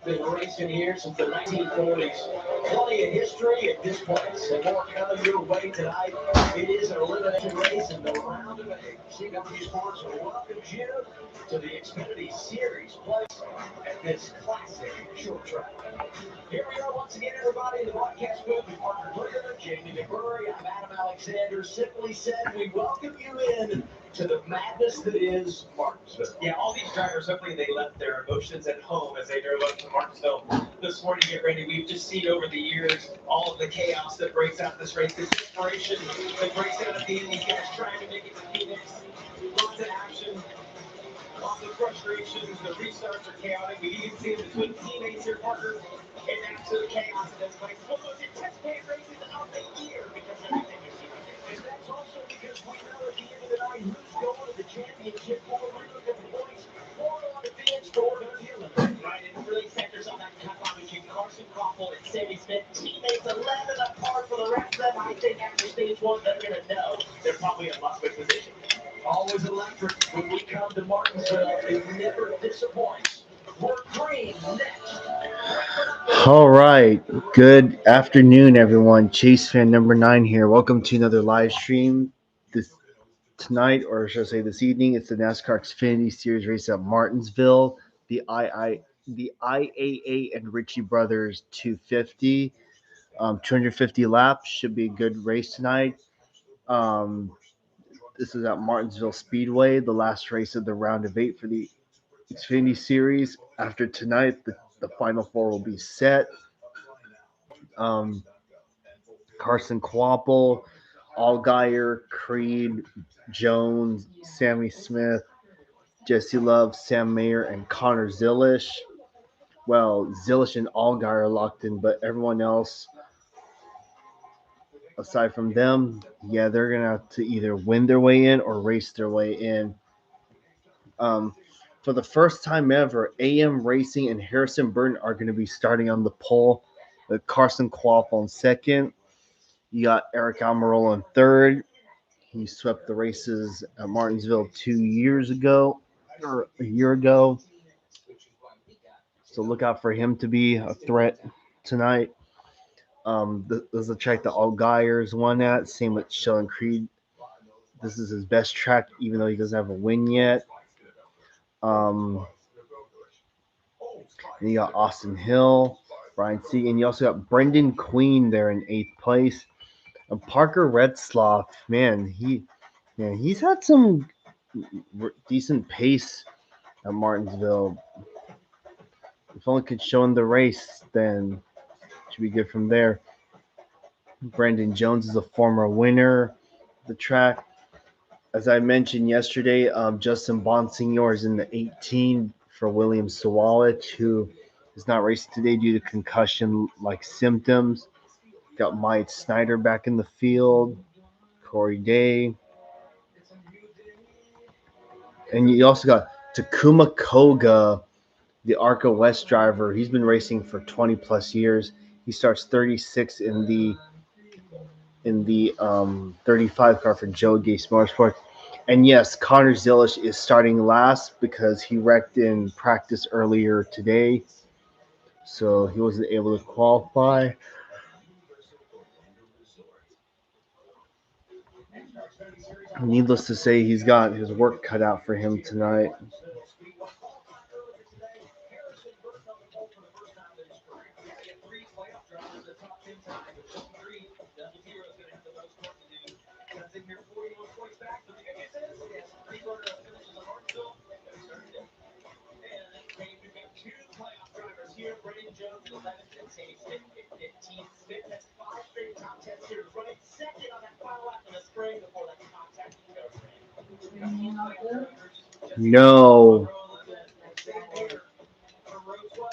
Been racing here since the 1940s. Plenty of history at this place, and more coming your way tonight. It is an elimination race in the round of eight. CW Sports welcomes you to the Xfinity Series place at this classic short track. Here we are once again, everybody, in the broadcast booth with Parker Glitter, Jamie McMurray. I'm Adam Alexander. Simply said, we welcome you in to the madness that is Martinsville. Yeah, all these drivers, hopefully they left their emotions at home as they drove up to Martinsville this morning to get ready. We've just seen over the years all of the chaos that breaks out this race, this desperation that breaks out at the end. These guys trying to make it to Phoenix. Lots of action, lots of frustrations. The restarts are chaotic. We even see it between teammates here, Parker. It's absolute chaos in this place. One of the most anticipated races of the year because everything is here. And that's also because we know at the end of the night who's going to the championship. We look at the points. 4 on the fence, 4 to the eliminated. Right, and really centers on that cutoff between Carson Crawford and Sammy Smith. Teammates 11 apart for the rest of them. I think after stage 1, they're going to know they're probably in must-win position. Always electric when we come to Martinsville. It never disappoints. We're green next. All right. Good afternoon, everyone. Chase fan number 9 here. Welcome to another live stream this tonight, or should I say this evening. It's the NASCAR Xfinity Series race at Martinsville. The IAA and Ritchie Brothers 250. 250 laps. Should be a good race tonight. Um, this is at Martinsville Speedway, the last race of the round of 8 for the Xfinity Series. After tonight, the final 4 will be set. Um, Carson Quapple, Allgaier, Creed, Jones, Sammy Smith, Jesse Love, Sam Mayer, and Connor Zilish. Well, Zilish and Allgaier are locked in, but everyone else, aside from them, yeah, they're going to have to either win their way in or race their way in. For the first time ever, AM Racing and Harrison Burton are going to be starting on the pole, with Carson Quapple in second. You got Eric Almirola in third. He swept the races at Martinsville 2 years ago, or a year ago. So look out for him to be a threat tonight. There's a track that all Geyers won at. Same with Sheldon Creed. This is his best track, even though he doesn't have a win yet. And you got Austin Hill, Brian Segan. You also got Brendan Queen there in 8th place. And Parker Redsloff, he's had some decent pace at Martinsville. If only could show in the race, then it should be good from there. Brandon Jones is a former winner of the track. As I mentioned yesterday, Justin Bonsignor is in the 18 for William Sawalich, who is not racing today due to concussion-like symptoms. Got Mike Snyder back in the field, Corey Day. And you also got Takuma Koga, the ARCA West driver. He's been racing for 20 plus years. He starts 36 in the 35 car for Joe Gase Motorsports. And yes, Connor Zilish is starting last because he wrecked in practice earlier today, so he wasn't able to qualify. Needless to say, he's got his work cut out for him tonight. Here, Brendan Jones, 11th, and Sammy Smith, 15th. Smith has 5 straight top 10 series, running second on that final lap in the spring before that contact goes in. No. For row 12,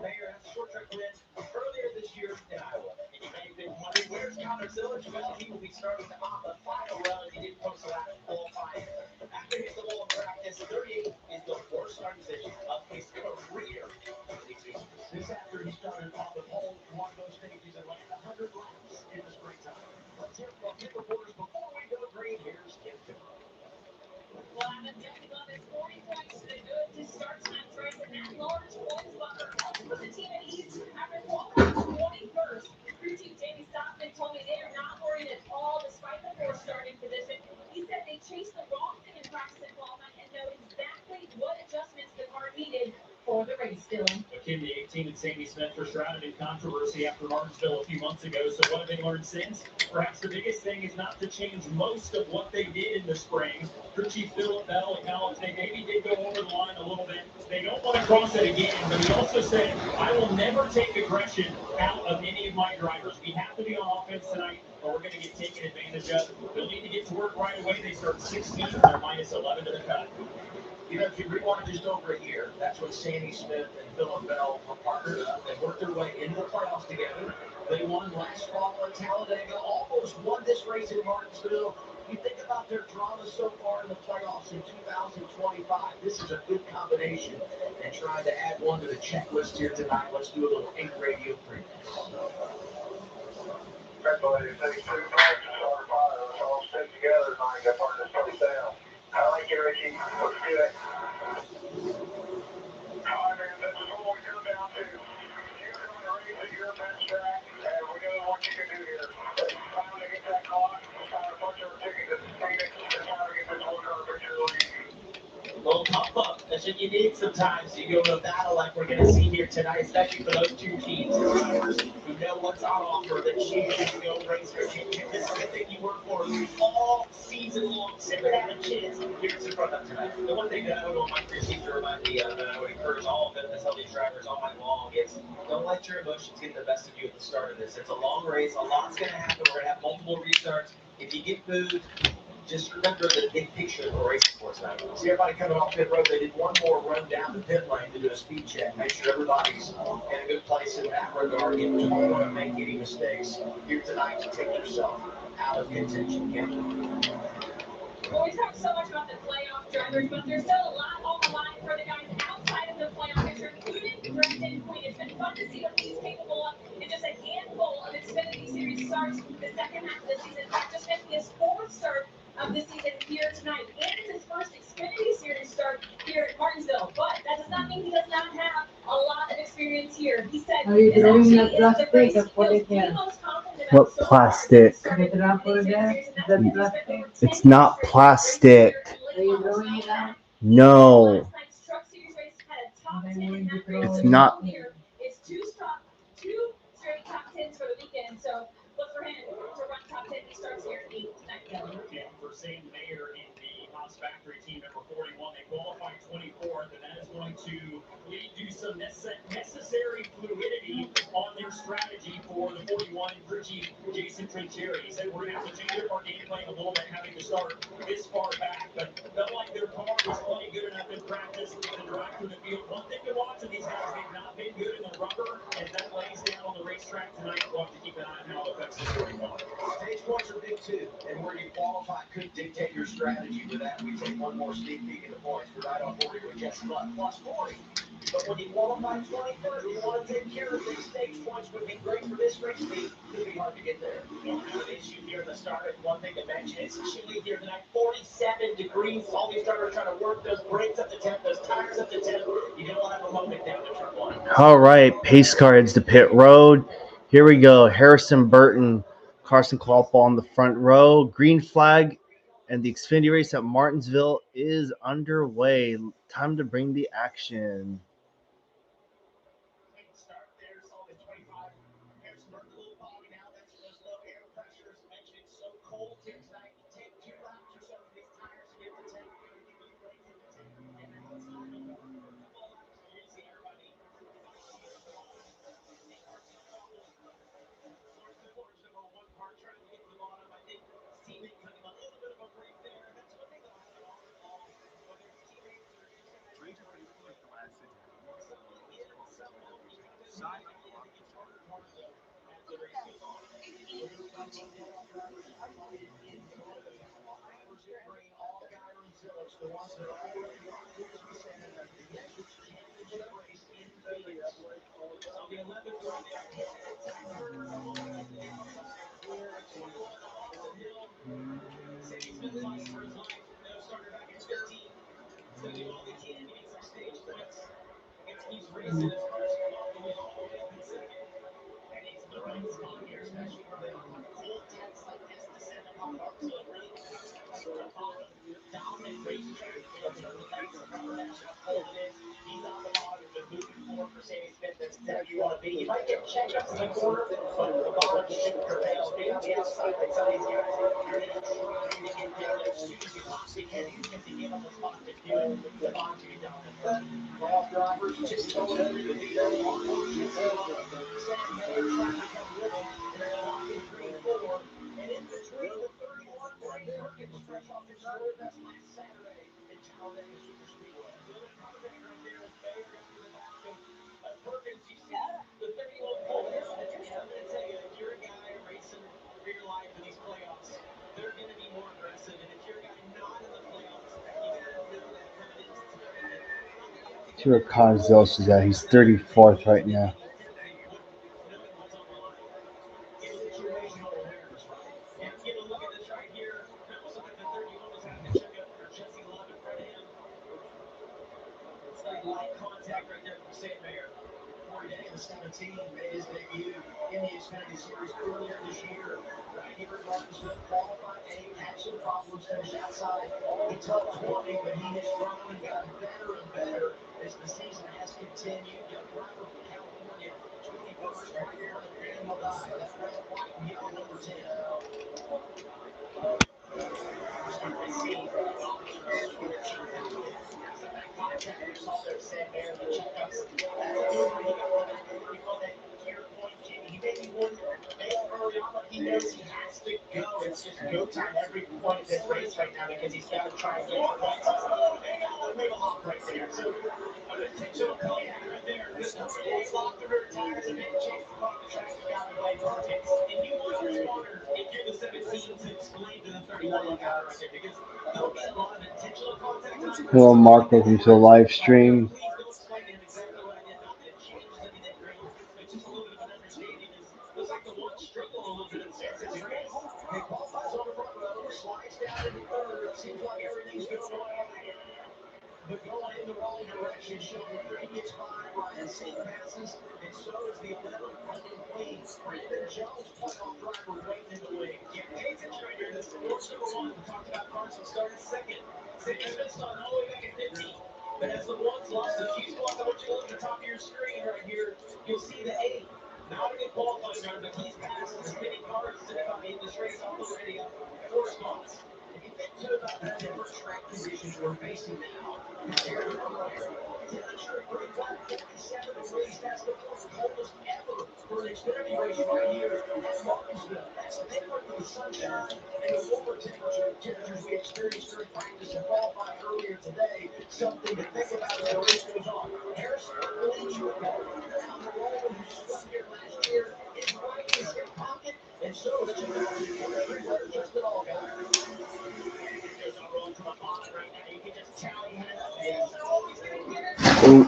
Mayer has a short track win earlier this year in Iowa. And you may have been wondering, where's Connor Zilish? Well, he will be starting on the final run. He didn't post a lap qualifying. After hitting the wall in practice, 38 is the worst start position of his career. This after he started on the pole, won those stages and ran 100 laps in the springtime. Let's hear from Tim reporters before we go green. Here's Tim. Well, I'm attending on this 40 points to the good to start tonight's race, and that large points buffer helps the Akin the 18 and Sammy Smith for shrouded in controversy after Martinsville a few months ago. So what have they learned since? Perhaps the biggest thing is not to change most of what they did in the spring. Ritchie, Phillip, Bell acknowledged they maybe did go over the line a little bit. They don't want to cross it again, but he also said, I will never take aggression out of any of my drivers. We have to be on offense tonight, or we're going to get taken advantage of. They'll need to get to work right away. They start 16th. They're minus 11 to the cut. You know, if you rewind just over a year, that's when Sammy Smith and Phillip Bell were partnered up. They worked their way into the playoffs together. They won last fall in Talladega, almost won this race in Martinsville. You think about their drama so far in the playoffs in 2025. This is a good combination. And trying to add one to the checklist here tonight, let's do a little pink radio preview. Everybody, thanks to the practice on fire. Let's all stick together tonight. Get part of this place down. I like you, Ritchie. Let's do it. All right, man. This is what we come down to. You come to race at your fence track, and we know what you can do here. It's time to get that clock. It's time to punch our ticket to Phoenix. It's time to get this one car picture lead. Little pump up. That's what you need sometimes. You go to a battle like we're going to see here tonight, especially for those two teams and drivers who know what's on offer, the choose to go race for you. This is the thing you work for all season long. Never have a chance. Here's in front of tonight. The one thing that I would want my crew chief to remind me of, and I would encourage all of them to tell these drivers all night long, is don't let your emotions get the best of you at the start of this. It's a long race. A lot's going to happen. We're going to have multiple restarts. If you get booed, just remember the big picture that we're racing for tonight. See everybody coming off pit road. They did one more run down the pit lane to do a speed check. Make sure everybody's in a good place in that regard. You don't want to make any mistakes here tonight to take yourself out of contention. Well, we talked so much about the playoff drivers, but there's still a lot on the line for the guys outside of the playoff picture, including Brendan Queen. It's been fun to see what he's capable of in just a handful of Xfinity Series starts the second half of the season. Just making his fourth start of the season here tonight. And it's his first Xfinity Series start here at Martinsville. But that does not mean he does not have a lot of experience here. He said Are you this throwing actually that is the race he plastic or feels what the is most confident What about so far. plastic? Started Can I put it there? Xfinity Series, and that's because he's spent over 10 It's not straight plastic. Are you throwing it out? No, Last night's Truck Series race had a top Then 10 when in you that throw race. It's So not- here is two straight top 10s for the weekend. So look for him to run top 10. He starts here at 8 tonight, Kelly. Yeah, for Sam Mayer in the Haas Factory team number 41, they qualified 24th, and that is going to lead to some necessary fluidity on their strategy for the 41 Ritchie Jason Trincheri. He said we're going to have to change up our game plan a little bit, having to start this far back, but felt like their car was plenty good enough in practice to drive through the field. One thing to watch of these guys, they've not been good in the rubber, as that lays down on the racetrack tonight. We'll have to keep an eye on how it affects the 41. Stage points are big too, and where you qualify could dictate your strategy. With that, we take one more sneak peek at the points. We're right on 40 with Jess Flood, plus 40. But when you qualify 23rd, you want to take care of things. Stage points would be great for this race. It could be hard to get there. Well, kind of issue here at the start. And one thing to mention, it's chilly here tonight. 47 degrees. All these drivers trying to work those brakes up to temp, those tires up to temp. You don't have a moment down to turn one. All right, pace car heads to pit road. Here we go. Harrison Burton, Carson Kloppo on the front row. Green flag, and the Xfinity race at Martinsville is underway. Time to bring the action. Start there, saw the 25. Harrison Burton a little foggy now. That's those low air pressures. Mentioned it's so cold here tonight. You take 2 laps or so of these tires to get the temp. You're going to get those brakes at the temp. And now it's time to work for a couple of laps. You're going to see everybody fighting here for the line. See Carson Kloppo, Martinsville's number 1 car trying to get to the bottom. I think his teammate cut him a little bit of a break there. That's one thing that I like all in all. Whether it's teammates or just guys in the race car. Some will give, some won't. You kind of know how it is. It gets harder and harder, though, as the race goes on. All Gyron Zillich, the ones that are already locked in, as we said, in the National Championship race in Phoenix. So the 11th round, they are hitting it. Turner along with the 21 Austin Hill. Sammy Smith fighting for his life. No starter back in 15. He's going to do all he can to get some stage points. Gets keeps racing as Carson Kloppo has always been second. And he's in the right spot here, especially from the cold temps like this to set up on Martinsville. It really puts him right to the bottom. Dominant racetrack. You know, some of the nights the rubber match, how cold it is. He's on the bottom, been moving forward exactly you want to be. You might get checkups in the corner, but the bottom shouldn't prevail. Being on the outside, like some of these guys, you're going to be trying to get down there as soon as you possibly can, even if they give up a spot to do it. The bottom to get down there. Playoff drivers just going over the field. Martin, Jesse Love, Sam Mayer trying to come with him, and then lock in green 4. And in between the 31, Bryce Perkins fresh off his third best last Saturday at Talladega Superspeedway. A little bit of contact right there as Mayer got to the back of Perkins. You see the 31 pull him, and I'm going to tell you, if you're a guy racing for your life in these playoffs, they're going to be more aggressive. And if you're a guy not in the playoffs, you got to know that coming into today. See where Cosdales is at. He's 34th right now. Knowing what's on the line. It's situational awareness, right? And get a look at this right here. It almost looked like the 31 was having to check up for Jesse Love in front of him. Slight light contact right there from Sam Mayer. Corey Day, the 17, made his debut in the Xfinity Series earlier this year. Right here at Martinsville, qualified 8, had some problems, finished outside the top 20, but he has grown and gotten better and better as the season has continued. Young driver from California, 21st, right in front of Daniel Dye, that red, white, and yellow number 10. Contact we saw there, Sam Mayer, the checkups. That's a good one. He got to the back of the 31, that gear point. He maybe wouldn't nail early on, but he knows he has to go. It's just go time every point of this race right now because he's got to try and get points. And got a little bit of a hop right there. So an intentional contact right there. This number 8 locked the rear tires and made a chance to go off the track and got away perfect. And you always wonder if you're the 17 to explain to the 31 look out right there because there'll be a lot of intentional contact tonight. Hello, Mark. Welcome to the live stream. Please don't explain to him exactly what I did. Not that it changes anything great, but just a little bit of an understanding. Is looks like the one struggling a little bit in this race. He qualifies on the front row, slides down into third. Seems like everything's going all right. But going in the wrong direction, Sean Larry gets by, Ryan Sink passes, and so does the 11 Brendan Queen. Brandon Jones, playoff driver, waiting in the wings. Yeah, pay attention right here. This is course number 1. We talked about cars that started second. They missed on all the way back at 15. But as the ones lost a few spots, I want you to look at the top of your screen right here. You'll see the 8. Not a good qualifying run, but he's passed as many cars in this race already up 4 spots. And you think, too, about the different track conditions we're facing now compared to earlier. Temperature at Green Flag 47 degrees. That's the fourth coldest ever for an Xfinity race right here at Martinsville. That's different from the sunshine and the warmer temperatures we experienced during practice and qualifying earlier today. Something to think about as the race goes on. Harrison Leach, the partner on the roll who spun here last year, is right in his hip pocket, and so is 2023 winner Justin Allgaier. There's a roll from the bottom right now. You can just tell he had a pace. They're always going to get it. Oh,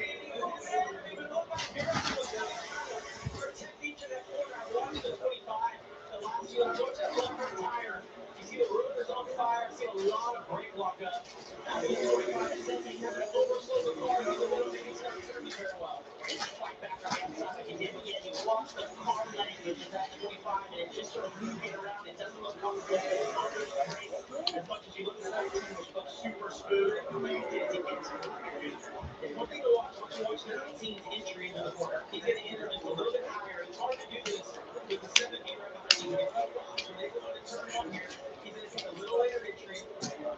And he goes there and even look back. Harrison was kind of trying to protect each of that corner. I watched the 25 the last few laps. Watch that left rear tire. You see the rotor's on fire. I see a lot of brake lock up. Out of the 25, it says he's having to overslow the car through the middle. Maybe he's not serving very well. And just fight back on the outside like he did. But yet you watch the car language of that 25 and it's just sort of moving around. It doesn't look comfortable under the brakes. As much as you look at the 19, which looks super smooth and collected, it's one thing to watch once you watch the 19's entry into the corner. He's going to enter just a little bit higher. It's hard to do this with the 7 meter right behind you. But if he watch when they go in and turn on here, he's going to take a little later entry.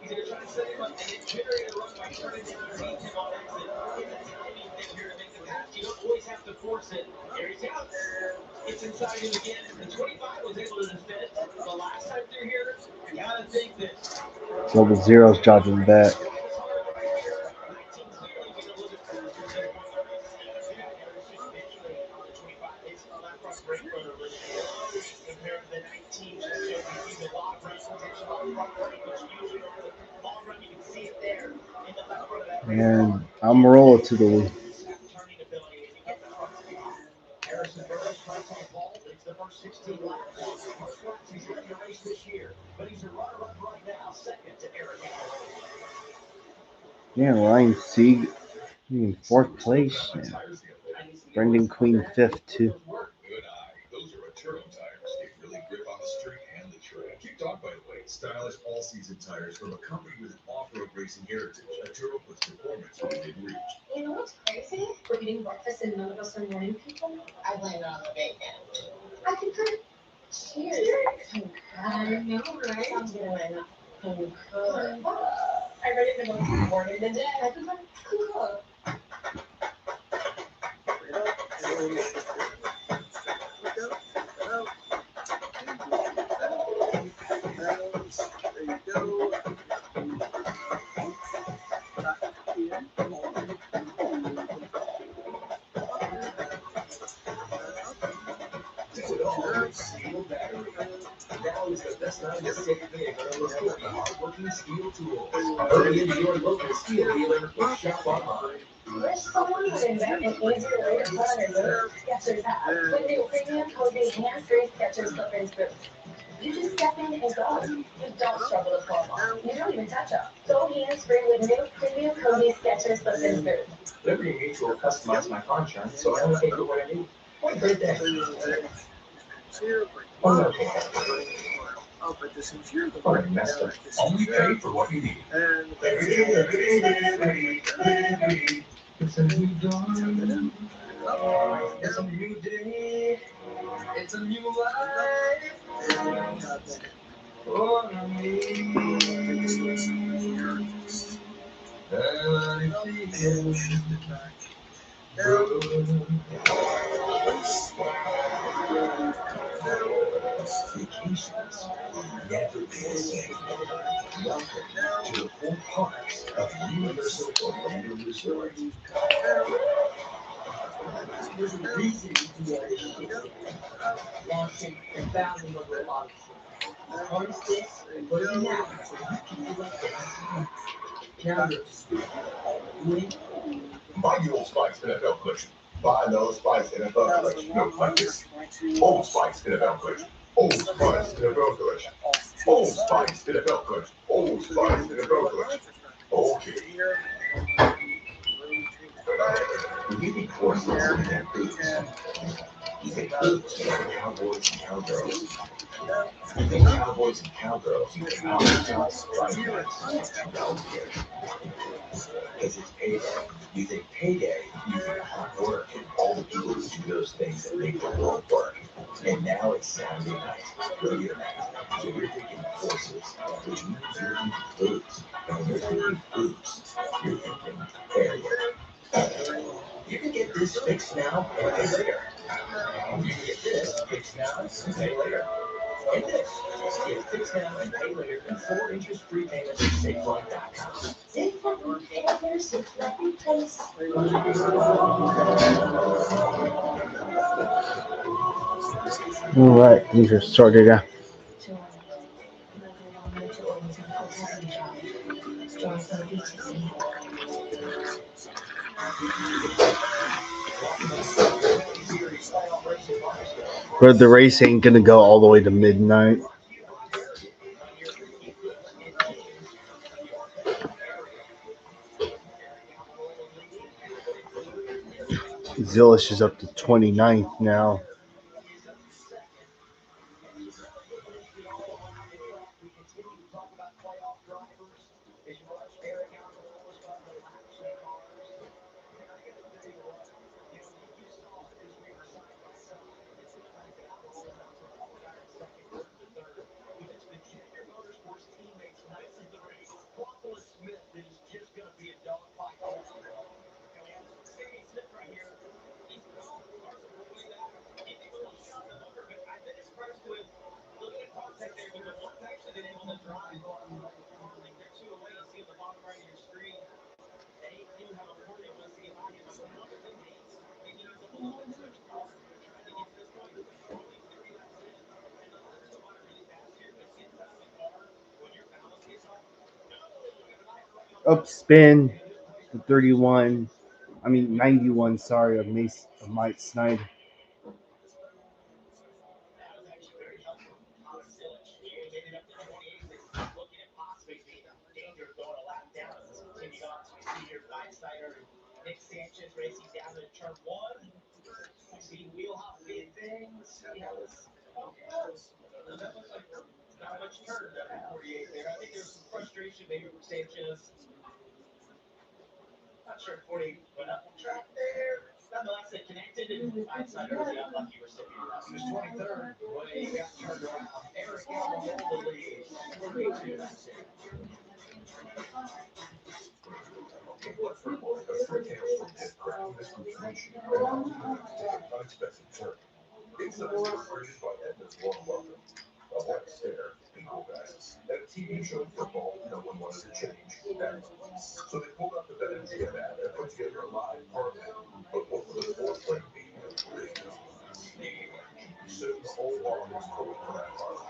He's going to try to set him up and then generate a run by turning down underneath him on exit. It's a timing thing here to make the pass. You don't always have to force it. There he goes. Gets inside him again. The 25 was able to defend the last time through here. You got to think that so the zeros dropping back. drive is hard right here. 19 clearly being a little bit faster at this point in the race. Yeah, there's just visually on the 25, his left front brake rotor looks slow compared to the 19. Just so he's using a lot of brake protection on the front brake, which usually over the long run you can see it there in the left front of that race car. And I'm rolling to the lead. That turning ability as you get in the front spot. Harrison Burris starts on pole, leads the first 16 laps. Most laps he's led in a race this year, but he's a runner-up right now, second to Eric Almirola. Yeah, Ryan Sieg in 4th place. Yeah. Brendan Queen 5th, too. Good eye. Those are Arturo tires. They really grip on the street and the track. Keep talk, by the way. Stylish all-season tires from a company with an off-road racing heritage. Arturo puts performance within reach. You know what's crazy? we're eating breakfast and none of us are morning people? I blame it on the bacon. I concur. Cheers. I know, right? Sounds good. Concur. I ready to go morning the day. I concur. Concur. Steel battery. Now is the best time to save big on the hardworking steel tools. Hurry into your local steel dealer or shop online. Wish someone would invent an easier way to put on your boots. Skechers has. With new premium cozy hands-free Skechers slip-ins boots. You just step in and go. You don't struggle to pull them on. You don't even touch them. Go hands-free with new premium cozy Skechers slip-ins boots. Liberty Mutual customized my car insurance, so I only pay for what I need. What a great day. Oh, no. Oh, you messed up. Only pay for what you need. It's a new dawn. It's a new day. It's a new life. For me. Vacations never been the same. Welcome to the 4 parks of Universal Orlando Resort. There's a reason you do all this shit. Launching and fouling over a lot of shit. Harness this and put it in now so you can do like this. Now you're up to speed. Win. Buy the Old Spice NFL collection. Buy the Old Spice NFL collection. No, like this. Old Spice NFL collection. Old Spice NFL collection. Old Spice NFL collection. Old Spice NFL collection. Okay. When you think horses, you think boots. You think boots, you think cowboys and cowgirls. You think cowboys and cowgirls, you think mountains, right? No, kid. Because it's payday. You think payday, you think hard work and all the people who do those things that make the world work. And now it's Saturday night, radio night. So you're thinking horses, which means you're thinking boots. And when you're thinking boots, you're thinking failure. You can get this fixed now and pay later. You can get this fixed now and pay later. And this, get fixed now and pay later in 4 interest-free payments at SafeLife.com. Safe life repair, safe life replace. All right, these are sorted out. But the race ain't gonna go all the way to midnight. Zillish is up to 29th now. Up spin, 31. 91. Sorry, of Mike Snyder. Nick Sanchez racing down to turn 1. We see wheelhouse big things. That looks like not much turn at 48 there. I think there's some frustration maybe from Sanchez. not sure if 40 went up the track there. Nonetheless, it connected, and Einstein was the unlucky recipient of He was 23rd when he got turned around. Eric Allen hold the lead. 42 that's it. Okay, what's for more? The three tales from Pit Craft, Mr. Ritchie, and unexpected turn. Inside is created by Edna's warm welcome. A blank stare, people guys. At a TV show football, no one wanted to change. Ever. So they pulled out the BetMGM app and put together a live parlay. But what would the fourth play be? Soon the whole lawn was pulling for that parlay.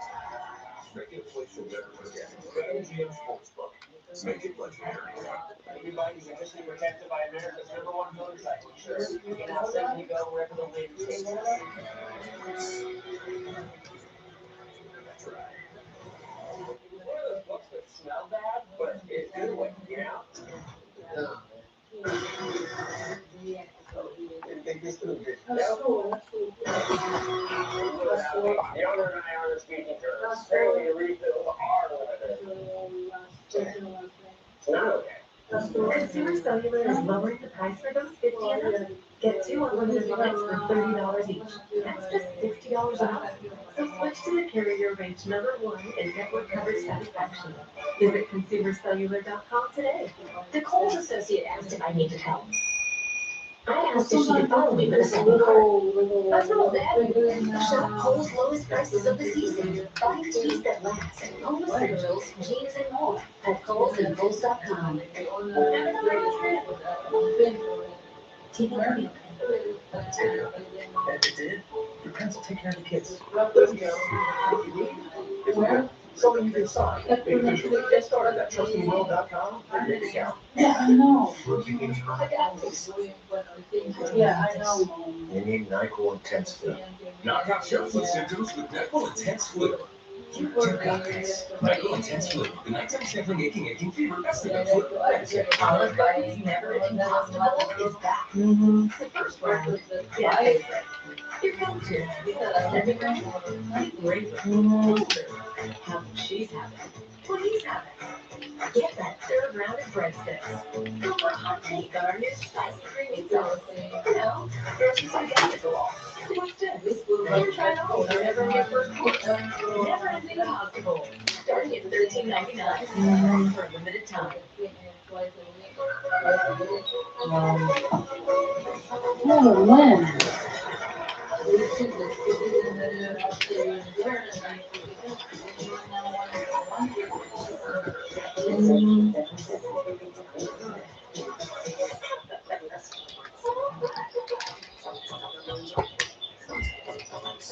Make it a place you'll never forget. BetMGM Sportsbook. Make it legendary. Everybody's officially protected by America's #1 motorcycle insurance. You can now safely go wherever the wind takes you. That's right. One of those books that smell bad, but it's a good way, you know? The owner and I are speaking terms. Apparently, the refills are limited. It's not okay. Consumer Cellular is lowering the price for those 50 and up. Get 2 unlimited lines for $30 each. That's just $60 a month. So switch to the carrier ranked #1 in network coverage satisfaction. Visit consumercellular.com today. The Kohl's associate asked if I needed help. I asked if she could follow me with a second card. I told Ed, shop Kohl's lowest prices of the season. Buy tees that last, home essentials, jeans, and more at Kohl's and Kohl's.com. TV. And it did. Your parents will take care of the kids. Let's go. What you need is a something you can sign. Because you get started at trustmeworld.com and make an account. Yeah, I know. I got this. Yeah, I know. You need NyQuil Intense Flu. Knock out shuffling symptoms with NyQuil Intense Flu. You got this. NyQuil Intense Flu. The nighttime sniffling, aching fever. That's the good flu. Olive Garden's Never Ending Hospital is back. Mm-hmm. The first round. Yeah. Your go-to. Great. How she's having. What he's having. Get that third round of breadsticks. Go for a hot take on our new spicy creamy sauce. You know, groceries are skeptical. What's this? You're trying to hold our never-ending first course. Never-ending hospital. Starting at $13.99 for a limited time. Oh, man.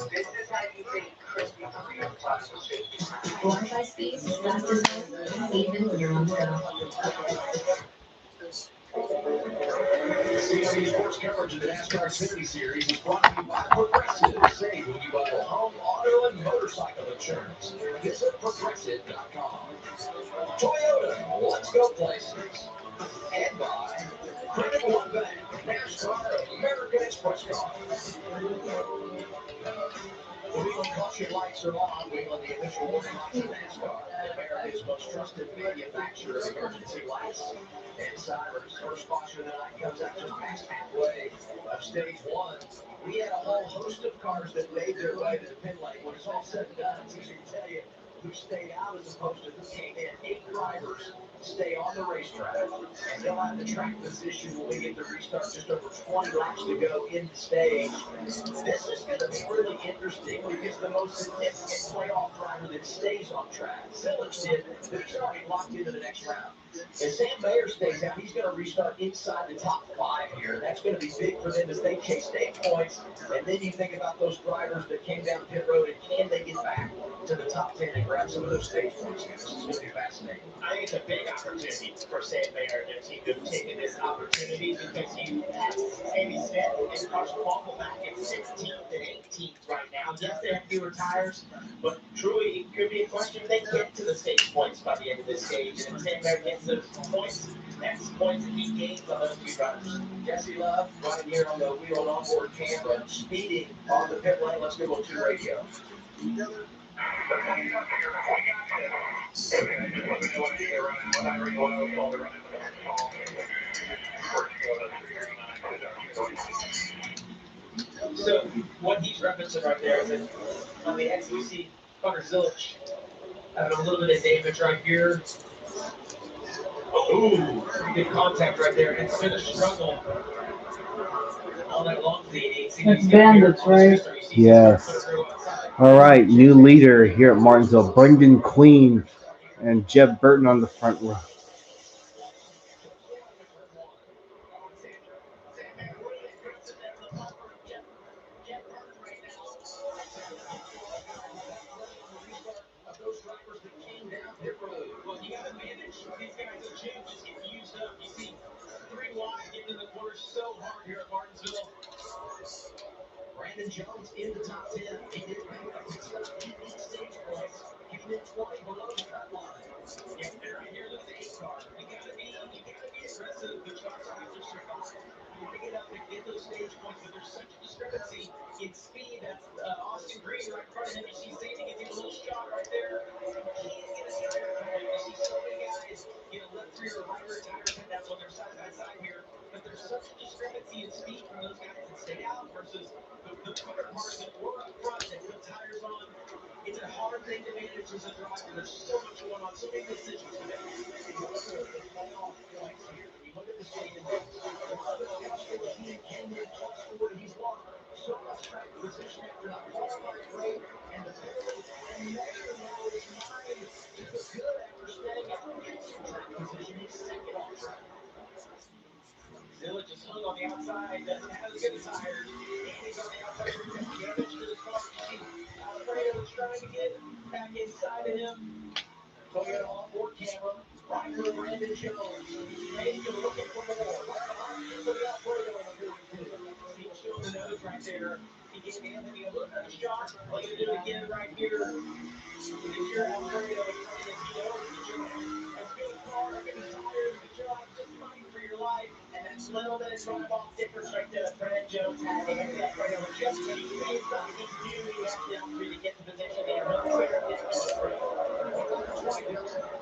This is how you think crispy Korean pasta should be. Wi-Fi speeds fast as hell, even when you're on the go. CBC Sports coverage of the NASCAR Xfinity Series is brought to you by Progressive. Save when you buy home, auto, and motorcycle insurance. Visit Progressive.com. Toyota, let's go places. And by Credit One Bank, NASCAR, American Express Cars. Wheel caution lights are on. Wheel the official warning lights of NASCAR. America's most trusted manufacturer of emergency lights and sirens. First caution of the night comes out just past halfway of stage 1. We had a whole host of cars that made their way to the pit lane. When it's all said and done, it's easier to tell you who stayed out as opposed to who came in. 8 drivers stay on the racetrack, and they'll have the track position when we get the restart. Just over 20 laps to go in the stage. This is going to be really interesting because the most significant playoff driver that stays on track, Zillich did, but he's already locked into the next round. If Sam Mayer stays out, he's going to restart inside the top 5 here. That's going to be big for them as they chase stage points. And then you think about those drivers that came down pit road, and can they get back to the top 10 and grab some of those stage points? This is going to be fascinating. I think it's a big opportunity for Sam Mayer and team to have taken this opportunity because you have Sammy Smith and Carson Waffle back at 16th and 18th right now. Yes, they have fewer tires, but truly it could be a question if they get to the stage points by the end of this stage. And if Sam Mayer gets those points, that's points that he gains on those 2 drivers. Jesse Love right here on the wheel and onboard camera, speeding on the pit lane. Let's go to radio. So what he's referencing right there is that on the X we see Hunter Zillich having a little bit of damage right here. Ooh, pretty good contact right there. And it's been a struggle all night long for the 88. That's bandits, right? Yes. All right, new leader here at Martinsville, Brendan Queen and Jeb Burton on the front row. Well, you got to manage these guys as Jim just get used up. You see 3 wide getting in the corner so hard here at Martinsville. Brandon Jones in the top 10. He did make a pit stop in stage points. Came in 20 below the cut line. Yeah, and right here, look at the 8 car. You gotta be aggressive. The cars have to survive. You want to get up and get those stage points, but there's such a discrepancy in speed. That's Austin Green right in front of him. You see Sadie gets him a little shot right there. Can't get a tire going. You see so many guys get a left rear or right rear tire cut down when they're side by side here. But there's such a discrepancy in speed from those guys that stay out versus the quicker cars that were up front that put tires on. It's a hard thing to manage as a driver. There's so much going on, so many decisions to make. You look at the playoff points here. You look at the standings. 11 plus 14, 10 win plus 4. He's won so much track position after not qualifying great. And the penalty, another narrows 9 to the good after standing out and getting some track position. He's second on track. Zilla just hung on the outside, doesn't have as good a tires, and he's on the outside where he's got damage to his car. You see, Alfredo is trying to get back inside of him. Toyota on-board camera, right for Brandon Jones. Mason looking for more. Right behind Anthony Alfredo in the 42. See, showing the nose right there. He gave Anthony a little bit of a shot. Well, you do it again right here. If you're Alfredo, and he knows that you're as good a car, as good tires, that you're out just fighting for your life, and that little bit of drive-off difference right there that Brandon Jones had to Anthony Alfredo was just when he thought he knew he had the opportunity to get the position there. He'll tear it down the street. Number 20, Dylan.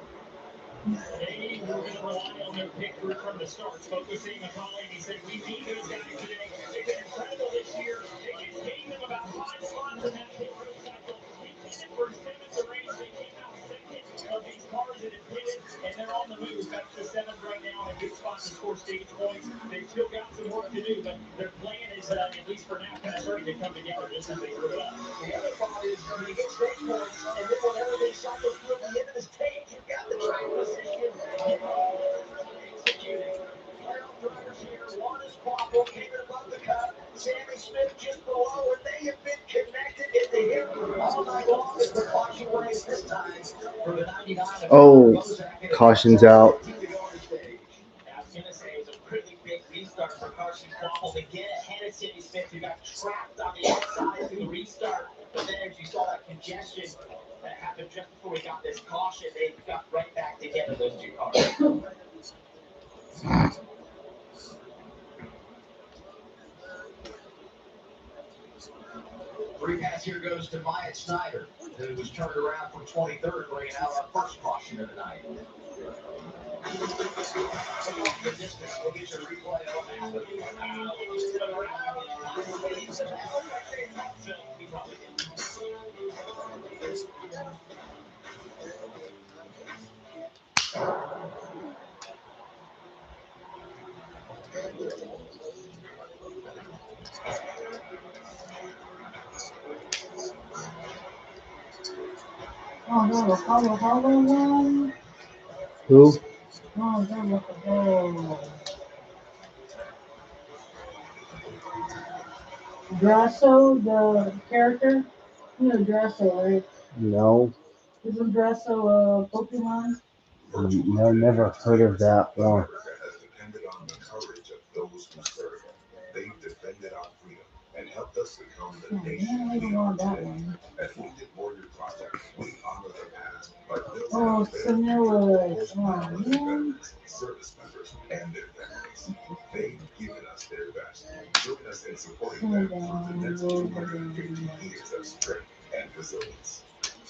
They were going to rely on their pit crew from the start. Spoke with Sam McCauley, and he said, we need those guys today. They've been incredible this year. They just gained them about 5 spots in that pit crew cycle. They pitted for 7th the race. They came out second of these cars that have pitted, and they're on the move. That's the 7th right now, and a good spot to score stage points. They've still got some work to do, but their plan is, at least for now, kind of starting to come together just as they grew up. The other thought is when you get stage points, and then when everything cycles through the end of the stage, you've got the track position. Get all really executing. Playoff drivers here. One is Quaffle, came in above the cut. Sammy Smith just below, and they have been connected into him all night long as the caution race this time for the 99. Oh, caution's out. I was going to say it was a really big restart for Carson Quaffle to get ahead of Sammy Smith, who got trapped on the outside through the restart. But then as you saw that congestion that happened just before we got this caution, they got right back together, those two cars. Free pass here goes to Myatt Snyder, who was turned around from 23rd, bringing out our first caution of the night. Off the distance, we'll get your replay on that. Oh, no, hollow one. Who? Oh, that was a hollow. Drasso, the character? You know Drasso, right? No. Isn't Drasso a Pokemon? No, never heard of that one. America has depended on the courage of those who serve. They've defended our freedom and helped us become the Oh, nation man, I we don't are want that today. one. At Wounded Warrior Project, we honor the past by building Oh, a better Sonilla. future for Oh, our man. veterans, service members, and their families. They've given us their best. Join us in supporting them through the next 250 years of strength and resilience.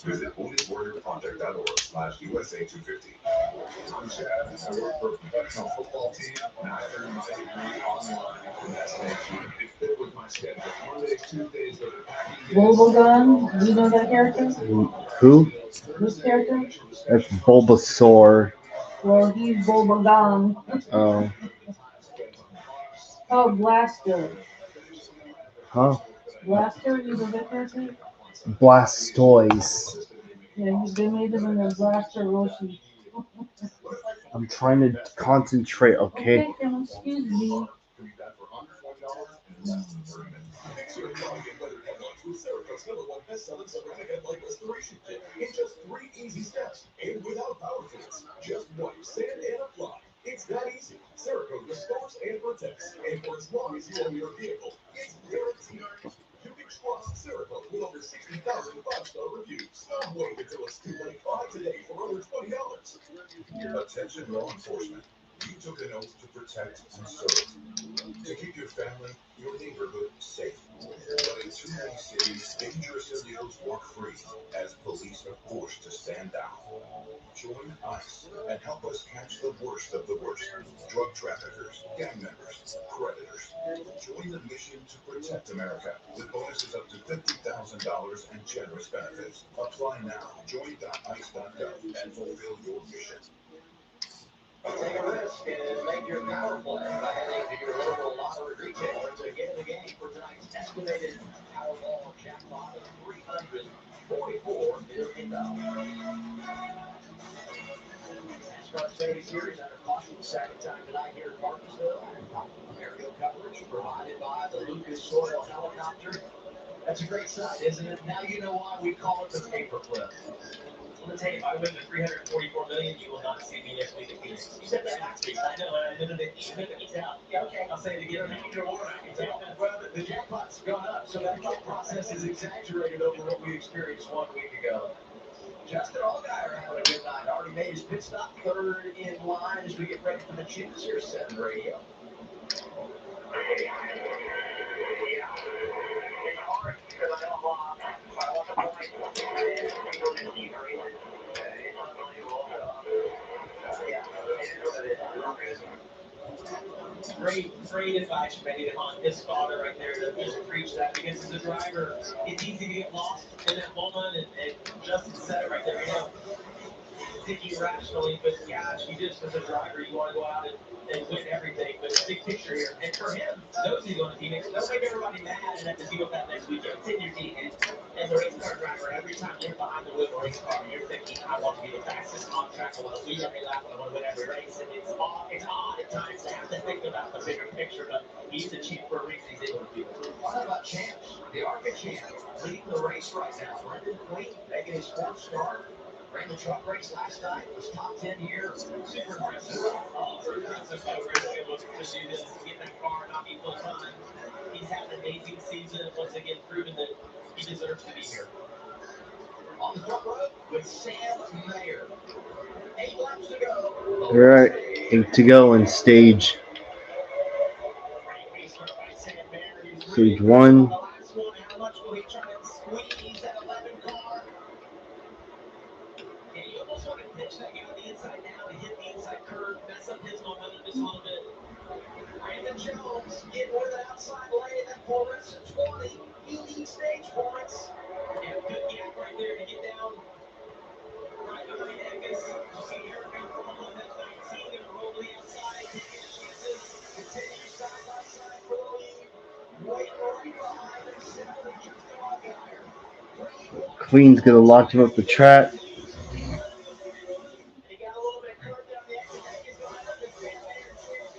Visit woundedwarriorproject.org/USA250. I'm Chad, and I work for a professional football team, and I earn my degree online from destination. It fit with my schedule. Mondays, Tuesdays, go to packing days. Bulbagon, do you know that character? Who? This character? That's Bulbasaur. Well, he's Bulbagon. Oh, Oh, Blaster. huh? Blaster, you know that character? Blastoise. Yeah, they made him in the Blaster Roshi. I'm trying to concentrate, okay? Okay, then excuse me. In just 3 easy steps and without power tools. Just wipe, sand, and apply. It's that easy. Cerakote restores and protects. And for as long as you own your vehicle, it's guaranteed. You can trust Cerakote with over 60,000 5-star reviews. Don't wait until it's too late. Buy today for under $20. Attention law enforcement. You took an oath to protect and serve. To keep your family, your neighborhood safe. But in too many cities, dangerous illegals walk free as police are forced to stand down. Join ICE and help us catch the worst of the worst. Drug traffickers, gang members, predators. Join the mission to protect America with bonuses up to $50,000 and generous benefits. Apply now. Join.ice.gov and fulfill your mission. Take a risk and make your power play by heading to your local lottery retailer to get in the game for tonight's estimated Powerball jackpot of $344 million. NASCAR Xfinity Series under caution the second time tonight here in Martinsville. Aerial coverage provided by the Lucas Soil helicopter. That's a great sight, isn't it? Now you know why we call it the paperclip. Let me tell you, if I win the $344 million, you will not see me next week at Phoenix. You said that last week. I know, and I did it. You can tell. Yeah, okay. I'll say it again. I can tell. Well, the jackpot's gone up, so that thought process is exaggerated over what we experienced 1 week ago. Justin Allgaier having a good night. Already made his pit stop, third in line as we get ready for the Cheers here, 7 radio. Great advice you made on his father right there to just preach that, because as a driver, it's easy to get lost in that moment, and Justin said it right there, thinking rationally, but gosh, you just, as a driver, you want to go out and win everything, but big picture here, and for him, knows he's going to Phoenix, don't make everybody mad and have to deal with that next weekend. It's in your DNA. As a race car driver, every time you're behind the wheel of a race car, you're thinking, I want to be the fastest on track, I want to lead every lap, I want to win every race, and it's odd at times to have to think about the bigger picture, but he's the chief for a reason he's able to do it. What about champs? The ARCA champ leading the race right now. Brendan Queen making his 4th start. Ran the truck race last night. Was top 10 here. Super impressive. Super impressive. So we're just able to see this, get that car, not be full time. He's had an amazing season, and once again proven that he deserves to be here. On the front row with Sam Mayer. 8 laps to go. All right, 8 to go in stage. Stage 1. How much will he try and squeeze that 11 car? Yeah, you almost want to pitch that guy on the inside now to hit the inside curve, mess up his momentum just a little bit. Brandon Jones getting with an outside lane. That fluorescent 20. He leads stage points. Yeah, good gap right there to get down right behind Angus. You see Eric out front on that 19, going to roll to the outside, taking his chances. Continue side by side for the lead. Waiting right behind himself is Justin Allgaier. Queen's going to lock him up the track. He got a little bit curved down the exit. Angus behind him. But Sam Mayer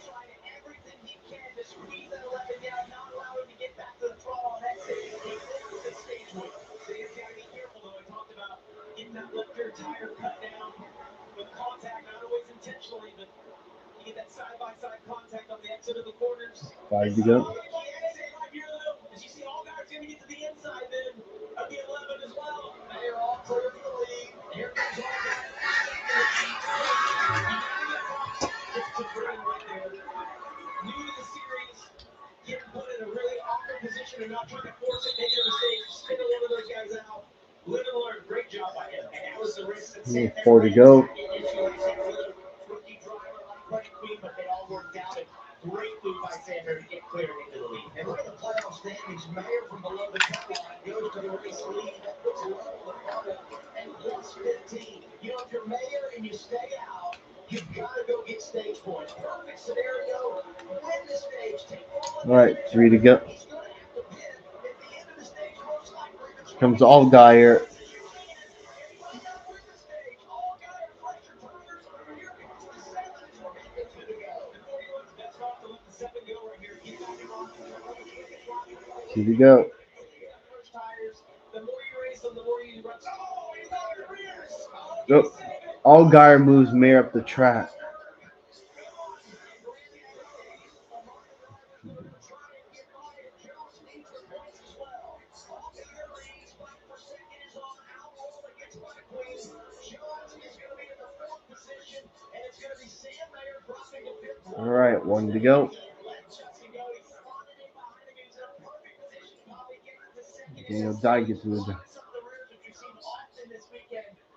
trying everything he can to squeeze that 11 down, not allow him to get back to the throttle on exit. He wants the stage win. So he's got to be careful, though. I talked about getting that left rear tire cut down with contact, not always intentionally, but you get that side-by-side contact on the exit of the corners. 5 to go. Right here, though, as you see, all guys going to get to the inside then of the 11 as well. Mayer all clear for the lead. Here comes Allgaier. It's the green right there. New to the series, getting put in a really awkward position and not trying to force it, making a mistake, spinning one of those guys out. Live and learn. Great job by him. And that was the risk that Only Sam 4 to go. rookie driver like Frank Queen, but they all worked out. And great move by Sander to get cleared into the lead. And look at the playoff standings. Mayer from below the cut line goes to the race lead. Puts level the photo and plus 15. You know, if you're Mayer and you stay out, you've got to go get stage points. Perfect scenario. Win the stage. Take All right, 3 to go. He's going to have to win. At the end of the stage, most likely. Here comes Allgaier. Here we go. Nope. Allgaier moves Mayer up the track. All right, 1 to go. Daniel Dye gets moved.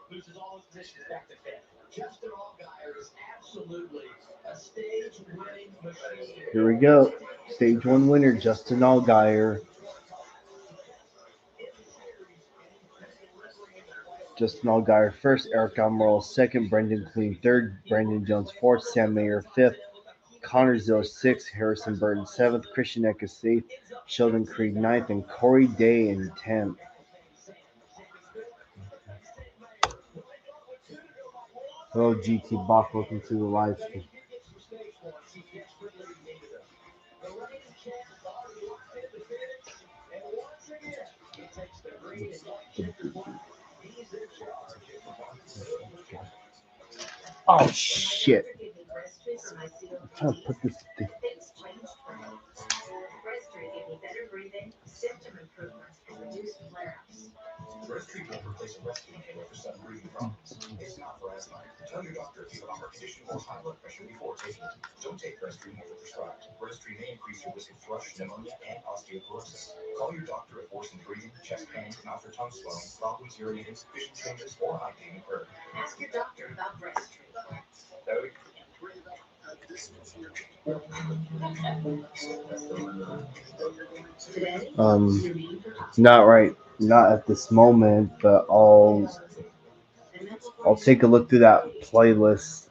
Loses all his positions back to fifth. Justin Allgaier is absolutely a stage-winning machine. Here we go. Stage 1 winner, Justin Allgaier. Justin Allgaier first, Eric Almirola second, Brendan Queen third, Brandon Jones fourth, Sam Mayer fifth, Connor Zill sixth, Harrison Burton seventh, Christian Eckes eighth, Sheldon Creed ninth, and Corey Day in 10th. Hello, GT Bach. Welcome to the live stream. Oh, shit. I'm trying to put this thing. Breaststroke give me better breathing, symptom improvement, and reduced flare-ups. Breastfeed don't replace breast inhaler for sudden breathing problems. It's not for asthma. Tell your doctor if you have a heart condition or high blood pressure before taking it. Don't take Breastfeed more than prescribed. Breastfeed may increase your risk of thrush, pneumonia, and osteoporosis. Call your doctor if worsened breathing, chest pain, mouth or tongue swelling, problems urinating, vision changes, or eye pain occur. Ask your doctor about Breaststroke. Today, Not right, not at this moment, but I'll take a look through that playlist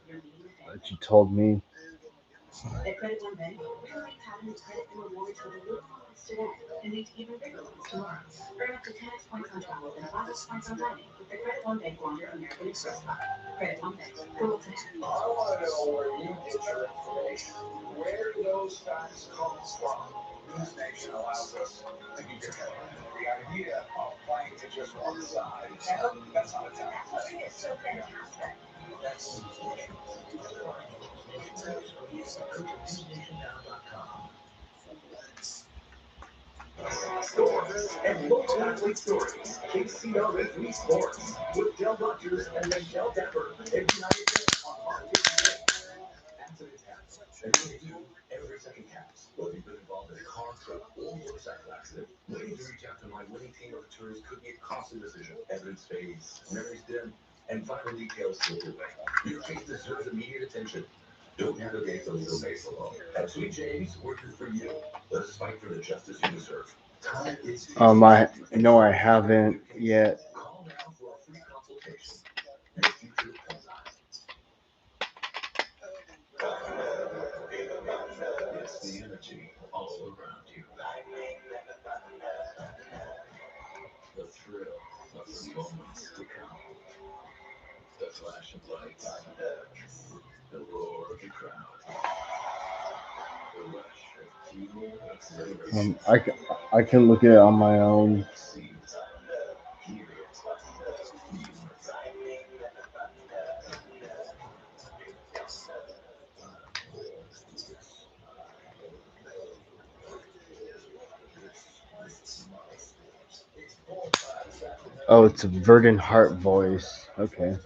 that you told me. At Credit One Bank, we're running talented credit and rewards for the little moments today and lead to even bigger ones tomorrow. Earn up to 10x points on travel and 5x points on dining with the Credit One Bank Wander American Express card. Credit One Bank, World 10. I want to know where you get your information. Where do those facts come from? News Nation allows us to keep your head on. The idea of playing to just one side, that's not a talent. That's what makes it so fantastic. That's Sports and most athlete stories. KCO Weekly Sports with Del Rogers and Michelle Dapper. Every night on Hard TV. Accidents happen. Every day, every second counts. Whether you've been involved in a car, truck, or motorcycle accident, waiting to reach out to my winning team of attorneys could be a costly decision. Evidence fades, memories dim, and vital details slip away. Your case deserves immediate attention. Don't navigate the legal maze alone. At Sweet James, we're here for you. Let us fight for the justice you deserve. Time is I haven't yet. Call now for a free consultation. Your future depends on it. It's the energy all around you. The thrill of the moments to come. The flash of lights. The roar of the crowd. The rush of pure exhilaration. I can look at it on my own. Oh, it's a Verdant Heart voice. Okay.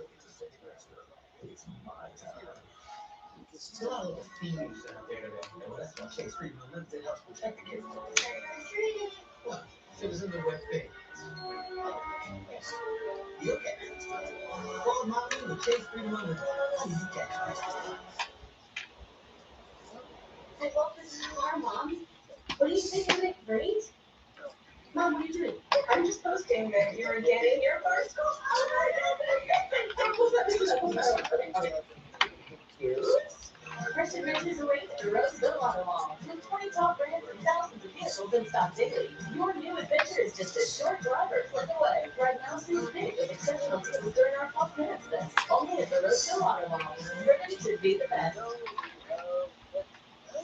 Still a lot of thieves out there, and well, that's what Chase Freeman lived to help protect the kids. Well, it was in the wet thing. Chase Freedom Unlimited. I love this car, Mom. What do you think of it, great? Mom, what are you doing? I'm just posting that you're getting your first school. Preston Ridge is away at the Roseville Auto Mall with 20 top brands and thousands of vehicles in stock daily. Your new adventure is just a short drive or click away. Right now, seize big with exceptional deals during our top minutes list. Only at the Roseville Auto Mall. Driven to be the best.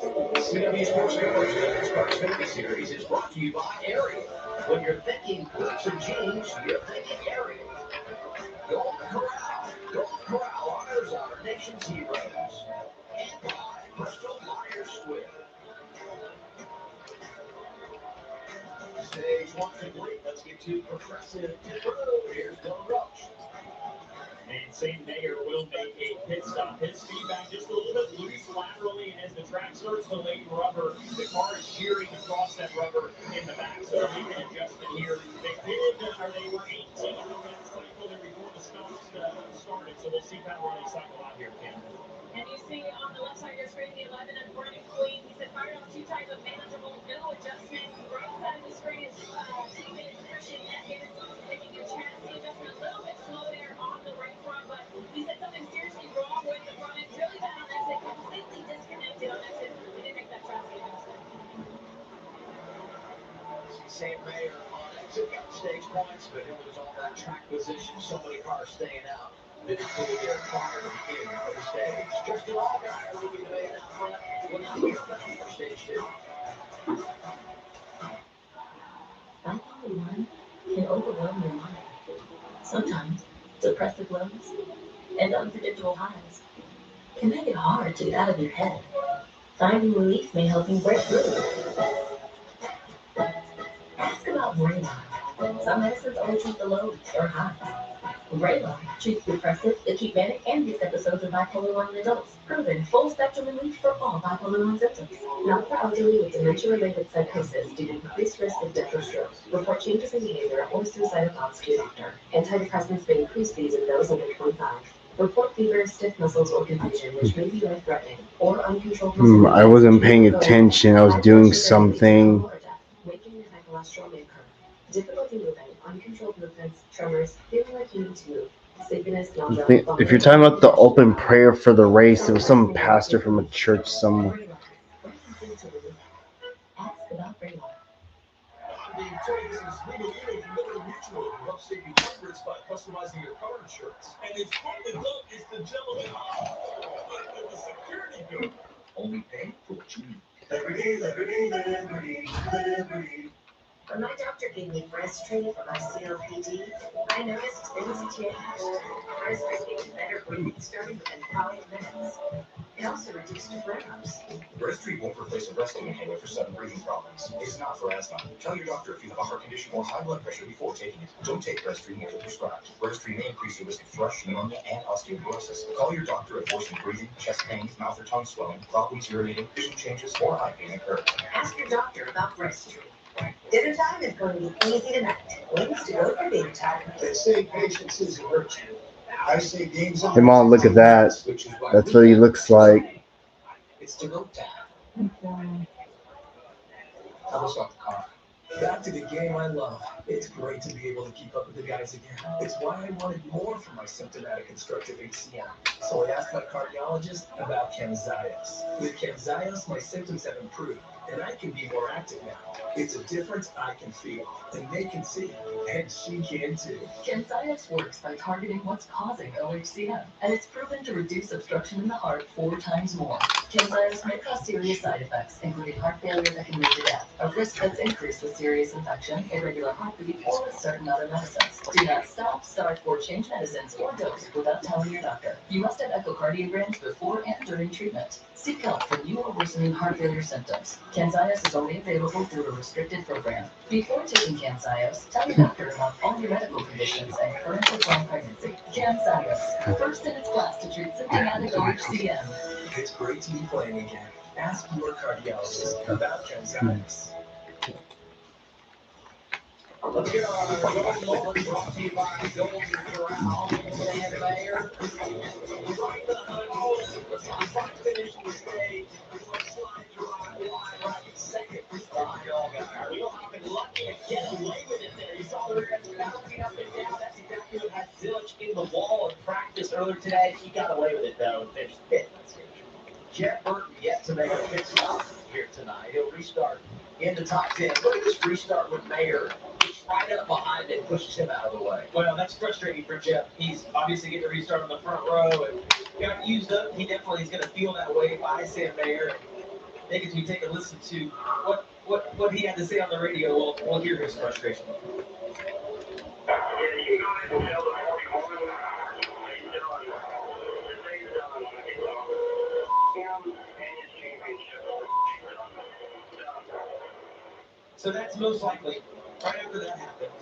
CW Sports Network's NASCAR Xfinity Series is brought to you by Area. When you're thinking boots and jeans, you're thinking Area. Golden Corral honors our nation's heroes. And by Bristol Myers Squibb. Stage one complete. Let's get to Progressive Pit Road. Here's Dylan Roach. And St. Mayer will make a pit stop. His feedback just a little bit loose laterally, and as the track starts to lay rubber, the car is shearing across that rubber in the back. So they're making an adjustment here. They were 18 on that cycle there before the stop started. So we'll see kind of where they cycle out here, Cam. And you see on the left side of your screen, the 11 and Brandon Queen. He said fired off 2 times of manageable, no adjustment. Right side of the screen is teammate Christian Atkins making a chassis adjustment, a little bit slow there on the right front, but he said something seriously wrong with the front end, really bad on exit, completely disconnected on exit. He didn't make that chassis adjustment. St. Mayer on exit got stage points, but it was all that track position, so many cars staying out. Did it pull their car to the beginning of the stage. Justin Allgaier leading the man out front. Will now be ready for stage 2. Bipolar 1 can overwhelm your mind. Sometimes, depressive lows and unpredictable highs can make it hard to get out of your head. Finding relief may help you break through. Ask about Vraylar. Some medicines only treat the lows or highs. Vraylar treats depressive, acute manic, and mixed episodes of bipolar 1 in adults. Proven full spectrum relief for all bipolar 1 symptoms. Not for elderly with dementia-related psychosis due to increased risk of death or stroke. Report changes in behavior or suicidal thoughts to your doctor. Antidepressants may increase these in those under 25. Report fever, stiff muscles, or confusion, which may be life-threatening, or uncontrolled muscle. I wasn't paying attention. I was doing something. Waking and high cholesterol may occur. Difficulty moving, uncontrolled movements, tremors, feeling like you need to move, sleepiness, nausea. If you're talking about the open prayer for the race, it was some pastor from a church somewhere. Ask about Vraylar. The choice is legal from Liberty Mutual. Help save you hundreds by customizing your car insurance. And it's partly look, it's the gentleman. The security guard. Only pay for what you need. Liberty. When my doctor gave me breastfeeding for my COPD, I noticed things changed. Breastfeeding is better breathing starting within 5 minutes. It also reduced flare-ups. Breastfeed won't replace a breast inhaler for sudden breathing problems. It's not for asthma. Tell your doctor if you have a heart condition or high blood pressure before taking it. Don't take breastfeed more than prescribed. Breastfeed may increase your risk of thrush, pneumonia, and osteoporosis. Call your doctor if worsening breathing, chest pain, mouth or tongue swelling, problems urinating, vision changes, or eye pain occur. Ask your doctor about breastfeeding. Dinner time is going to be easy tonight. Wings to go for dinner time. They say patience is a virtue. I say games on. Hey, Mom, look at that. That's what he looks like. It's to go time. Tell us about the car. Back to the game I love. It's great to be able to keep up with the guys again. It's why I wanted more from my symptomatic obstructive HCM. So I asked my cardiologist about Camzyos. With Camzyos, my symptoms have improved, and I can be more active now. It's a difference I can feel, and they can see, and she can too. Camzyos works by targeting what's causing OHCM, and it's proven to reduce obstruction in the heart 4 times more. Camzyos may cause serious side effects, including heart failure that can lead to death, a risk that's increased with serious infection, irregular heartbeat, or with certain other medicines. Do not stop, start, or change medicines or dose without telling your doctor. You must have echocardiograms before and during treatment. Seek help for new or worsening heart failure symptoms. Camzyos is only available through a restricted program. Before taking Camzyos, tell your doctor about all your medical conditions and current or planned pregnancy. Camzyos, first in its class to treat symptomatic OHCM. It's great to be playing again. Ask your cardiologist about Camzyos. Let's get our golden moment brought to you by Golden Corral. Sam Mayer. Right the hunt. The top five finish the stage. Slide right second. Allgaier. You'll have been lucky to get away with it there. You saw the rear end bouncing up and down. That's exactly what had Zilch in the wall in practice earlier today. He got away with it though. Finished fifth. Jeff Burton yet to make a pit stop here tonight. He'll restart in the top 10. Look at this restart with Mayer. He's right up behind it, pushes him out of the way. Well, that's frustrating for Jeff. He's obviously getting a restart on the front row and got used up. He definitely is going to feel that way by Sam Mayer. I think as we take a listen to what he had to say on the radio, we'll hear his frustration. So that's most likely right after that happens.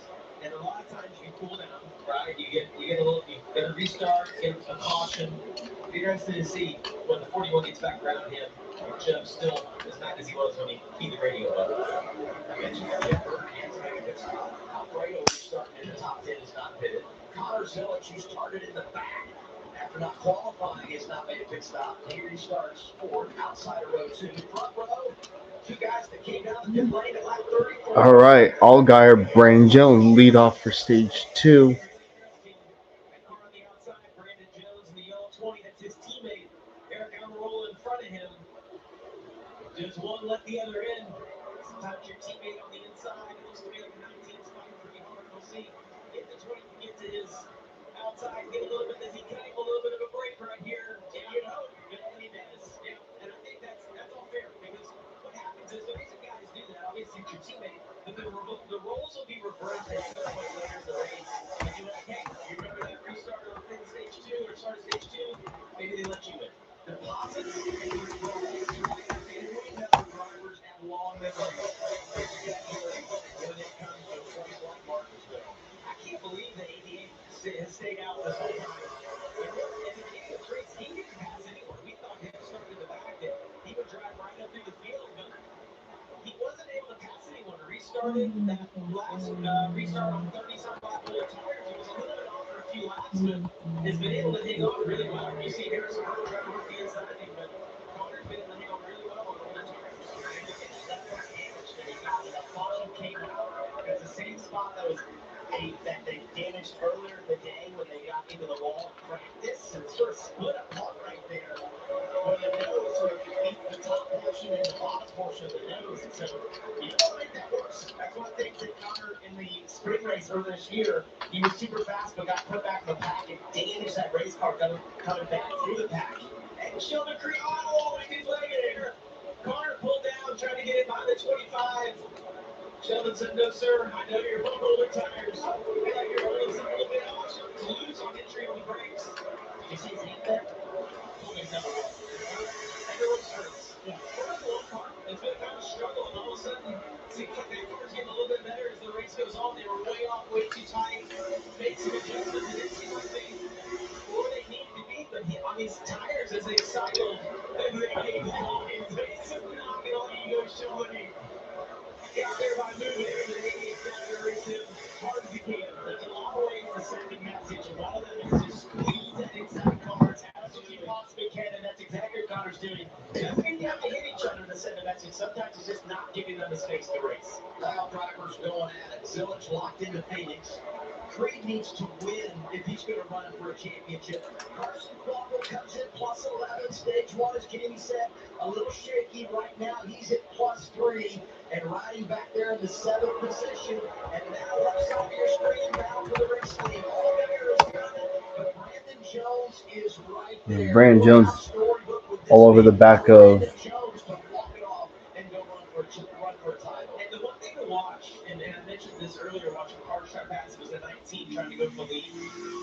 And a lot of times you cool down, right? You get a restart, get a caution. It'd be interesting to see when the 41 gets back around him. Jeff still as mad as he was when he keyed the radio up. I mentioned Jeff Burton yet to make a pit stop. Alfredo restarting in the top 10 is not pitted. Connor Zillich, who started in the back after not qualifying, has not made a pit stop. He restarts forward outside of row 2. Front row, two guys that came down the pit lane at lap 34. All right, Allgaier, Brandon Jones lead off for stage 2. Car on the outside, Brandon Jones in the yellow 20. That's his teammate, Eric Almirola in front of him. Just one let the other in. Sometimes your teammate on the inside, it looks to be like a 19 spot pretty hard. We'll see if the 20 can get to his outside, get a little bit, does he cut him a little bit of a break right here? Yeah, you know, and he does. Yeah, and I think that's all fair because what happens is the reason guys do that, obviously it's your teammate, but the roles will be reversed at some point later in the race. And you're like, hey, you remember that restart of stage 2 or start of stage 2? Maybe they let you in. Deposits and withdrawals. And we know drivers have long memories, especially when it comes to a place like Martinsville. I can't believe the ADA has stayed out this whole time. And look, at the beginning of the race, he didn't pass anyone. We thought him starting in the back that he would drive right up through the field, but he wasn't able to pass anyone. Restarted that last restart on 30-some lap full of tires. He was a little bit off for a few laps, but has been able to hang on really well. You see Harrison Burton trying to work the inside of him, but Connor's been able to hang on really well on older tires. And look at that front damage that he got when the caution came out. That's the same spot that they damaged earlier in the day when they got into the wall in practice and sort of split apart right there. Where the nose sort of beat the top portion and the bottom portion of the nose. And so you don't want to make that worse. That's one of the things that Connor in the spring race earlier this year, he was super fast but got put back in the pack and damaged that race car coming back through the pack. And Sheldon Creed, oh, he did leg it here. Connor pulled down, trying to get it by the 25. Sheldon said, no, sir, I know you're both older tires. I feel like you're holding something a little bit off. Sheldon's loose on entry on the brakes. Did you see his hand there? Oh, he's never won. And the road straights. Yeah. That's one car. It's been kind of a struggle, and all of a sudden, seems like that car's getting a little bit better as the race goes on. They were way off, way too tight. Made some adjustments. It didn't seem like they where they needed to be, but on these tires, as they cycled, they made lines. They said, knock it on you, Sheldon. Got there by moving into the 88 category as hard as he can. There's a lot of ways to send a message. One of them is to squeeze that inside car as much as you possibly can, and that's exactly what Connor's doing. Doesn't mean you have to hit each other to send a message. Sometimes it's just not giving them the space to race. Now drivers going at it. Zillich locked into Phoenix. Creed needs to win if he's going to run it for a championship. Carson Crawford comes in plus 11. Stage 1, as Jamie said, a little shaky right now. He's at plus 3 and riding back there in the 7th position. And now left side of your screen, down for the race lead. Allgaier has done it, but Brandon Jones is right there. Brandon Jones all over the back of Brandon Jones to walk it off and go run for a title. And the one thing to watch, and I mentioned this earlier, watching Cars try pass, was a 19 trying to go for the lead.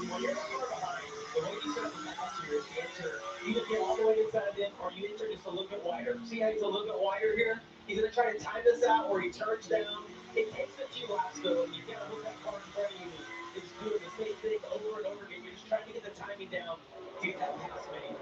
When you're far behind, the way you set up the pass here is you enter, either get all the way inside of them, or you enter just a little bit wider. See how he's a little bit wider here? He's going to try to time this out where he turns down. It takes a few laps, though, and you've got to hope that car in front of you is doing the same thing over and over again. You're just trying to get the timing down to get that pass made.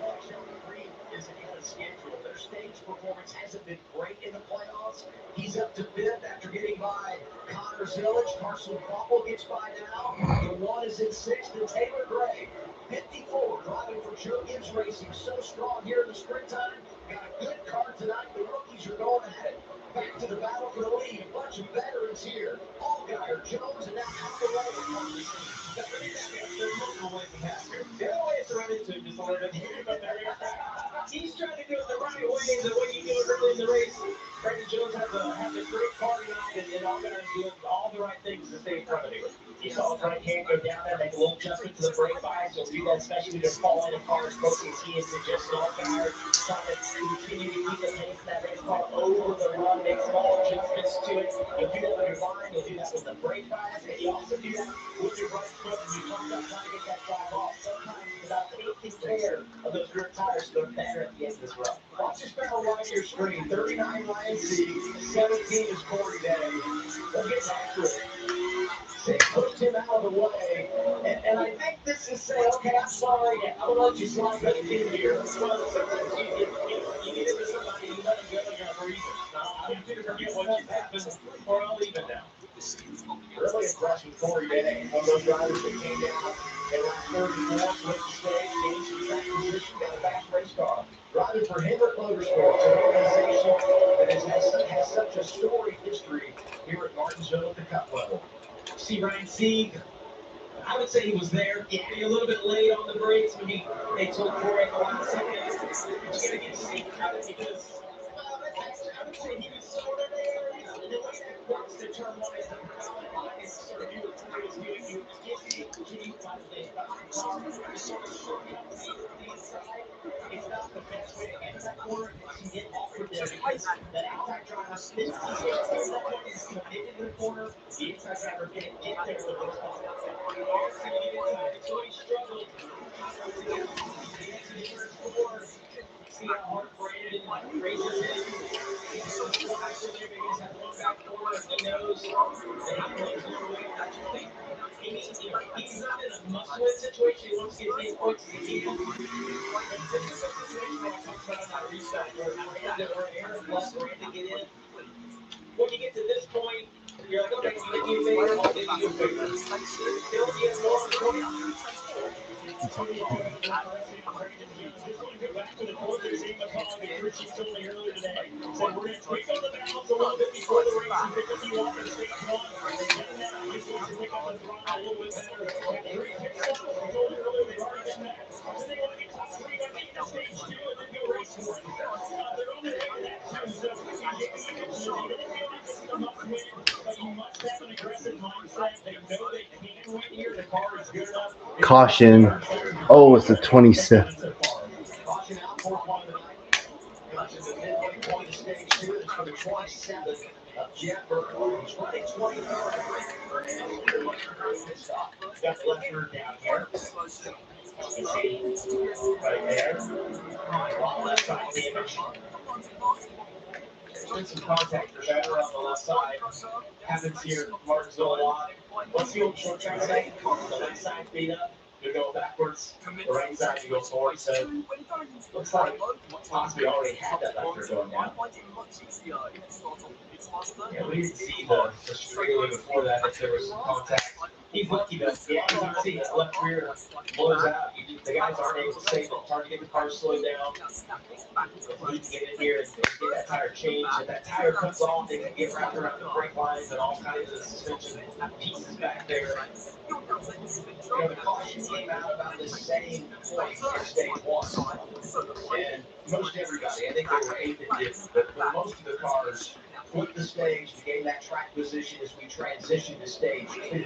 Well, Sheldon Creed is isn't ahead of schedule. Their stage performance hasn't been great in the playoffs. He's up to fifth after getting by Connor Zillage. Carson Bumble gets by now. The one is in sixth, and Taylor Gray, 54, driving for Joe Gibbs Racing. So strong here in the springtime. Got a good car tonight. The rookies are going at it. Back to the battle for the lead. A bunch of veterans here. Allgaier, Jones, and now Alvarado. There's multiple ways to pass here. The other way is to run into him just a little bit. But he's trying to do it the right way, the way you do it early in the race. Brandon Jones has a great car tonight, and all guys doing all the right things to stay in front of him. You saw his right hand go down there, make a little adjustment to the brake bias. You'll do that, especially when they're following the car as close as he is to just Allgaier, trying to continue to keep the pace of that race car over the run, make small adjustments to it. You'll do that with your line, you'll do that with the brake bias, and you also do that with your right foot when you talk about trying to get that drive off. Sometimes it's about taking care of those rear tires so they're better at the end of this run. Watch this barrel right your screen. 39 Ryan C, 17 is Corey Day. They're getting after it. They pushed him out of the way, and I think this is saying, okay, I'm sorry, I'm gonna let you slide back in here. Well, sometimes you get into somebody, you let them go, you're for a reason. I want you to forget what just happened, or I'll leave it now. Really impressed with Corey Day, one of those drivers that came down in lap 34, switched the stage, gained some track position, got a fast race car. Driving for Hendrick Motorsports, an organization that has such a storied history here at Martinsville at the Cup level. See Ryan Sieg, I would say he was there. Yeah, a little bit late on the brakes when they told Corey at the last second. But you got to give Sieg credit because, well, I would say he was sort of there. The way that works to turn one is the predominant line is sort of you what Corey was doing. You just continue by the thing about the car. You sort of shortcut to the inside. It's not the best way to enter that corner to get awkward there because that outside driver is easy to that point is to make it to the corner. The inside driver can't get there with those cars. So he struggled. See how hard Brandon races him. He's had one back corner. He knows that he can lose more weight. That's really, he's not in a must-win situation. He wants to get as many points as he can. But this is a situation that I talked about on my restart where Aaron left Brandon get in. When you get to this point, you're like, okay, you give me a favor, I'll give you a favor. Still, he has more points. This one go back to the point that Shane McCall and Ritchie told me earlier today. Said we're going to tweak on the balance a little bit before the race and pick up you off in stage one. They've done that. Just want to pick up the throttle a little bit better. Got 3 pit stops. I told you earlier they've already done that. Then they want to get top 3 by the end of stage 2 and then go race for it. They're on their way to that too. So you don't feel like this is a must win, but you must have an aggressive mindset. They know they can win here. The car is good enough. Caution. Oh, it's the 27th. Caution out for one of the night. Comes to the midway point of stage 2. It's for the 27th of Jeff Burke. He's running 23rd. Got the left rear down here. You see, right there. On left side damage. There's been some contact for better on the left side. Happens here at Martinsville a lot. What's the old short track say? The left side beat up. You go backwards. The right side you go forward. So looks like possibly already had that left rear going down. Yeah, we didn't see the straightaway before that if there was some contact. He's lucky though. Yeah, you can see that left rear blows out. The guys aren't able to save it. It's hard to get the car slowed down. You can get in here and get that tire changed. If that tire comes off, they can get wrapped around the brake lines and all kinds of suspension pieces back there. The caution came out about the same point for stage 1. And most everybody, I think there were 8 that did, but most of the cars flipped the stage to gain that track position as we transition to stage 2.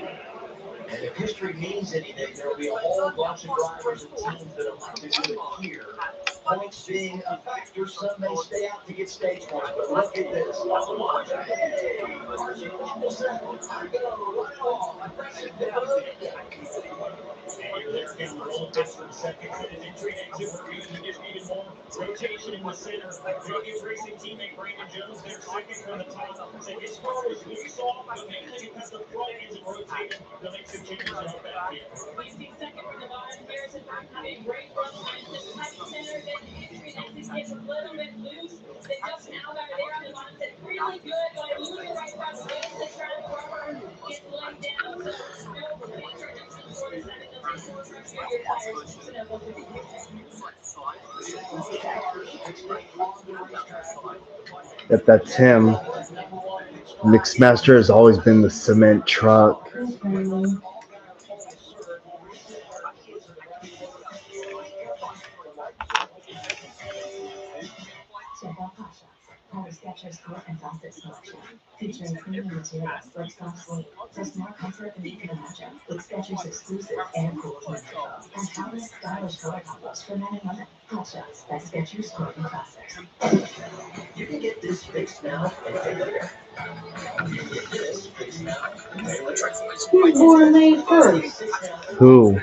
And if history means anything, there will be a whole bunch of drivers and teams that will have to do it here. Points being a factor, some may stay out to get stage 1. But look at this. Hey, Carson Waffleson, I'm going to run off. Aggressive pivot. And you're there down the roll just for a second. And then trade exit for me. He just needed more rotation in the center. That gives racing teammate Brandon Jones their second from the top. Said his car was loose off, but mainly because the front isn't rotated. They'll make some changes in the back end. 22nd from the bottom. Harrison Burke had a great run line to the tight center. Then entry exit gets a little bit loose. Then Justin Allgaier there on the bottom said really good. Going to move right front against the track. Rubber gets laid down. So no major adjustments for the second. They'll take more pressure on your tires. So no, we'll fix If that's him. Mixmaster has always been the cement truck. Power Skechers Coat and Faucet Selection, featuring premium materials like soft sleep. There's more comfort than you can imagine with Skechers exclusive air-cooled material and countless stylish color combos for men and women. Hot Shots by Skechers Coat and Faucet. You can get this fixed now and pay later. You can get this fixed now and pay later. He was born May 1st. Who?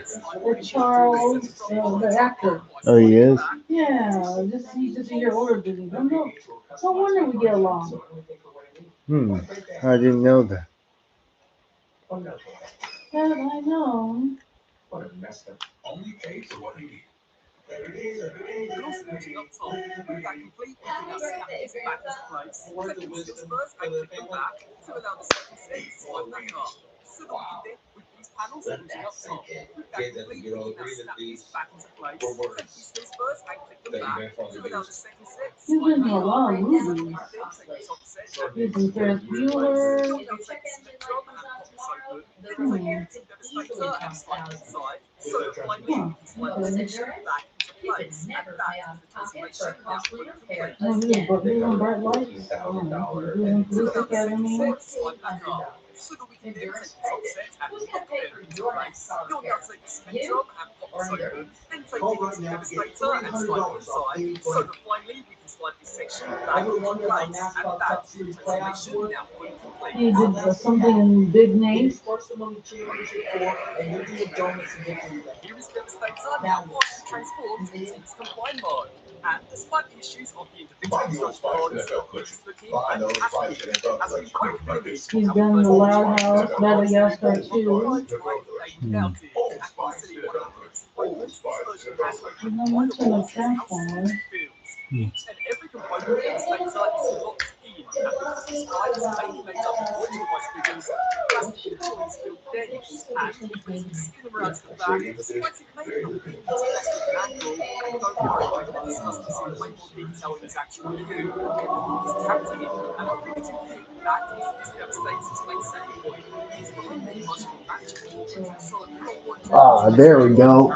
Charles, the actor. Oh, he is? Yeah, he's just a year older than me. No wonder we get along. I didn't know that. Had I known. What a mess up. Only pay for what you need. He's been in a lot of movies. He's in Ferris Bueller. You could never pay off pocket for a costly repair. Oh, he was on Bright Lights. He was in Police Academy. $1,400. Endurance credit. Who's going to pay for your next car repair? You or Endurance? Call right now to get $300 off any plan. Ever wonder how NASCAR Cup Series playoffs work? He did something big name. Sports the Money Championship 4, and you're doing donuts and victory lane. Now, Buy the old Spice NFL cushion. Buy the old Spice NFL cushion. He's done the Loud House, Madagascar 2. Old Spice NFL cushion. Old Spice NFL cushion. He's not much of a Transformer. Ah, there we go.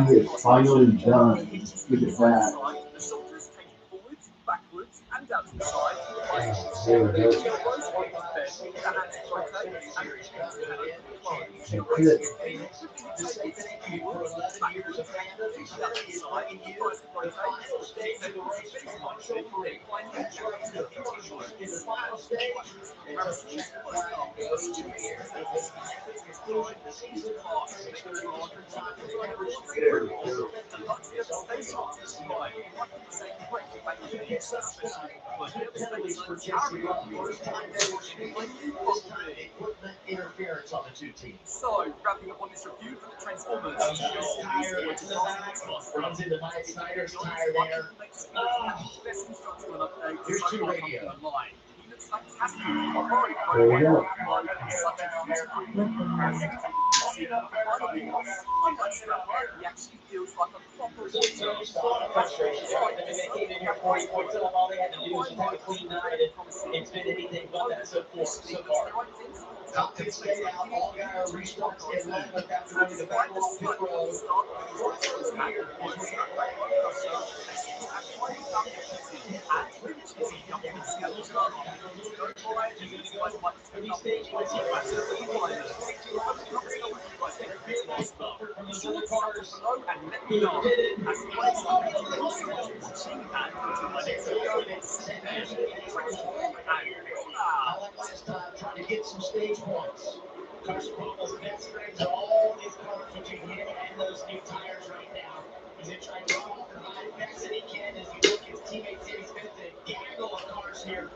He is finally done. Look at that. There we go. interference on the two teams. So, wrapping up on this review for the Transformers. Tire in the back, runs into Mike Snyder's tire there. Here's two radio. There we go. All they had to do was just have a clean night, and it's been anything but that so far. Top pit stayed out, all guys restarts in line, but after running the back along pit road. Last time, trying to get some stage points. Carson Palmer's best friends are all these cars what you get and those new tires right now. He's going to try to run off the line best that he can as he look his teammates in. He's been the gaggle of cars here.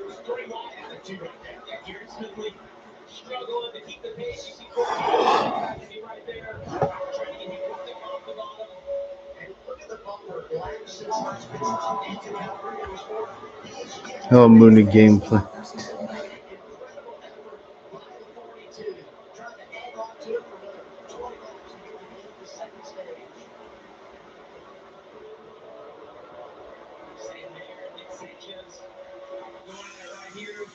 It's 3 wide out of 2 right there. Yeah, Garrett Smithly struggling to keep the pace. You see Corey right there trying to get him working off the bottom. And look at the bumper. Black since last pit stop. Anthony Alfredo was for. He's yet Oh, Mooney gameplay. incredible effort by the 42. Trying to hang on to it for another 20 laps to get to the end of the second stage. Sitting there, Nick Sanchez going at it right here.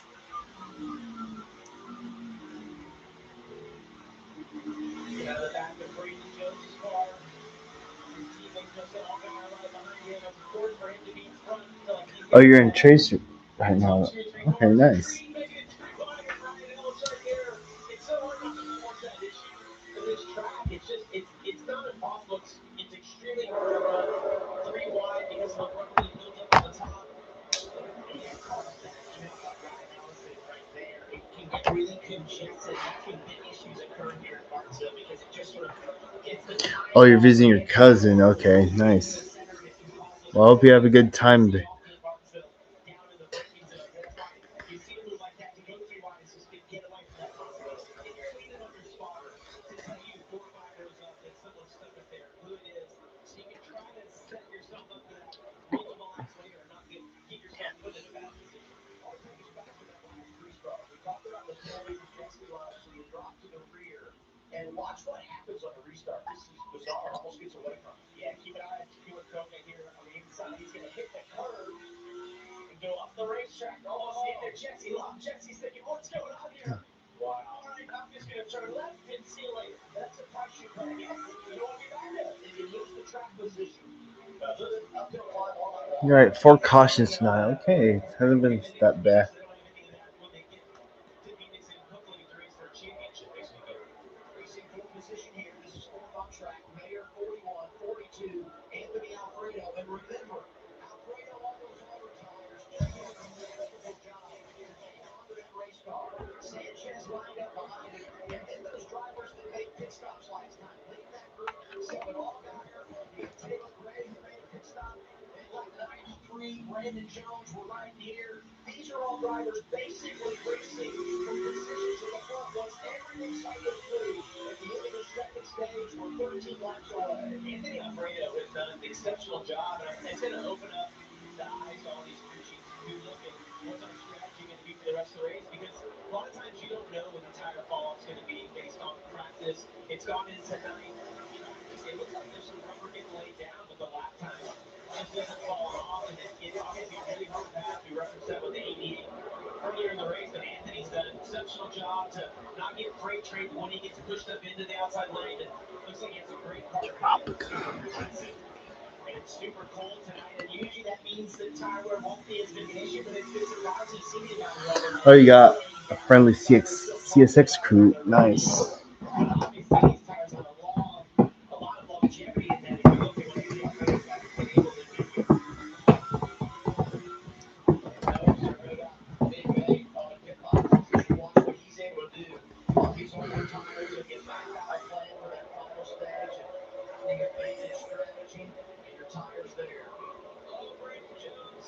Get out of the back of Brandon Jones' car. His teammate Justin Allgaier right behind him. It's important for him to be in front. Oh, you're in Tracer right now. Okay, nice. It's so hard not to force that issue in this track. It's not impossible. It's extremely hard to run 3 wide because of the rubber that builds up on the top. And that cars that jump up Ryan Allison right there. It can get really congested. That can get issues occur here in Martinsville because it just sort of gets the time. Oh, you're visiting your cousin. Okay, nice. Well, I hope you have a good time there. Down in the braking zone. That's why you see a move like that to go 3 wide is just to get away from that possibility. If you're leaning on your spotter to tell you 4 or 5 rows up that someone's stuck up there, who it is, so you can try to set yourself up for that multiple laps later and not keep yourself put in a bad position. I want to take us back to that last restart. We talked about the penalty for Jesse Love, so you drop to the rear and watch what happens on the restart. This is bizarre. Almost gets away from him. Yeah, keep an eye on Tequila Koga here on the inside. He's going to hit the curb and go up the racetrack. Almost get there. Jesse Love. Jesse's thinking, what's going on here? Wow. All right, I'm just going to turn left and see you later. That's a price you pay. Yes, you don't want to be back up. And you lose the track position. Good uphill climb on that wall. You're right. 4 cautions tonight. Okay, hasn't been that bad. They don't even need that when they get to Phoenix and hopefully to race for a championship next weekend. Racing for position here. This is 4th on track. Mayor 41, 42, Anthony Alfredo. And remember, Alfredo on those rubber tires just did an incredible job to hang on to that race car. Sanchez lined up behind him. And then those drivers that made pit stops last time. Leading that group, Stephen Allgaier. You got Taylor Gray who made a pit stop. And like 93, Brandon Jones were right here. These are all drivers basically racing for positions in the front once everything cycles through. At the end of the second stage, we're 13 laps away. Anthony Alfredo has done an exceptional job, and it's going to open up the eyes to all these crew chiefs who look at what's our strategy going to be for the rest of the race, because a lot of times you don't know when the tire fall off is going to be based on practice. It's gone into tonight. It looks like there's some rubber getting laid down, but the lap time just isn't falling off, and it's going to be really hard to pass. We referenced that with the 88 earlier in the race, but Anthony's done an exceptional job to not get freight trained when he gets pushed up into the outside lane, and looks like he has a great car coming in. And it's super cold tonight, and usually that means that tire wear won't be as big an issue, but it's been surprising seeing the amount of rubber. Oh, you got a friendly CSX crew. Nice. And obviously these tires have a lot of longevity in them if you look at what Anthony Alfredo's been able to do here. And those are going to big bait on a pit box as you watch what he's able to do on these older tires and get back on the plan for that final stage and finding a maintenance strategy and your tires there. Oh, Brandon Jones,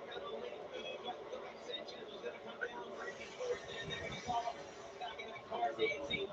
kind of a late move. I looked like Sanchez was going to come down. Brandon forced it in there. You saw back in that car dancing.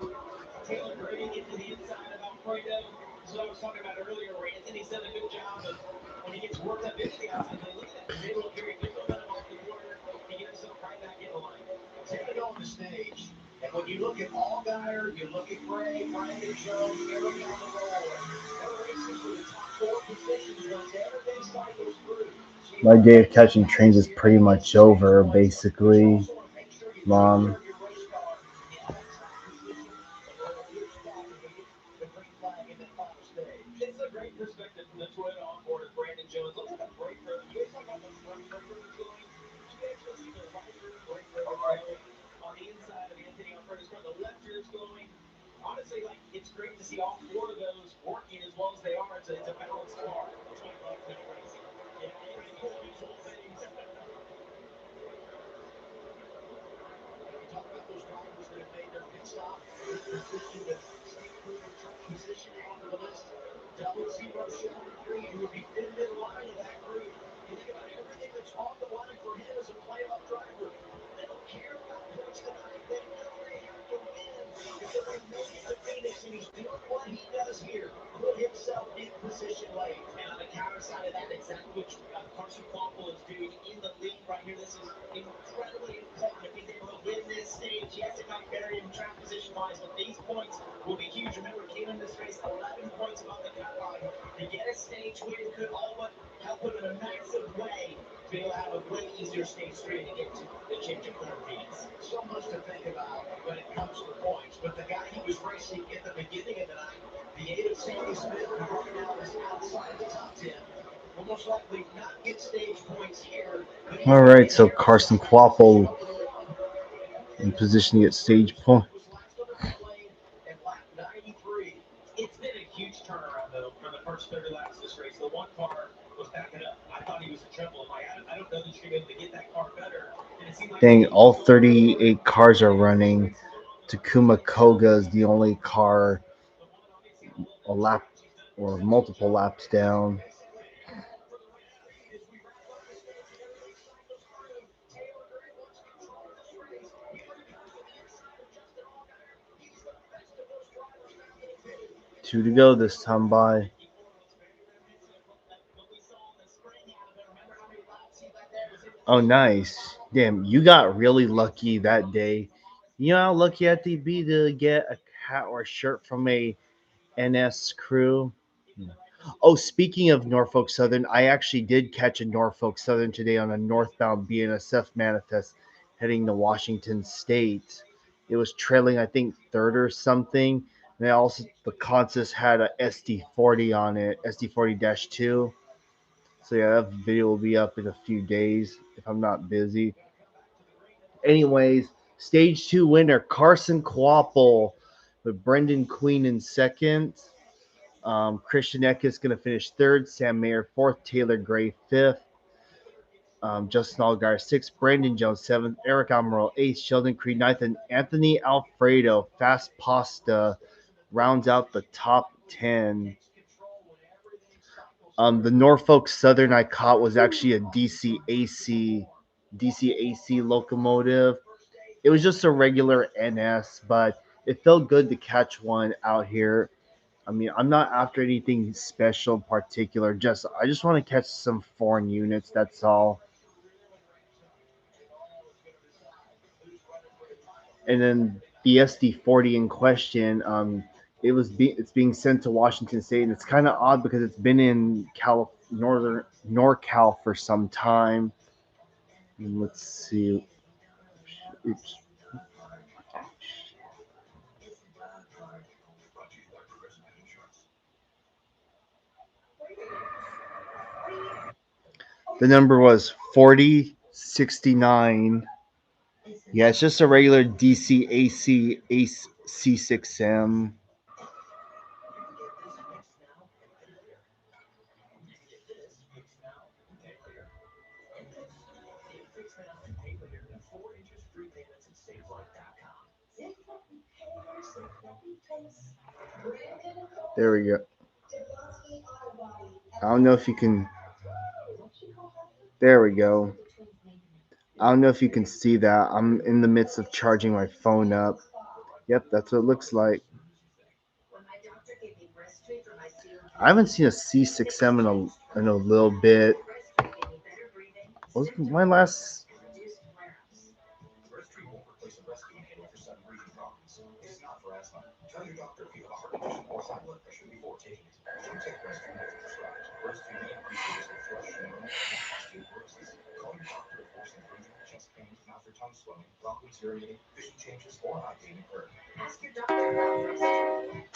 Taylor Gray into the inside of Alfredo. This is what I was talking about earlier, where Anthony's done a good job of when he gets worked up into the outside lane. Look at that. He's able to carry good momentum off the corner and get himself right back in the line. 10 to go on the stage. And when you look at Allgaier, you look at Gray, Brandon Jones, everybody on the roll. They're racing for the top 4 positions once everything cycles through. So My day of catching trains is pretty much over, basically. Mom. It's a great perspective from the Toyota onboard of Brandon Jones. Looks like a brake rotor. You always talk about the front brake rotors going. You can actually see the right rear brake rotor going on the inside of Anthony Alfredo's car. The left rear's glowing. Honestly, like, it's great to see all 4 of those working as well as they are. It's a balanced car. That's why I love pit racing. You know, it's cool visual things. And we talk about those drivers that have made their pit stop, they're positioned to stay Position on the list. 00 shoulder 3, who would be fifth in line in that group. You think about everything that's on the line for him as a playoff driver. They don't care about points tonight. They know they have to win if they're going to make it to Phoenix, and he's doing what he does here. Put himself in position late. And on the counter side of that, exactly what Carson Kwapel is doing in the lead right here. This is incredibly important. If he's able to win this stage, yes, it might vary in track position-wise, but these points will be huge. Remember, came in this race 11 points above the cut line. To get a stage win could all but help him in a massive way to be able to have a way easier stage 3 to get to the championship third Phoenix. So much to think about when it comes to points, but the guy he was racing at the beginning of the night, the 8 of Sammy Smith, who right now is outside the top 10, will most likely not get stage points here. All right, so Carson Kwapel in position to get stage point. Was last on the pit lane at lap 93. It's been a huge turnaround, though, for the first 30 laps of this race. The one car was backing up. I thought he was in trouble. I'm like, I don't know that you're going to be able to get that car better. And it seemed like Dang, all 38 cars are running. Takuma Koga is the only car a lap or multiple laps down. Two to go this time by. Oh, nice. Damn, you got really lucky that day. You know how lucky you had to be to get a hat or a shirt from a NS crew? Oh, speaking of Norfolk Southern, I actually did catch a Norfolk Southern today on a northbound BNSF manifest heading to Washington State. It was trailing, I think, third or something. And also, the consist had a SD40 on it, SD40-2. So yeah, that video will be up in a few days if I'm not busy. Anyways, stage 2 winner Carson Kwapel with Brendan Queen in second. Christian Eckes going to finish third. Sam Mayer fourth. Taylor Gray fifth. Justin Allgaier sixth. Brandon Jones seventh. Eric Almirola eighth. Sheldon Creed ninth. And Anthony Alfredo, Fast Pasta, rounds out the top 10. The Norfolk Southern I caught was actually a DC AC locomotive. It was just a regular NS, but it felt good to catch one out here. I mean, I'm not after anything special, particular. I just want to catch some foreign units. That's all. And then the SD40 in question, it's being sent to Washington State, and it's kind of odd because it's been in northern NorCal for some time. And let's see. Oops. The number was 4069. Yeah, it's just a regular DC AC Ace C6M. There we go. I don't know if you can. There we go. I don't know if you can see that. I'm in the midst of charging my phone up. Yep, that's what it looks like. I haven't seen a C6M in a little bit. What was my last? Breastfeed won't replace a breastfeed inhaler for sudden breathing problems. It's not for asthma. Tell your doctor if you have a heart condition or high blood pressure before taking it. Don't take breastfeed as prescribed. Breastfeed may increase your risk of thrush, pneumonia, and osteoporosis. Call your doctor if worsening breathing, chest pain, mouth or tongue swelling, problems urinating, vision changes, or eye pain occur. Ask your doctor about breastfeeding.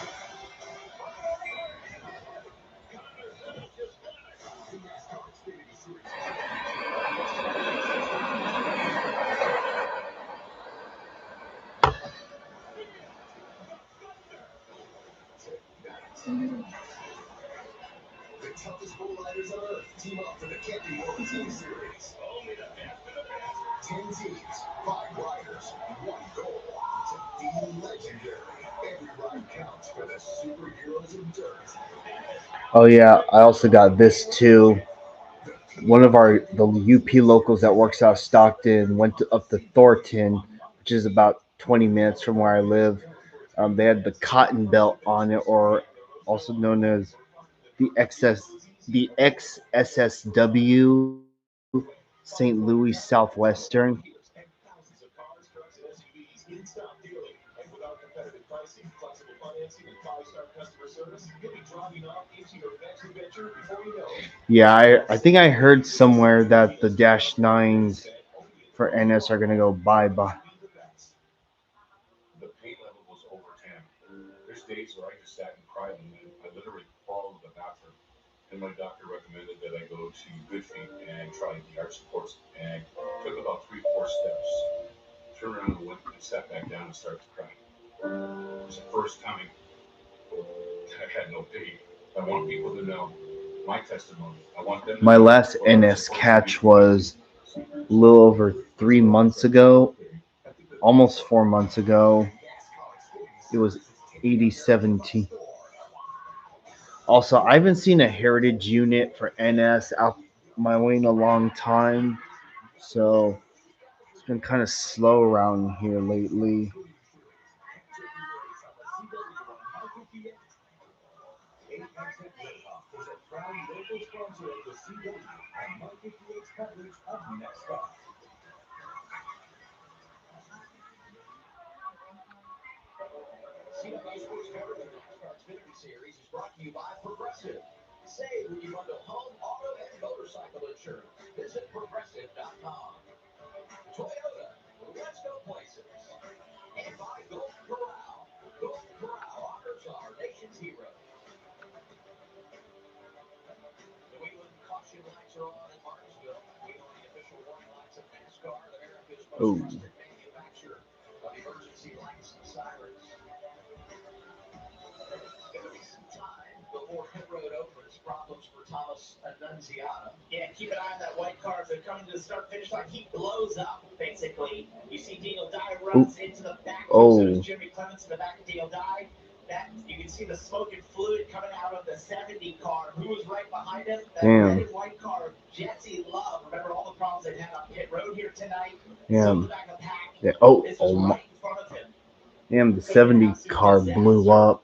The toughest bull riders on earth team up for the Camping World Team Series. 10 teams, 5 riders, 1 goal to be legendary. Every ride counts for the Oh yeah, I also got this too. One of the UP locals that works out of Stockton went up to Thornton, which is about 20 minutes from where I live. They had the cotton belt on it, or also known as the XSSW St. Louis Southwestern. Thousands of cars, trucks, and SUVs in stock daily. And with our competitive pricing, flexible financing, and five-star customer service, you'll be driving off into your next adventure before you know it. Yeah, I think I heard somewhere that the Dash 9s for NS are going to go bye-bye. The pain level was over 10. There's days where I just sat and cried and I literally crawled to the bathroom. And my doctor recommended that I go to Good Feet and try the arch supports. And took about 3-4 steps, turned around and went and sat back down and started to cry. It was the first time I had no pain. I want people to know my testimony. I want them to My know last what I'm NS supposed to be catch doing. was a little over 3 months ago, almost 4 months ago. It was 8017. Also, I haven't seen a heritage unit for NS out my way in a long time, so it's been kind of slow around here lately. Is a proud local sponsor of the CW and My 58's coverage of NASCAR. CW Sports coverage of the NASCAR Xfinity Series is brought to you by Progressive. Save when you bundle home, auto, and motorcycle insurance. Visit Progressive.com. Toyota, let's go places. And by Golden Corral. Golden Corral honors our nation's heroes. New England caution lights are on in Martinsville. We are the official warning lights of NASCAR, America's most Oh, trusted manufacturer of emergency lights and sirens. It's going to be some time before pit road opens. Problems for Thomas Annunziata. Yeah, keep an eye on that white car. They're coming to the start finish line. He blows up, basically. You see Daniel Dye runs into the back. So does oh, Jimmy Clements in the back of Daniel Dye. That you can see the smoke and fluid coming out of the 70 car. Who was right behind him? That red damn, and white car, Jesse Love. Remember all the problems they've had on pit road here tonight? So damn, the back of the pack. yeah. Oh, This was oh my, right in front of him. damn, the Could have been an 70 absolute car blew disaster. up.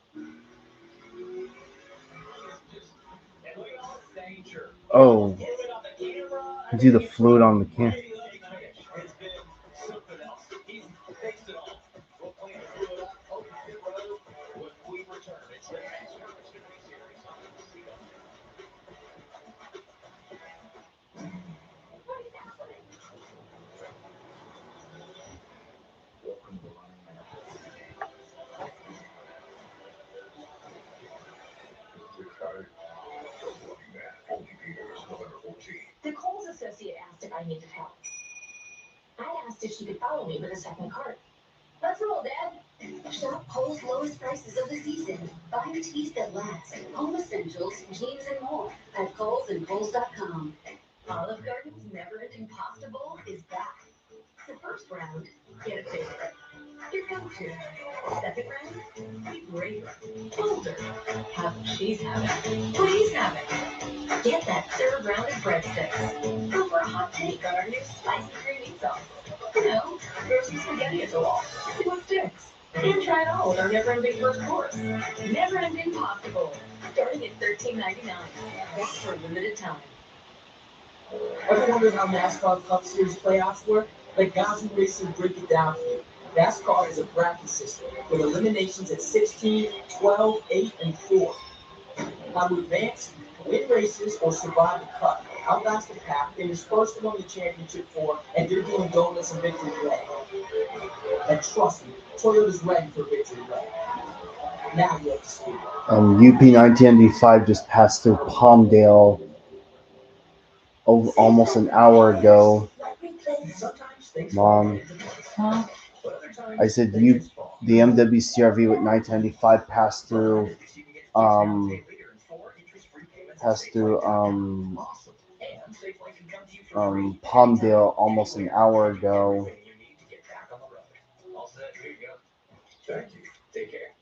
And look at all the danger. Look at all the Oh, fluid on the camera. you I see mean, the fluid on the can. Brady Leach has been something else. He's faced it all. We'll clean the fluid up, open pit road when we return. It's the NASCAR Xfinity Series on CW. Welcome to Line. Retired. Don't tell me that. Only Peters, November 14th. Nicole's associate asked if I needed help. I asked if she could follow me with a second cart. Let's roll, Dad. Shop Kohl's lowest prices of the season. Find tees that last, home essentials, jeans, and more at Kohl's and Kohl's.com. Olive Garden's never-ending pasta bowl is back. The first round, get a favorite. Your go-to. Second round, be braver, bolder. Have cheese have it. Please have it. Get that third round of breadsticks. Go for a hot take on our new spicy creamy sauce. You know, throw some spaghetti at the wall. See what sticks. And try it all with our never-ending first course. Never-ending pasta bowl. Starting at $13.99. That's for a limited time. Ever wondered how NASCAR Cup Series playoffs work? Let Gazoo Racing break it down for you. NASCAR is a bracket system with eliminations at 16, 12, 8, and 4. How to advance, win races, or survive the cup. Outlast the pack, finish first among the championship four, and you're doing donuts and victory lane. And trust me, Toyota's ready for victory lane. Now you're up to speed. UP 1995 just passed through Palmdale almost an hour ago. Sometimes things fall Mom, into place, Huh? but other times I said they just fall. the MWCRV with 1995 passed For through 150, you can get 6 gallons um a liter and 4 interest-free payments at passed through safelight.com. Awesome. And SafeLink can come to you for free Palmdale anytime, almost an anywhere. hour Give you ago. everything you need to get back on the road. All set. Here you go. Thank you. Take care.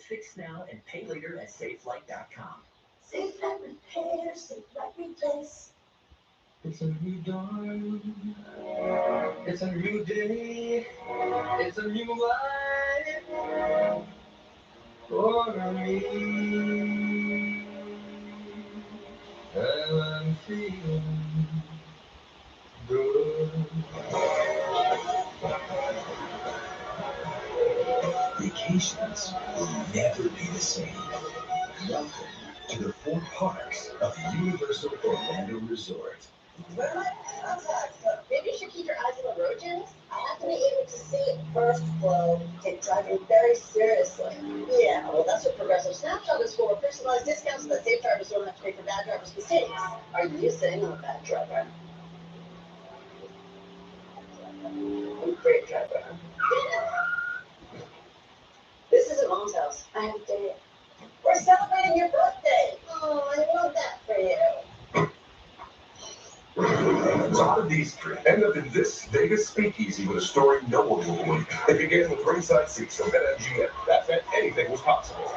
Fix now and pay later at SafeLight.com. Safe like repair, safe like replace. It's a new dawn. It's a new day. It's a new life for me. And I'm feeling good. Vacations will never be the same. Welcome to the 4 parks of Universal Orlando Resort. Where are my contacts? Maybe you should keep your eyes on the road, Janice. I have to be able to see it first, Flo. Take driving very seriously. Yeah, well, that's what Progressive Snapshot is for. Personalized discounts so that safe drivers don't have to pay for bad drivers' mistakes. Are you saying I'm a bad driver? I'm a great driver. This isn't Mom's house. I have a date. We're celebrating your birthday. Oh, I love that for you. How did these three end up in this Vegas speakeasy with a story no one will believe? It began with ringside seats from BetMGM. That meant anything was possible.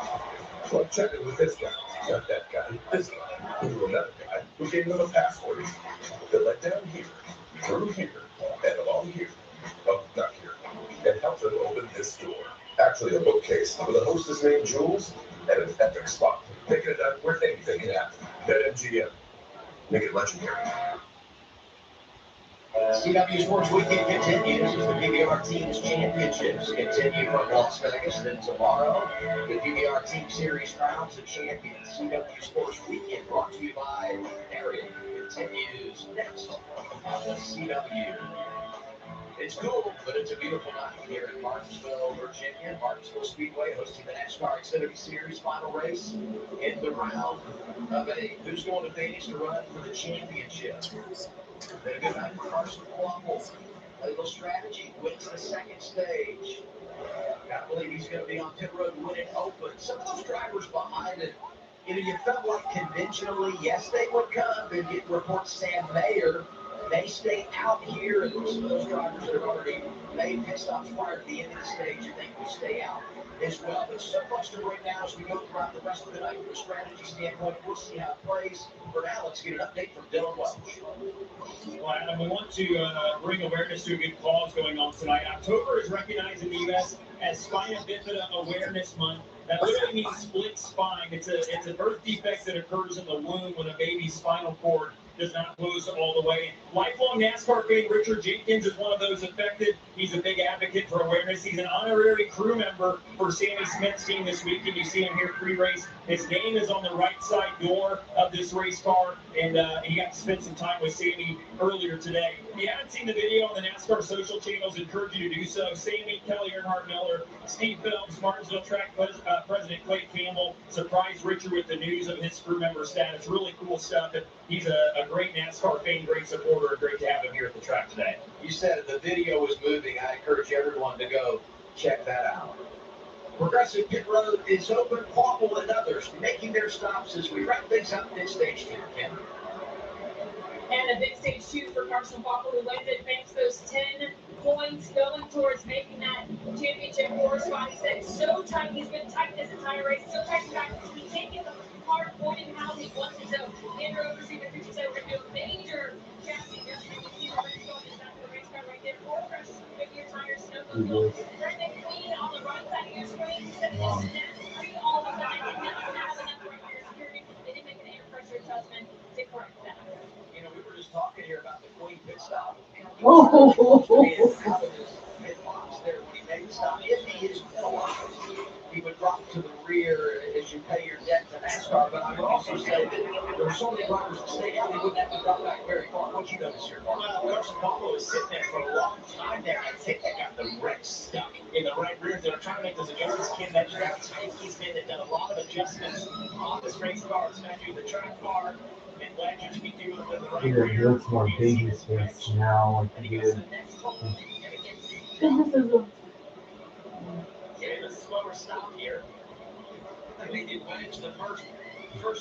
Like chatting with this guy, not that guy, this guy, who another guy, who gave them a password. They let down here, through here, and along here, oh, not here, and helped them open this door. Actually, a bookcase with a hostess named Jules and an epic spot, making it out where anything can happen. BetMGM, make it legendary. CW Sports Weekend continues as the PBR Teams Championships continue from Las Vegas. Then tomorrow, the PBR Team Series crowns the champions. CW Sports Weekend brought to you by Ariel continues next on the CW. It's cool, but it's a beautiful night here in Martinsville, Virginia. Martinsville Speedway hosting the NASCAR Xfinity Series final race in the round of 8. Who's going to Vegas to run for the championship? Been a good night for Carson Waffle. A little strategy, wins the second stage. Gotta believe he's going to be on pit road when it opens. Some of those drivers behind it, you felt like conventionally, yes, they would come and get reports Sam Mayer may stay out here, and some of those drivers that have already made pit stops prior to the end of the stage, you think will stay out as well. But so much to bring now as we go throughout the rest of the night from a strategy standpoint. We'll see how it plays. For now, let's get an update from Dylan Welch. Well, Adam, we want to bring awareness to a good cause going on tonight. October is recognized in the U.S. as Spina Bifida Awareness Month. That literally means split spine. It's a birth defect that occurs in the womb when a baby's spinal cord does not close all the way. Lifelong NASCAR fan Richard Jenkins is one of those affected. He's a big advocate for awareness. He's an honorary crew member for Sammy Smith's team this week, and you see him here pre-race. His name is on the right side door of this race car, and he got to spend some time with Sammy earlier today. If you haven't seen the video on the NASCAR social channels, I encourage you to do so. Sammy, Kelly Earnhardt Miller, Steve Phelps, Martinsville Track President Clay Campbell surprised Richard with the news of his crew member status. Really cool stuff, and he's a great NASCAR fan, great supporter, and great to have him here at the track today. You said the video was moving. I encourage everyone to go check that out. Progressive Pit Road is open. Quapple and others making their stops as we wrap things up in stage 2. Ken. And a big stage 2 for Carson Waffle, who wins it, makes those 10 points going towards making that championship 4 spot. He said so tight. He's been tight this entire race. So tight in fact he can't get the car pointing how he wants it. So Andrew overseeing the Ritchie said we're going to do a major chassis adjustment. You see the race going in the back of the race car right there. 4 pressures from Goodyear tires. Snow goes Brendan Queen on the right side of your screen. He said it's nasty all the time. He doesn't have enough right here security. They did make an air pressure adjustment to correct that. You know, we were just talking here about the Queen pit stop. Oh, Out of his pit box there when he made the stop. If he is penalized, he would drop to the rear as you pay your debt to NASCAR. But I would also say that there were so many drivers that stayed out, they wouldn't have to drop back very far. What you notice here, Mark? Well, Carson Waffle was sitting there for a long time there. I think they got the wreck stuck in the right rear. They were trying to make those adjustments. Ken mentioned that. He's been done a lot of adjustments on this race car, especially the track car. And glad you speak to with the right He rear. looks more baby face now, like he did. Getting a slower stop here. They did manage the first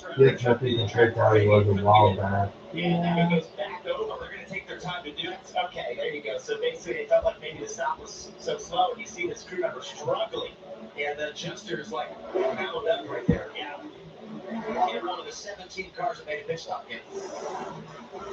round. Yes, I think compared to how he was a while back. And now he goes back over. They're going to take their time to do it. Okay, there you go. So basically, it felt like maybe the stop was so slow. And you see this crew member struggling Yeah, the adjuster's like pounded up right there. Yeah. And one of the 17 cars that made a pit stop. Yeah.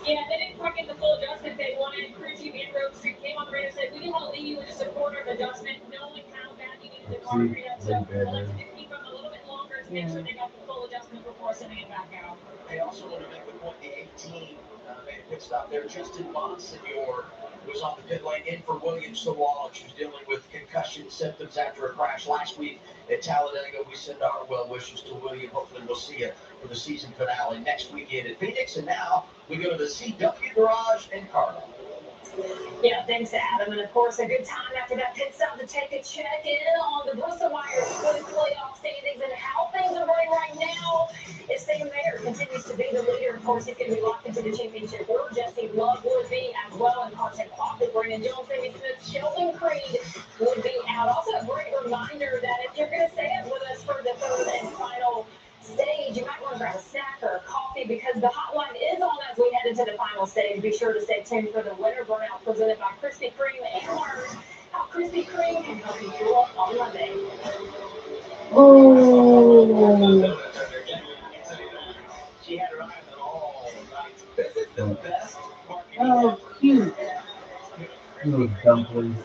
Yeah, they didn't quite get the full adjustment they wanted. Crew chief and Road Street came on the radio and said, we didn't want to leave you with just a quarter of adjustment, knowing how bad you needed the car to freed up. So elected to keep them a little bit longer to make sure they got the full adjustment before sending it back out. They also want to make the point the 18 made a pit stop there. Justin Monsignor was on the pit lane in for Williams Sawallich, who's dealing with concussion symptoms after a crash last week at Talladega. We send our well wishes to William. Hopefully we'll see you for the season finale next weekend at Phoenix. And now we go to the CW Garage in Carmel. Yeah, thanks, Adam. And of course, a good time after that pit stop to take a check in on the Bristol Myers Squibb playoff standings and how things are going right now. If Sam Mayer continues to be the leader, of course, he's going to be locked into the championship. Or Jesse Love would be as well. And Carson Coffey, Brandon Jones, Sammy Smith, Sheldon Creed would be out. Also, a great reminder that if you're going to stay up with us for the third and final stage, you might want to grab a snack or a coffee because the hotline is on as we head into the final stage. Be sure to stay tuned for the winter burnout presented by Krispy Kreme and learn how Krispy Kreme can help you fuel up on Monday. Oh. She had her eye on all night. This is the best marketing. Oh, cute. Little dumplings.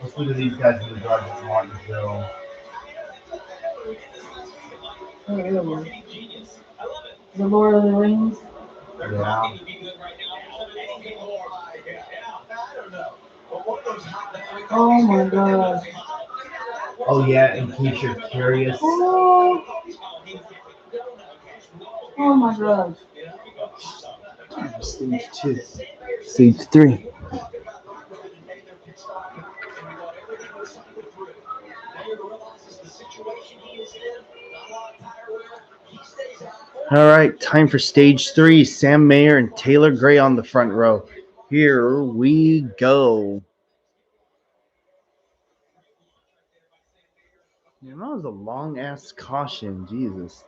Let's look at these guys in the garden at Martinsville. Marketing genius. I love it. The Lord of the Rings. They're Yeah. marketing to be good right now. Anything more? Yeah. I don't know. But one of those hot. Oh my God. Oh yeah, in case you're curious. Oh, oh my God. Stage 2. Stage 3. All right, time for stage 3. Sam Mayer and Taylor Gray on the front row. Here we go. Yeah, that was a long ass caution, Jesus.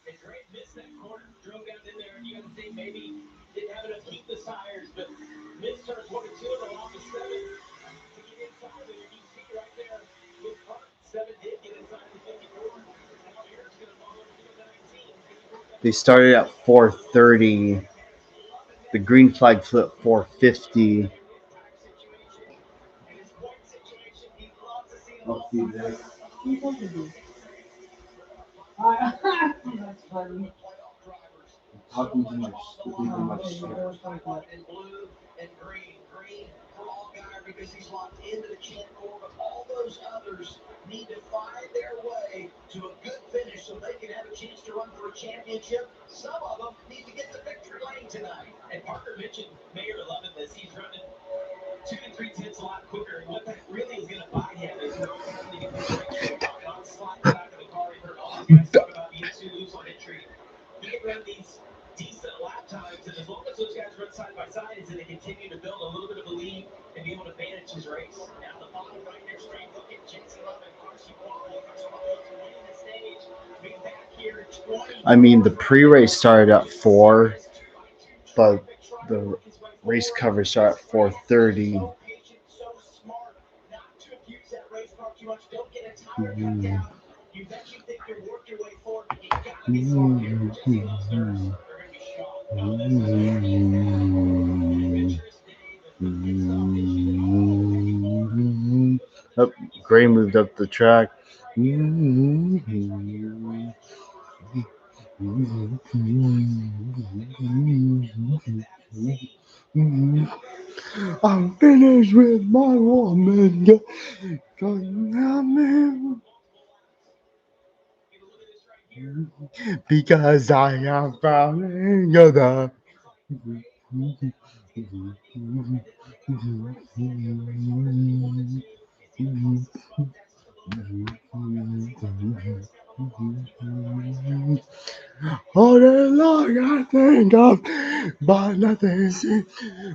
And Grant missed that corner, drove down in there, and you got to think maybe didn't have enough heat in the tires, but missed turns 1 and 2 and along the 7 to get inside there. You see right there with front 7 did get inside the 54. Now Eric's going to follow to the 19. They started at 430. The green flag flipped 450. I'll see this. That's funny. Talking too much. Speaking too much shit. And blue and green. Green for Allgaier because he's locked into the champ core, but all those others need to find their way to a good finish so they can have a chance to run for a championship. Some of them need to get the victory lane tonight. And Parker mentioned Mayer loving this. He's running 2 to 3 tenths a lot quicker. And what that really is going to buy him is more time to get the brakes not slide the back of the car. Heard all the guys talk about being too loose on entry. He can run these decent lap times, and as long as those guys run side by side, it's going to continue to build a little bit of a lead and be able to manage his race. Now the bottom right there, straight look at Jason Love and Carson Wallace. Carson Wallace winning the stage. Be back here at 20. I mean, the pre-race started at 4, but the race coverage started at 4:30. So patient, so smart, not to abuse that race car too much. Don't get a tire cut down. You bet you think you work your way forward, but you gotta be smart here. Jesse Love's nerves are gonna be shocked. Now this is where he is at. Adventurous day, the pit stop mission. Oh, Gray moved up the track. I'm finished with my woman. Because I am found God. All day long I think of, but nothing seems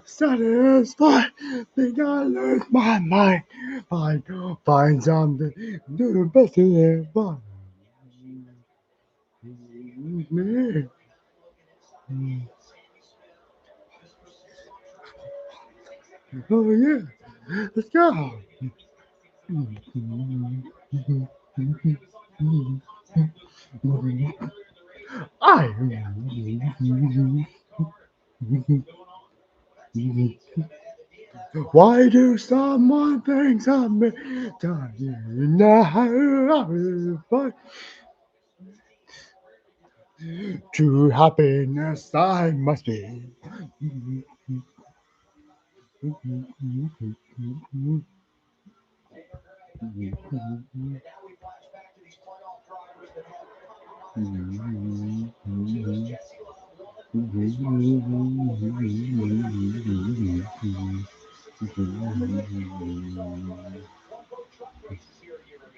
satisfied. Think I lose my mind. I don't find something do the best of it, but me. Oh yeah, let's go. I. Why do someone think of me? Don't you know? But true happiness I must be. And now we flash back to these playoff drivers that have compromised their performance. Two is Jesse Love, one is Martinsville. One boat truck races here a year ago.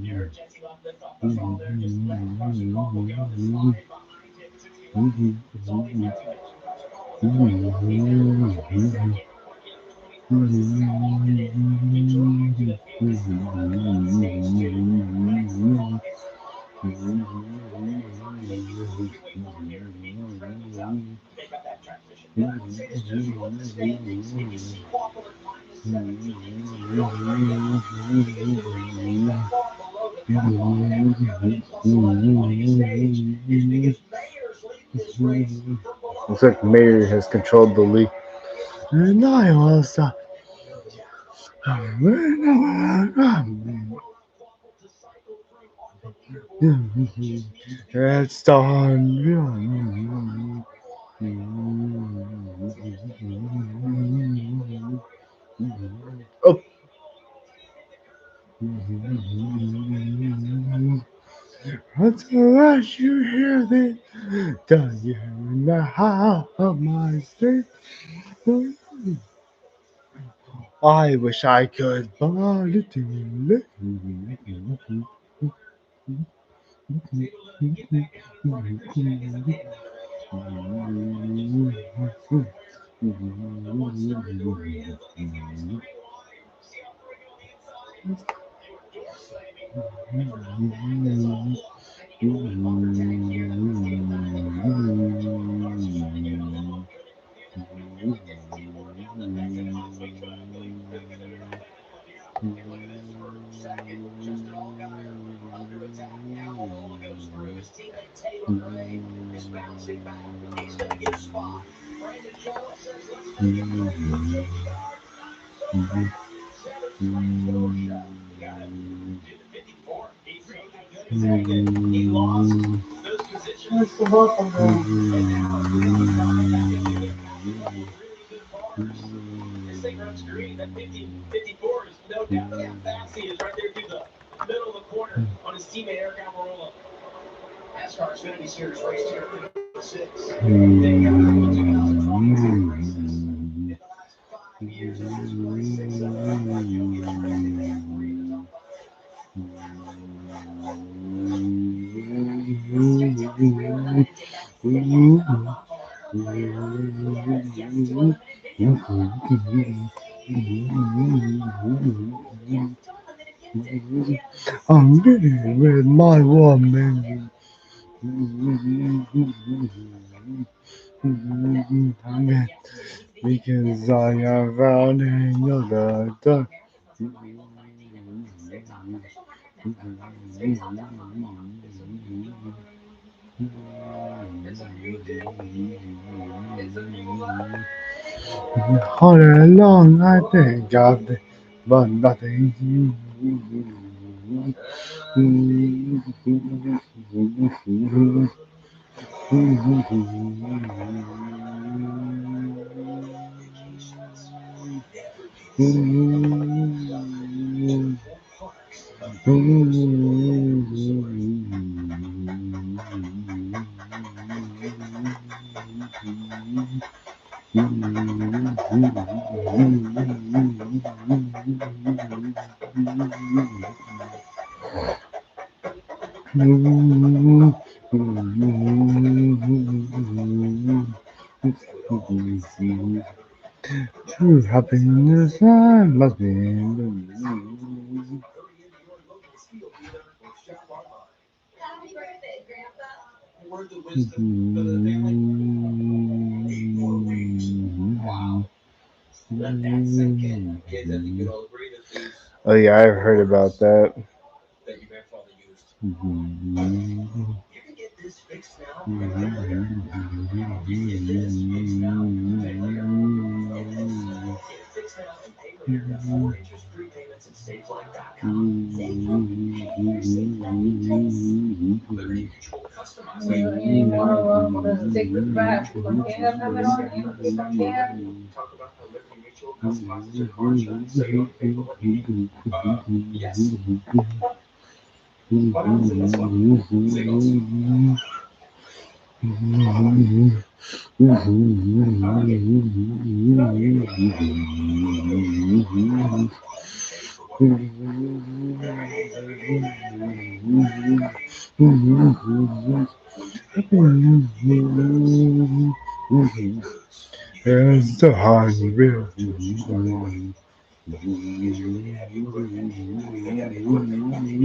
Eric Jesse Love lift off the phone there, just let Carson Ball go to slide behind him. It's always nice to mention Carson Ball was a 2014 winner, 22nd rookie of the 21st Ball did it. He drive to the finish on stage two. Thanks to Ball hits the race. Race first, moving forward here. Eagles ready to go. Pick up that transmission. Say this too, you look at the standings and you see Waffle at minus 17. North Korea minus 83. Not far below the cutoff. Xfinity plus 11 leading the stage. As big as Mayors leading this race from below. Looks like Mayor has controlled the lead. And I was. It's done. Oh. Until as you hear this, do you know how my state? I wish I could but it His teammate Taylor Gray is bouncing back. He's going to get spun. Brandon Jones says, let's make it quick. Chase yard, not so fast. 7-4 shutdown. To the 54. He's looking good as anything. He lost those positions. Now Ricky coming back into it. Couple really good cars. This thing runs green. That 54 is no doubt how fast he is right there through the middle of the corner on his teammate Eric Almirola. NASCAR Xfinity Series raced here for number 6. They got through the 2023 races. In the last 5 years, it has raced 6 of them. You'll get 3 on Realize it got sticky. All clear. Yes, yes to a limited video call. Yes to a limited gift. Yes I'm to a getting with my woman. Today's vacation Because definitely I feels have more like found it does when you're another traveling. time. That's what's remarkable about Xfinity. Their top official marketing network is based on top of law. It's a new day. It's a new life. All along I think of it, but nothing. Expectations will never be the same. The medical parts of Martinsville. True happiness I must be. Happy birthday, Grandpa. Word the wisdom of the thing let that sink in. Kids, I think you'd all agree that these Oh yeah, I've heard about that. that your grandfather used. You can get this fixed now from anywhere. You can get this fixed now from anywhere. Get this. Get it fixed now and pay later. Got 4 interest prepayments at SafeLife.com. Save money. Pay your SafeLife interest. Liberty Mutual customized Mira, life. y bueno, vamos a take this back. ¿Por qué déjame dormir? ¿Por qué? Talk about how Liberty Mutual customizes your car insurance so you don't pay for what you need. Yes. What happens in this one? Signals. You pay for what you need. Premium goods. You get And best the deals. hungry. To a smart line. Get your heavy equipment. The heavy equipment you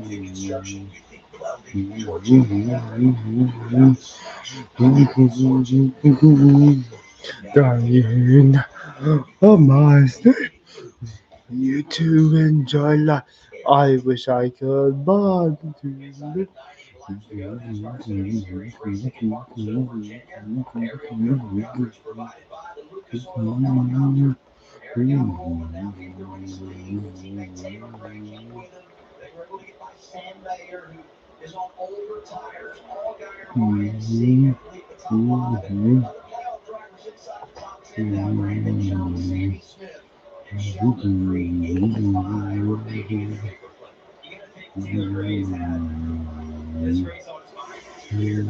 think construction. You think construction, you think welding, torching, weldering. That's Power Forging. Now you think Dying of my state. You to enjoy life. I wish I could, but It's not even 90 laps to go. NASCAR's Speed Series racing in Martinsville, Virginia. Area equipment coverage provided by the Lucas Oil Helicopter. Area equipment categories lead teammate Taylor Ritchie with him. They were able to get by Sam Mayer, who is on older tires. All Geiger Ryan Sieg, I believe, the top five. And other playoff drivers inside the top 10 now. Brandon Jones, Sammy Smith, and Sheldon Creed. 85 remaining in the paper clip. You got to think Taylor Gray's had this race on his mind for 2 years. As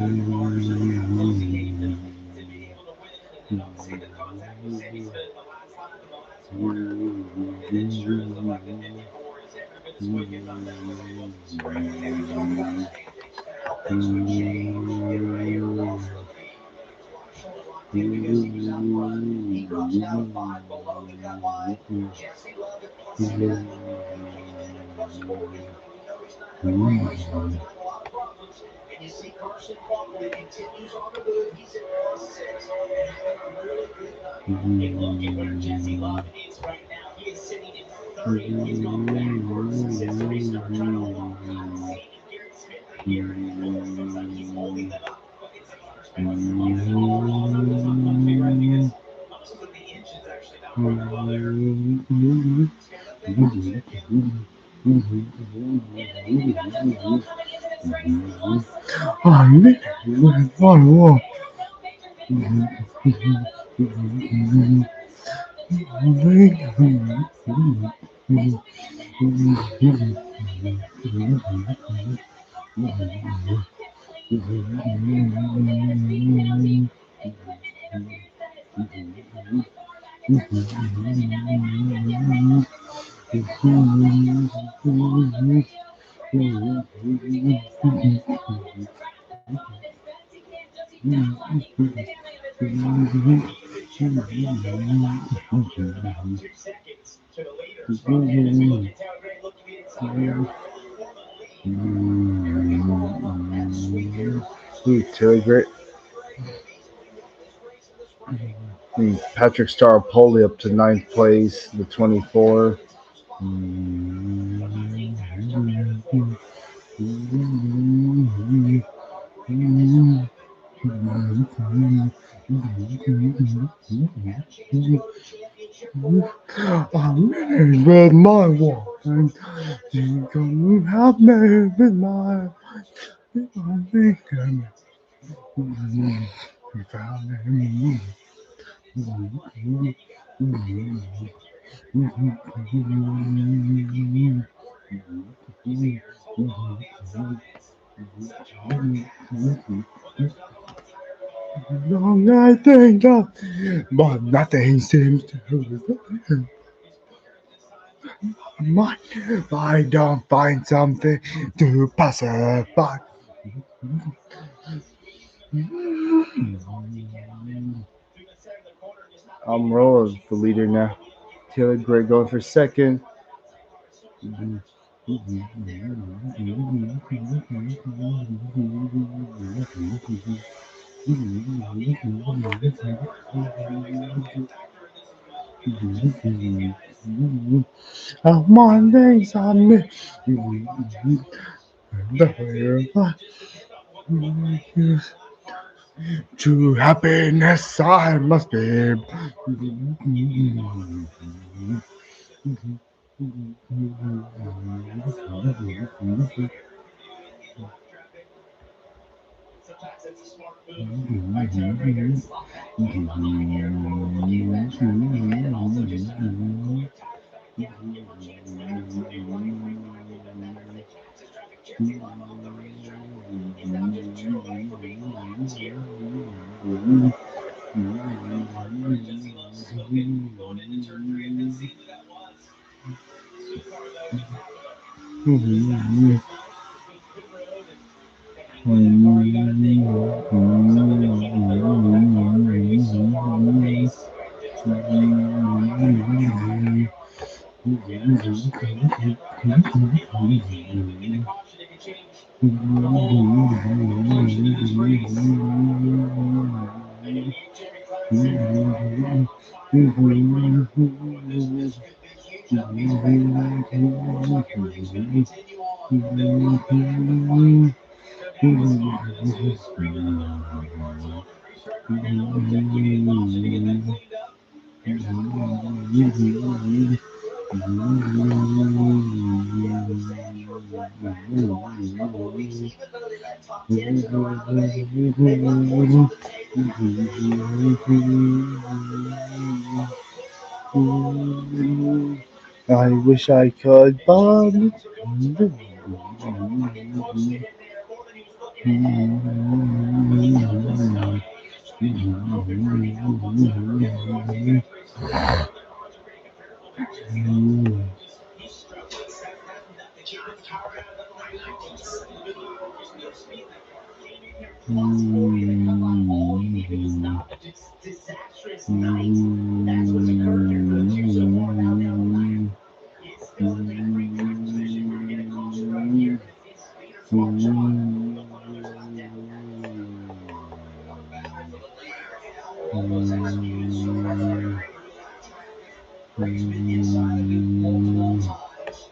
close he came to being able to win and obviously the contact with Sammy Smith the last time in the last quarter. And then sure as the luck in Indy 4 is every bit as quick as I bet when it was in the spring. And we talk about standings now. Things could change if Mayer wins the lead. And there's a lot of showing locked in because he was out front. He drops down to 5 below the cut line. Jesse Love at +11. Kenny Bennett +40. We know he's not had a great race car tonight, a lot of problems. And you see Carson Buckley continues on the move. He's at +6 and having a really good night. And look at where Jesse Love is right now. He is sitting in 30th. He's gone backwards since the restart, trying to hold off Kyle Seaton and Garrett Smith right here. Well, it seems like he's holding them up, but it's a large pass. He's all alone up the top. Must be right because looks as though the engine's actually not working well there. Stand up there and check in. Into the beginning of Jesse Love coming into this race close to the line. I But live now with +10. my wall. No major paper turns right now. Little Peterson center is still the two on a team to get to the top spot. But it'll begin to action here as the lead creeps up and the lead starts to form into the half-lap pit lane. And here comes the speed penalty. Equipment interference that is prevented my far back in turn number 11. And now they have him there right behind Rookie Rick Stenhouse. They are both on the radio. Right now, though, Ricky Mears is going to wrap them up as best he can. Just he's not liking the handling of his race car. Even Jeopardy is showing a lap challenge of about 2 seconds to the leaders. From there, as we look at Taylor Gray looking inside here for the lead. Area car love that sweep here last Ooh, year. Taylor Gray. Taylor Gray could have easily won this race in the spring. Patrick Staropoli up to ninth place, the 24. The top spot. But Hyundai tires come there to form. Taylor Love bringing this home here at Martinsville. Last year in the trucks, had a chance to go to the championship 4. I'm Didn't quite in make it. with my This is your walk, first and race of the year this you spring. can help me with my weekend. You found him. And you got to think it was Taylor Gray that got that early lead on Ricky Mears right here. He's Mears holding on the outside. It's such a hard pass. Well, there's nothing on the tire at all. Long I think of, but nothing seems to. He's quicker this time. My, if I don't find something to pacify. I'm rolling the leader now. Taylor Gray going for second. Mondays I miss true happiness I must be. Sometimes it's a smart move by Tailmaker to slot back in behind Aaron Cole to keep that traffic ahead and also just pull your tires back down, give her a chance to get running quick quickly. The better the catches traffic jets you up off the racetrack. It's not just true life for being last here. Early part for Jesse Love smoking, going into turn three, and then see who that was. So far, though, he's having a disastrous night between pit road and handling that car. You got to think something else went wrong with that car creating so far on the pace. Just the right yeah, that's just straight ahead running. That was pretty noisy. In the caution, it could change the whole complexion of this race. And you need Jerry Clarkson to find a great break for this. This could be huge up these back to back. Looks like everything's going to continue on a little longer than we would like. Could be as ominous as screaming the All-Star cars on the restart right now. But give me a thought. Should we get that cleaned up? Here's our call for Jesse Love. Even though they led top 10s in a round of eight, they left points on the table after finishing third. I wish I could, but And they pushed it in there more than he was looking ahead. But he got a listen up and he was straight to the road before he got bumped out early on. Taking these races away from other cars are pretty comparable for Jesse Love. He struggled to keep his power out of that right 19 turns in the middle of the road. Just no speed in that car. Came in here plus 40 to come off pole. It was not a disastrous night. That's what's occurred here for the two so far. Now down the wire. Is still in that great pack position. We're getting closer right here. Is speed or smart job of running this one down. Back to the lead and almost has speed short here. Race with inside multiple times.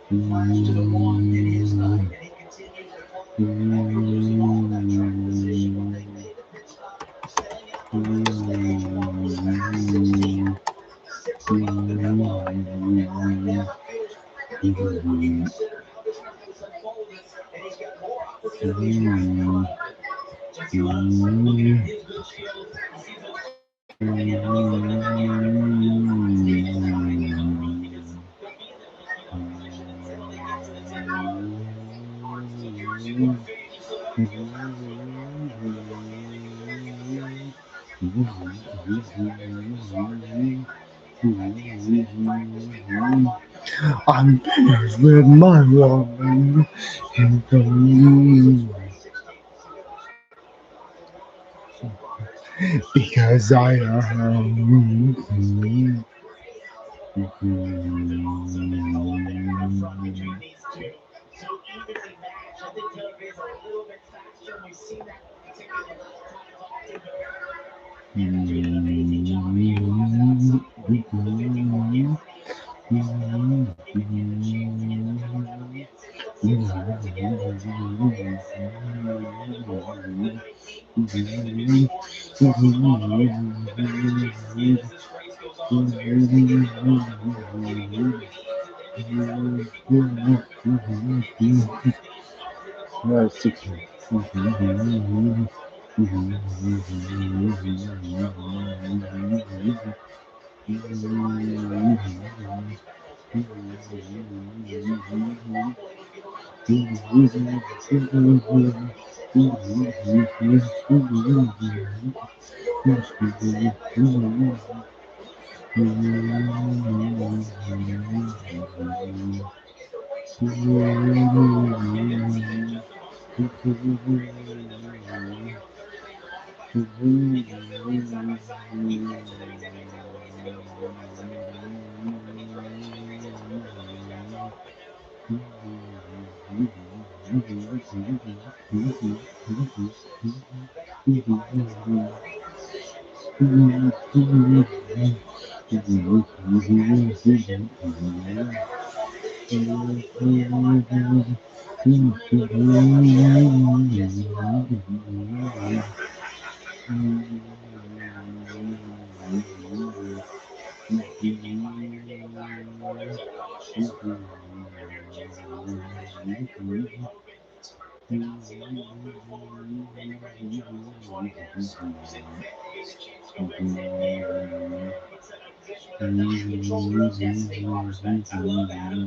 Flash to the one in his night, and he continues to climb after losing all of that track position. They made the pit stop, staying out the lead stage. Was that a 16? 16 to come on. And right now it feels pretty good when you consider how this one has unfolded, and he's got more opportunities right in front of him. Jesse Love's looking at his windshield. He sees those and it looks like the tire is getting tight. I don't know if he just could be in the early accidents here on hard to secure super finish. You still got a few laps to go here. Looking to get back in the race. Cars still just having trouble starting today. And that the accident is practically barely locked up here. I'm finished with my woman. This race 16 was a good one. Because I am. Between these two. So evenly matched. I think Taylor Gray's a little bit faster, and we've seen that particularly last time often. But Aaron doing an amazing job here outside the 54 Xfinity in front of his car. He could give it a chance to get in the top 10 again. So let's see if he can put together the top 10 early on the board. The 19 Xfinity for you starts tomorrow here. The better the chances get as this race goes on. So here's Taylor Love giving you every chance that they can get that 54 back. He's sliding in off here the car No, number 16. 2. He's sliding in there to the front of the pack with 16 official trouble ahead of him. Is improving awfully when you get around the team spots in that race here. He's at plus 6 right now. Starts to lock here. 5 to go. 7 to go.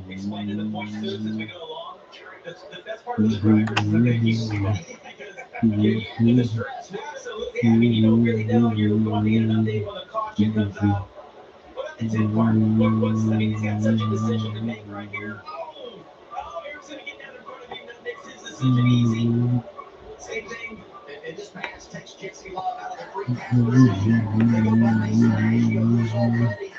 Explain to the point students as we go along. The best part of the drivers is when they keep sweating because the stress. Absolutely. I mean, you don't really know. You're about to get an update when the caution comes out. What about the tip part? I mean, he's got such a decision to make right here. Oh, Eric's going to get down in front of him. That makes his decision easy. Same thing. In this pass, takes Jesse Love out of the free pass position. They go by today. He goes already.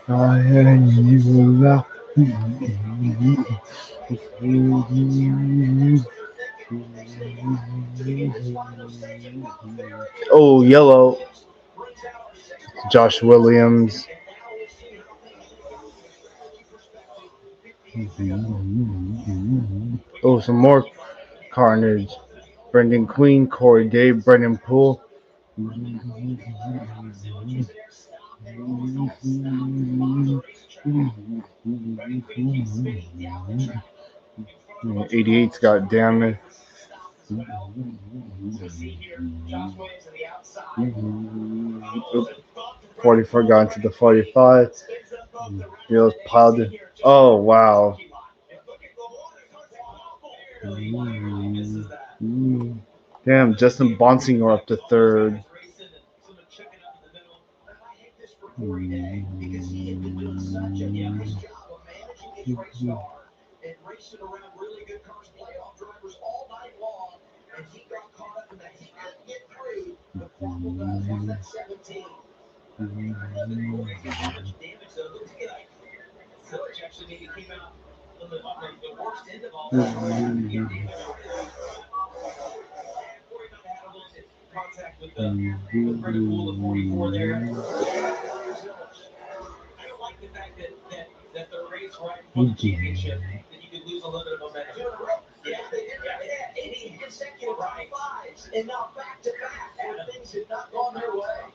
I and you love. Oh, yellow. Josh Williams. Oh, some more carnage. Brendan Queen, Corey Day, Brendan Poole. 88's got damage. Oop. 44 got into the 45. He was piled in. Oh, wow. Damn, Justin Bonsinger up to third. Because he has been doing such a nice job of managing his race car and racing around really good cars, playoff drivers all night long. And he got caught up in that. He couldn't get through the problem of that 17. Corey got so much damage, though. Looks like George actually maybe came out on the worst end of all this. Corey might have had a little bit of contact with Brendan Poole at 44 there. I don't like the fact that the race right before the championship that you could lose a little bit of momentum. Yeah, they did. Yeah, 80 consecutive fives, and now back to back, and things have not gone their way.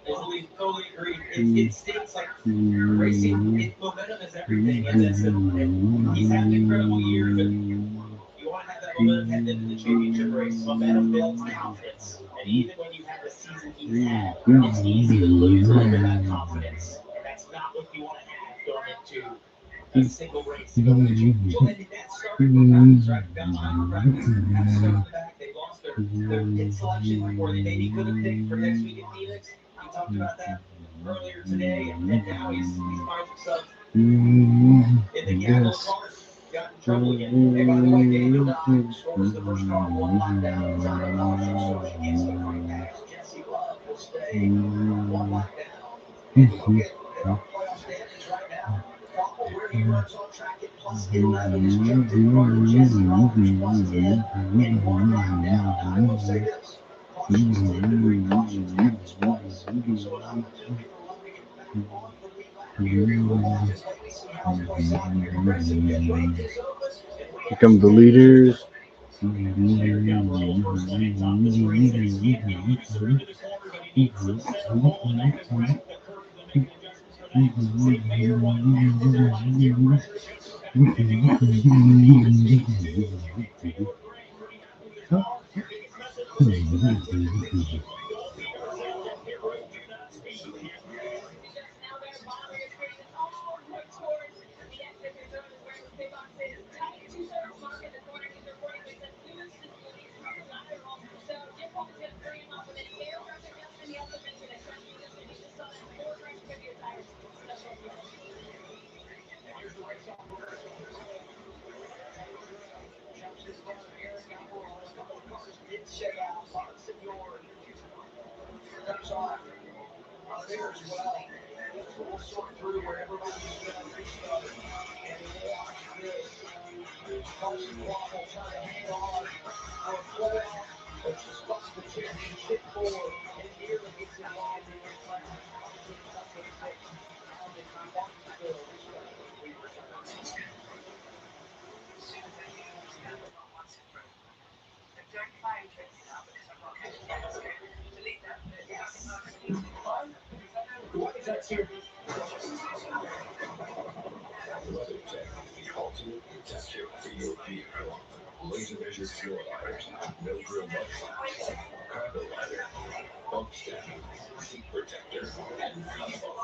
Totally agree. It stinks like racing. Momentum is everything in this, and he's had an incredible year, but you want to have that momentum heading into the championship race. Momentum builds confidence, and even when you have the season he's had, it's easy to lose a little bit of that confidence, and that's not what you want to have going into a single race to go to the championship. Well, and that started with practice, right? Practice kind of set them back. They lost their pit selection where they maybe could have picked for next week in Phoenix. We talked about that earlier today, and now he finds himself in the gap. Those cars got in trouble again. Hey, by the way, Daniel Nye scores the first car one lap down inside the caution, so he gets the free pass. Jesse Love will stay one lap down. And you look at our playoff standings right now. Follow where he runs on track at plus 11 is just in front of Jesse Love, who's plus 10 and one lap down. Now, I will say this. Cautions did bring cautions happens twice. So not only will we be loading it back on the lead lap here, but just maybe see how it plays out here. Chris, the bank is open, and we Become the leaders. Here comes Joe Person atop this race pace. He had to use through into the corner, but he needs to settle all that because we're at the curve to make the adjustments tonight. Steve Mayer won past his last year. Chris Hansen back in the office. Even Steve too. And Will Gray pretty happy with his car. Biggest message of the day tonight. Don't be yourself. Heroes do not speak. Just now they're bombing his faces all towards the exit control as well as pit boxes. Did check out Martinsville. Comes off there as well. So we'll sort through where everybody's going to restart and watch this. Carson Waffle trying to hang on for a playoff, but just busts the championship forward and nearly gets involved in the playoff. Obviously, tough to predict how the Martinsville restart will return. What is that here? Weather Check, the ultimate tester for your vehicle. Laser measured fuel mileage, no grill mud flaps, cargo lighter, bump stacking, seat protector, and combo.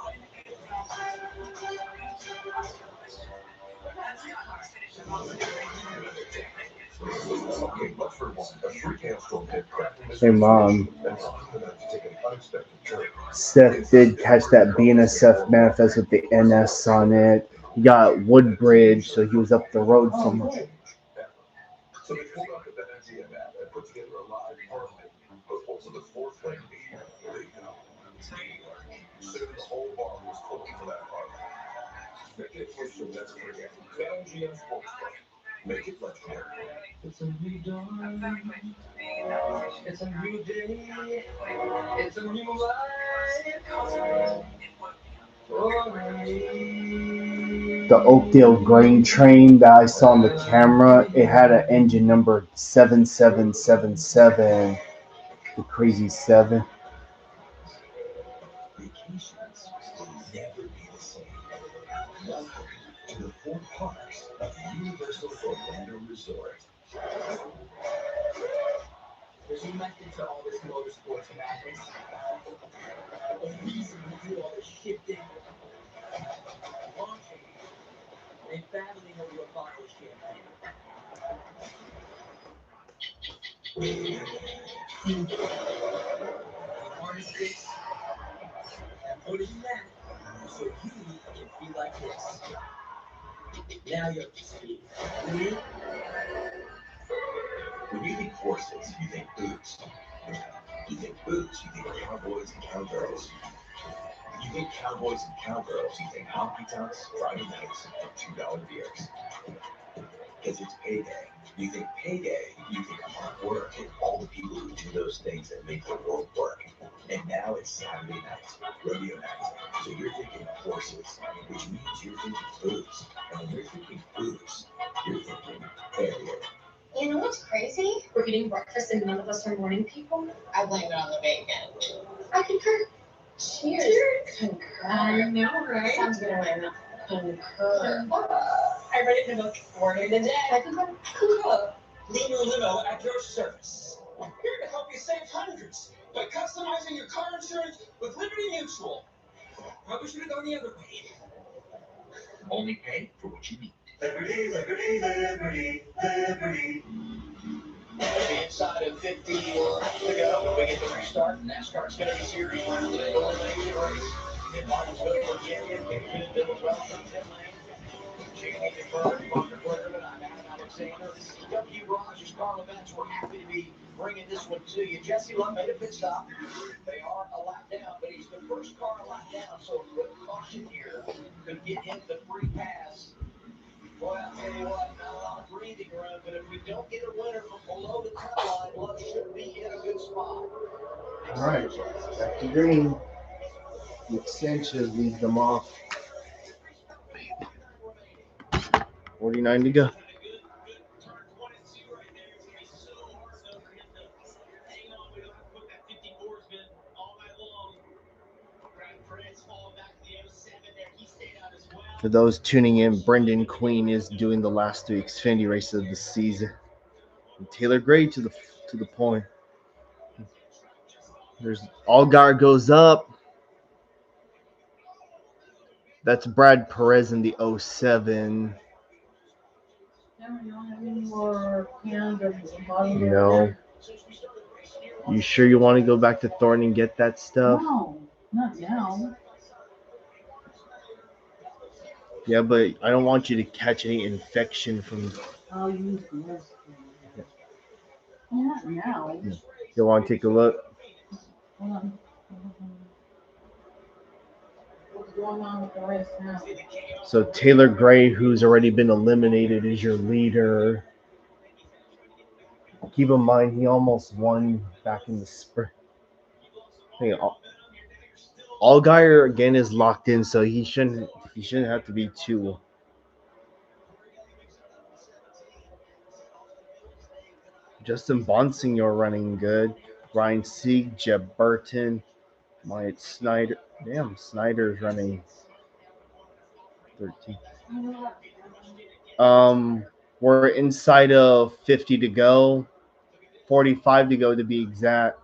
Okay, but for one, a freak hailstorm hit crafting this Hey, Mom. and caused the night to take an unexpected turn. Steph did catch that BNSF manifest with the NS on it. He got Woodbridge, so he was up the road from So they pulled up with the NGM app and put together a live parlay, but also the fourth leg B, bingo. Soon the whole bar was full for that parlay. Make it a twist you'll never forget. BetMGM Sportsbook. Make it legendary. It's a new dawn. It's a new day. It's a new life. the Oakdale grain train that I saw on the camera. It had an engine number 7777. The crazy seven. Vacations will never be the same. Welcome to the four parks of Universal Orlando Resort. There's a method to all this motorsports madness. A reason to do all this shifting, launching, and battling over a bottle of champagne. Harness and put it in that so you can feel like this. Now you're up to speed. When you think horses, you think boots. You think boots, you think cowboys and cowgirls. You think cowboys and cowgirls, you think honky tonks, Friday nights, and $2 beers. Because it's payday. You think payday, you think hard work and all the people who do those things that make the world work. And now it's Saturday night, rodeo night. So you're thinking horses, which means you're thinking booze. And when you're thinking booze, you're thinking failure. You know what's crazy? We're eating breakfast and none of us are morning people. I blame it on the bacon. I concur. Cheers. Concur. I know, right? Sounds good, Elena. Concur. I read it in a book. Word of the day. I concur. Leaner Limo at your service. Here to help you save hundreds by customizing your car insurance with Liberty Mutual. Probably should have gone the other way. Only pay for what you need. Liberty, Liberty, Liberty, Liberty. Inside of 50 laps to go when we get the restart. NASCAR Xfinity Series round of elimination race in Martinsville, Virginia. Kicking in middle well from pit lane. Jamie DeBerg, Parker Clearman, I'm Adam Alexander. This is W. Rogers Car Events. We're happy to be bringing this one to you. Jesse Love made a pit stop. They are a lap down, but he's the first car a lap down, so a quick caution here could get him the free pass. Boy, I'll tell you what, not a lot of breathing room, but if we don't get a winner from below the cut line, Love should be in a good spot. All right, back to green. Nick Sanchez leads them off. 49 to go. For those tuning in, Brendan Queen is doing the last three Xfinity races of the season. And Taylor Gray to the point. There's Allgaier goes up. That's Brad Perez in the 07. Now we don't have any more cans at the bottom. No. You sure you want to go back to Thorn and get that stuff? No, not now. Yeah, but I don't want you to catch any infection from. I'll use gloves. Not now. You want to take a look? Hold on. What's going on with the race now? So Taylor Gray, who's already been eliminated, is your leader. Keep in mind, he almost won back in the spring. Hey, Allgaier again is locked in, so he shouldn't have to be too. Justin Bonsignor running good. Ryan Sieg, Jeb Burton, Myatt Snyder. Damn, Snyder's running 13. We're inside of 50 to go, 45 to go to be exact.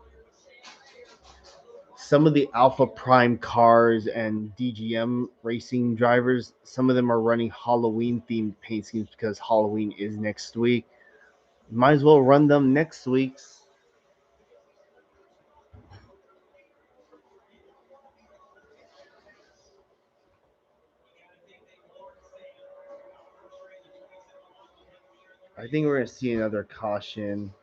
Some of the Alpha Prime cars and DGM racing drivers, some of them are running Halloween themed paint schemes because Halloween is next week. Might as well run them next week's. I think we're going to see another caution.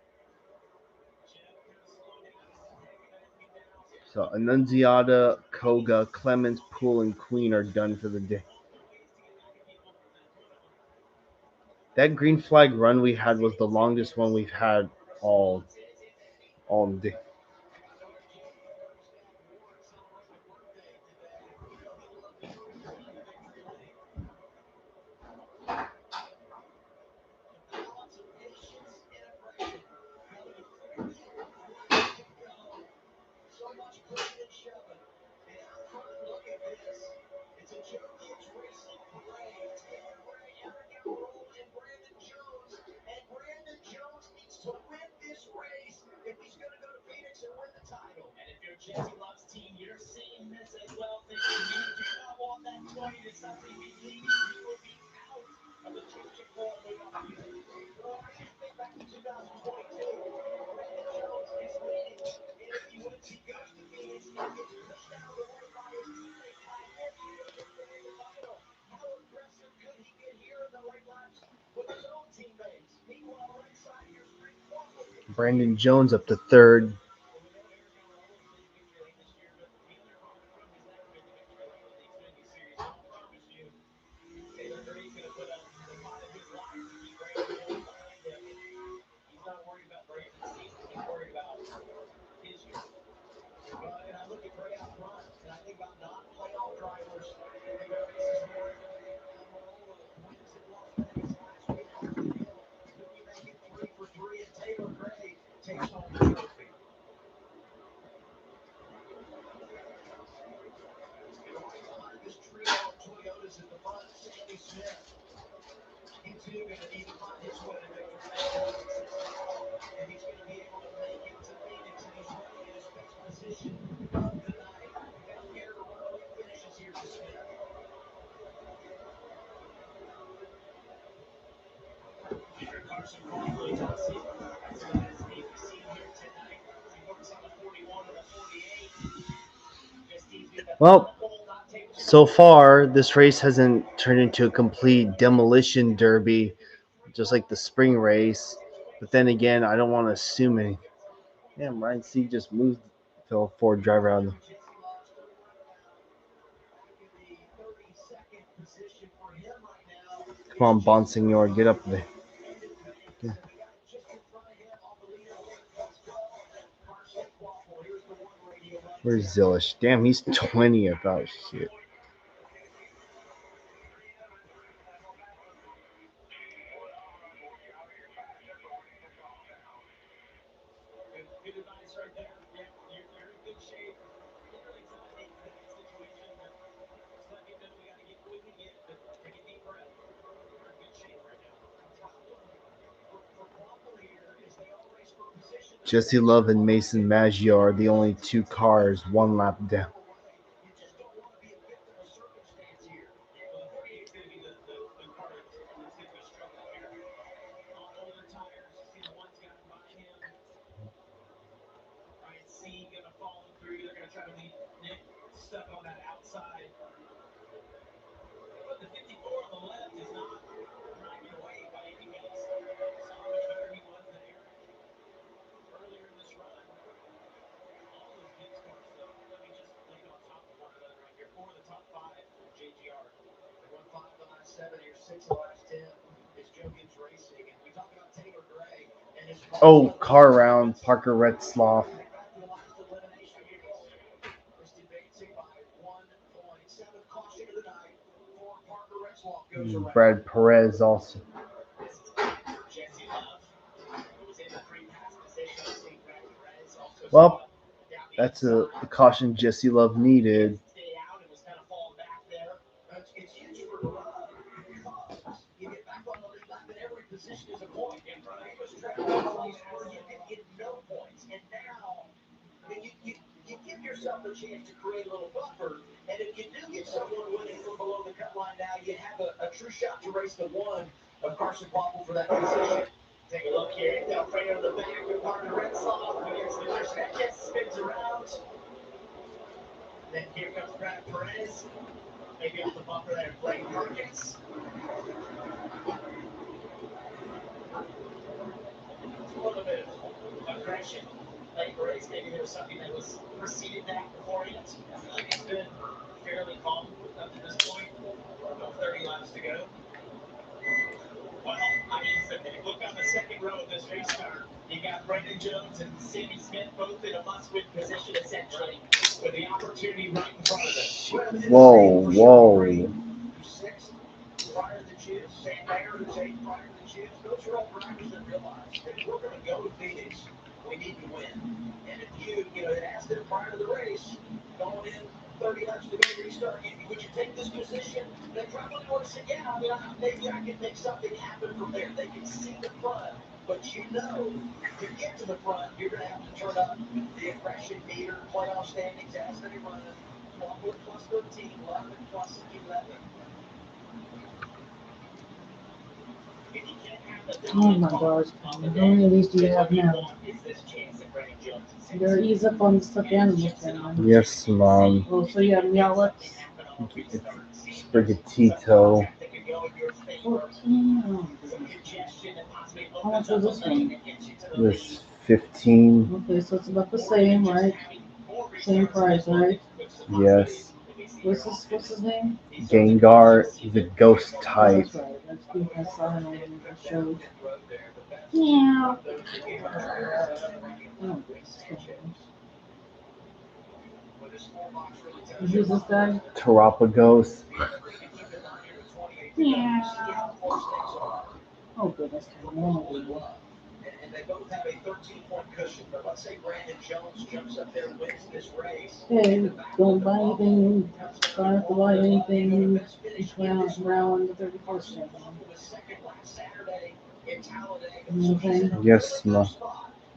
So Annunziata, Koga, Clemens, Poole, and Queen are done for the day. That green flag run we had was the longest one we've had all day. Brandon Jones up to third. Well, so far this race hasn't turned into a complete demolition derby, just like the spring race. But then again, I don't want to assume any. Damn, Ryan Sieg just moved the Ford driver out of the. Come on, Bonsignor, get up there. Yeah. Where's Zillish? Damn, he's 20th. Oh, shit. Jesse Love and Mason Maggio are the only two cars one lap down. stuck on that outside. But the 54 on the left is not driving away by any means. Saw how much better he was than Eric earlier in this run. All those gift cards, though, let me just lay on top of one another right here. 4 of the top 5 for JGR. They won 5 of the last 7. Here's 6 of the last 10. It's Joe Gibbs Racing. And we talk about Taylor Gray and his Oh, car round, Parker Retzloff. back to the last elimination heats. Just advancing by 1 point. 7th caution of the night for Parker Retzloff goes around. Brad Perez also. Jesse Love, who was in the free pass position. I think Brad Perez also Well, down the that's inside. the caution Jesse Love needed. Stay out and was kind of falling back there. It's huge for Love because you get back on the lead lap and every position is a point. And he was trapped in a place where you could get no points. And now you give yourself a chance to create a little buffer. And if you do get someone winning from below the cut line now, you have a true shot to race the 1 of Carson Popple for that position. Take a look here. Alfredo in the back with Parker Retzloff against the Martinsville. Spins around. Then here comes Brad Perez. Maybe off the bumper there, Blake Perkins. A little bit of aggression. Blake Perez, maybe there was something that was preceded that beforehand. I feel like it's been fairly calm up to this point. About 30 laps to go. Well, I mean, if you look on the second row of this race car, you got Brendan Jones and Sammy Smith both in a must-win position, essentially, with the opportunity right in front of them. Whoa, whoa. 6th prior to the Chiefs. Sam Mayer, who's 8th prior to the Chiefs. Those are all drivers that realize that if we're going to go to Phoenix, we need to win. And if you had asked them prior to the race, going in 30 laps to go restart, would you take this position? They probably would have said, yeah, I mean, maybe I can make something happen from there. They can see the front, but to get to the front, you're going to have to turn up the aggression meter, playoff standings as they run. Poplar plus 13, Love plus 11. Oh my gosh, how many of these do you have now? They're ease up on the stuffed animals now. Yes, Mom. Oh, so you have the outlets? Sprigatito. 14. How much was this one? This 15. Okay, so it's about the same, right? Same price, right? Yes. What's his name? Gengar, the ghost Oh, type. that's right. That's good. I saw him on the show. Yeah. Oh, who's this guy? Terapagos. Yeah. Oh goodness. And they both have a 13-point cushion. But let's say Brandon Jones jumps up there and wins this race. Hey, don't buy anything. Don't have to buy anything around the 31st. Second last Saturday in Talladega. Okay. Yes, Ma.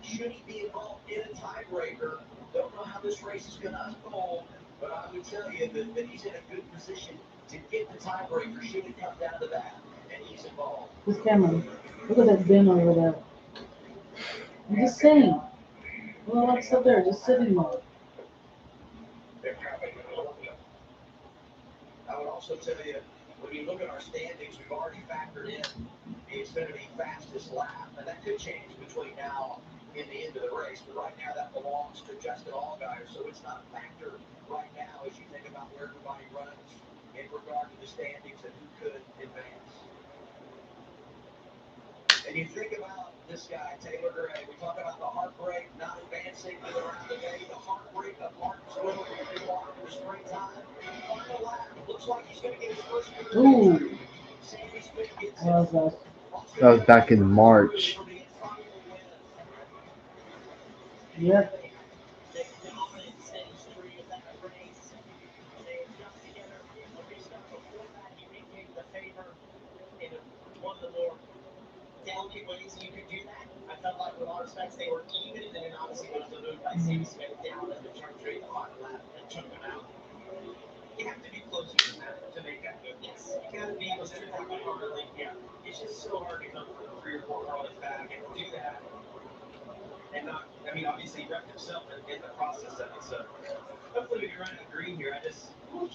Should he be involved in a tiebreaker? Don't know how this race is going to unfold, but I would tell you that he's in a good position to get the tiebreaker should it come down to that, and he's involved. Who's Cameron? Look at that bin over there. I'm just saying. Well, what's up there? Just sitting there. I would also tell you, when you look at our standings, we've already factored in the Xfinity fastest lap, and that could change between now and the end of the race. But right now, that belongs to Justin Allgaier, so it's not a factor right now as you think about where everybody runs in regard to the standings and who could advance. And you think about this guy, Taylor Gray. We talk about the heartbreak, not advancing to the round today. The heartbreak of Martinsville in the springtime. Final lap. Looks like he's going to get his first. Ooh. Sammy Smith gets That was that. That was back in March. Yep. One of the more delicate ways you could do that. I felt like with our respects they were even, and then obviously there was a move by Sammy Smith down at the turn 3 the final lap and took them out. You have to be closer than that to make that move. Yes, you got to be able to strip that back early. Yeah, it's just so hard to come from 3 or 4 cars back and do that, and not. I mean, obviously wrecked himself in the process of it. So Hopefully we can run out green here.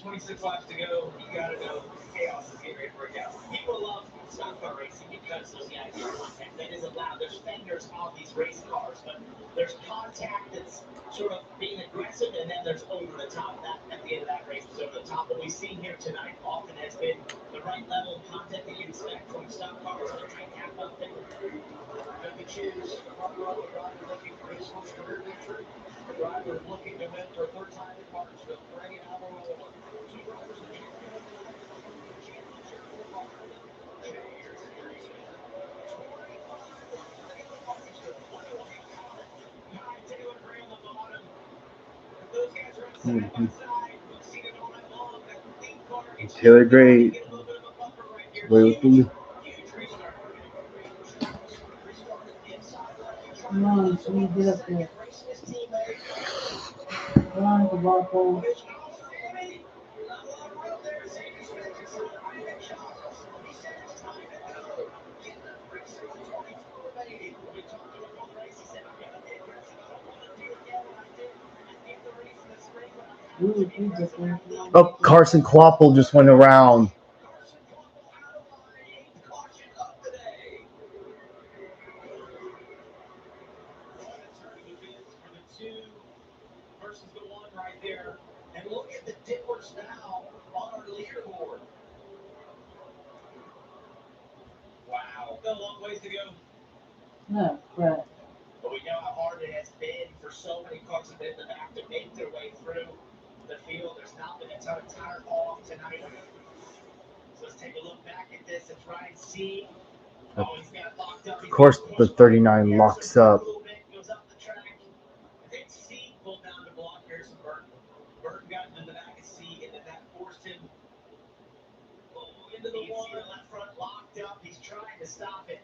26 laps to go. You gotta know chaos is getting ready to break out. People love stock car racing because there's the idea of contact that is allowed. There's fenders on these race cars, but there's contact that's sort of being aggressive, and then there's over the top. That at the end of that race was over the top. What we've seen here tonight often has been the right level of contact that you expect from stock cars and a train half of thing. Going to choose front row, a driver looking for his first career victory. A driver looking to win for a third time at Martinsville. Bringing Alvarola. Two drivers that you know championship for Martinsville. Cheers. 25 Martinsville. What do we got? Nine, Taylor Gray on the bottom. Those guys run side by side. We've seen it all night long. That lead car gets Taylor Gray, get a little bit of a bumper right here. Loyalty. Huge restart. Restarted inside lane. Come on, so you get up there. Racing his teammate. Come on, Kabako. It's Sammy. Not a lot of room there. Sammy Smith is right. Charles. He said it's time to go. Get the racing with 22 remaining. We talked to him on the race. He said, I'm going to be aggressive. I don't want to do again what I did at the end of the race in the spring. But I'm Ooh, to be he's aggressive. different. Oh, Carson Quapple just went around. Carson Quapple out of line. Eighth caution up today. Turn loop is for the 2 versus the 1 right there. And look at the difference now on our leaderboard. Wow. Got a long ways to go. No, crap. But we know how hard it has been for so many cars in the back to make their way through the field. There's not been a ton of tire fall off tonight. So let's take a look back at this. It's Ryan C. Oh, he's got it locked up. Of course, the 39 locks up. A little bit, goes up the track. I think C pulled down to block Harrison Burton. Burton got into the back of C, and then that forced him into the wall. Left front locked up. He's trying to stop it.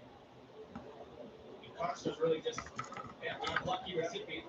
And Carson's really just an unlucky recipient.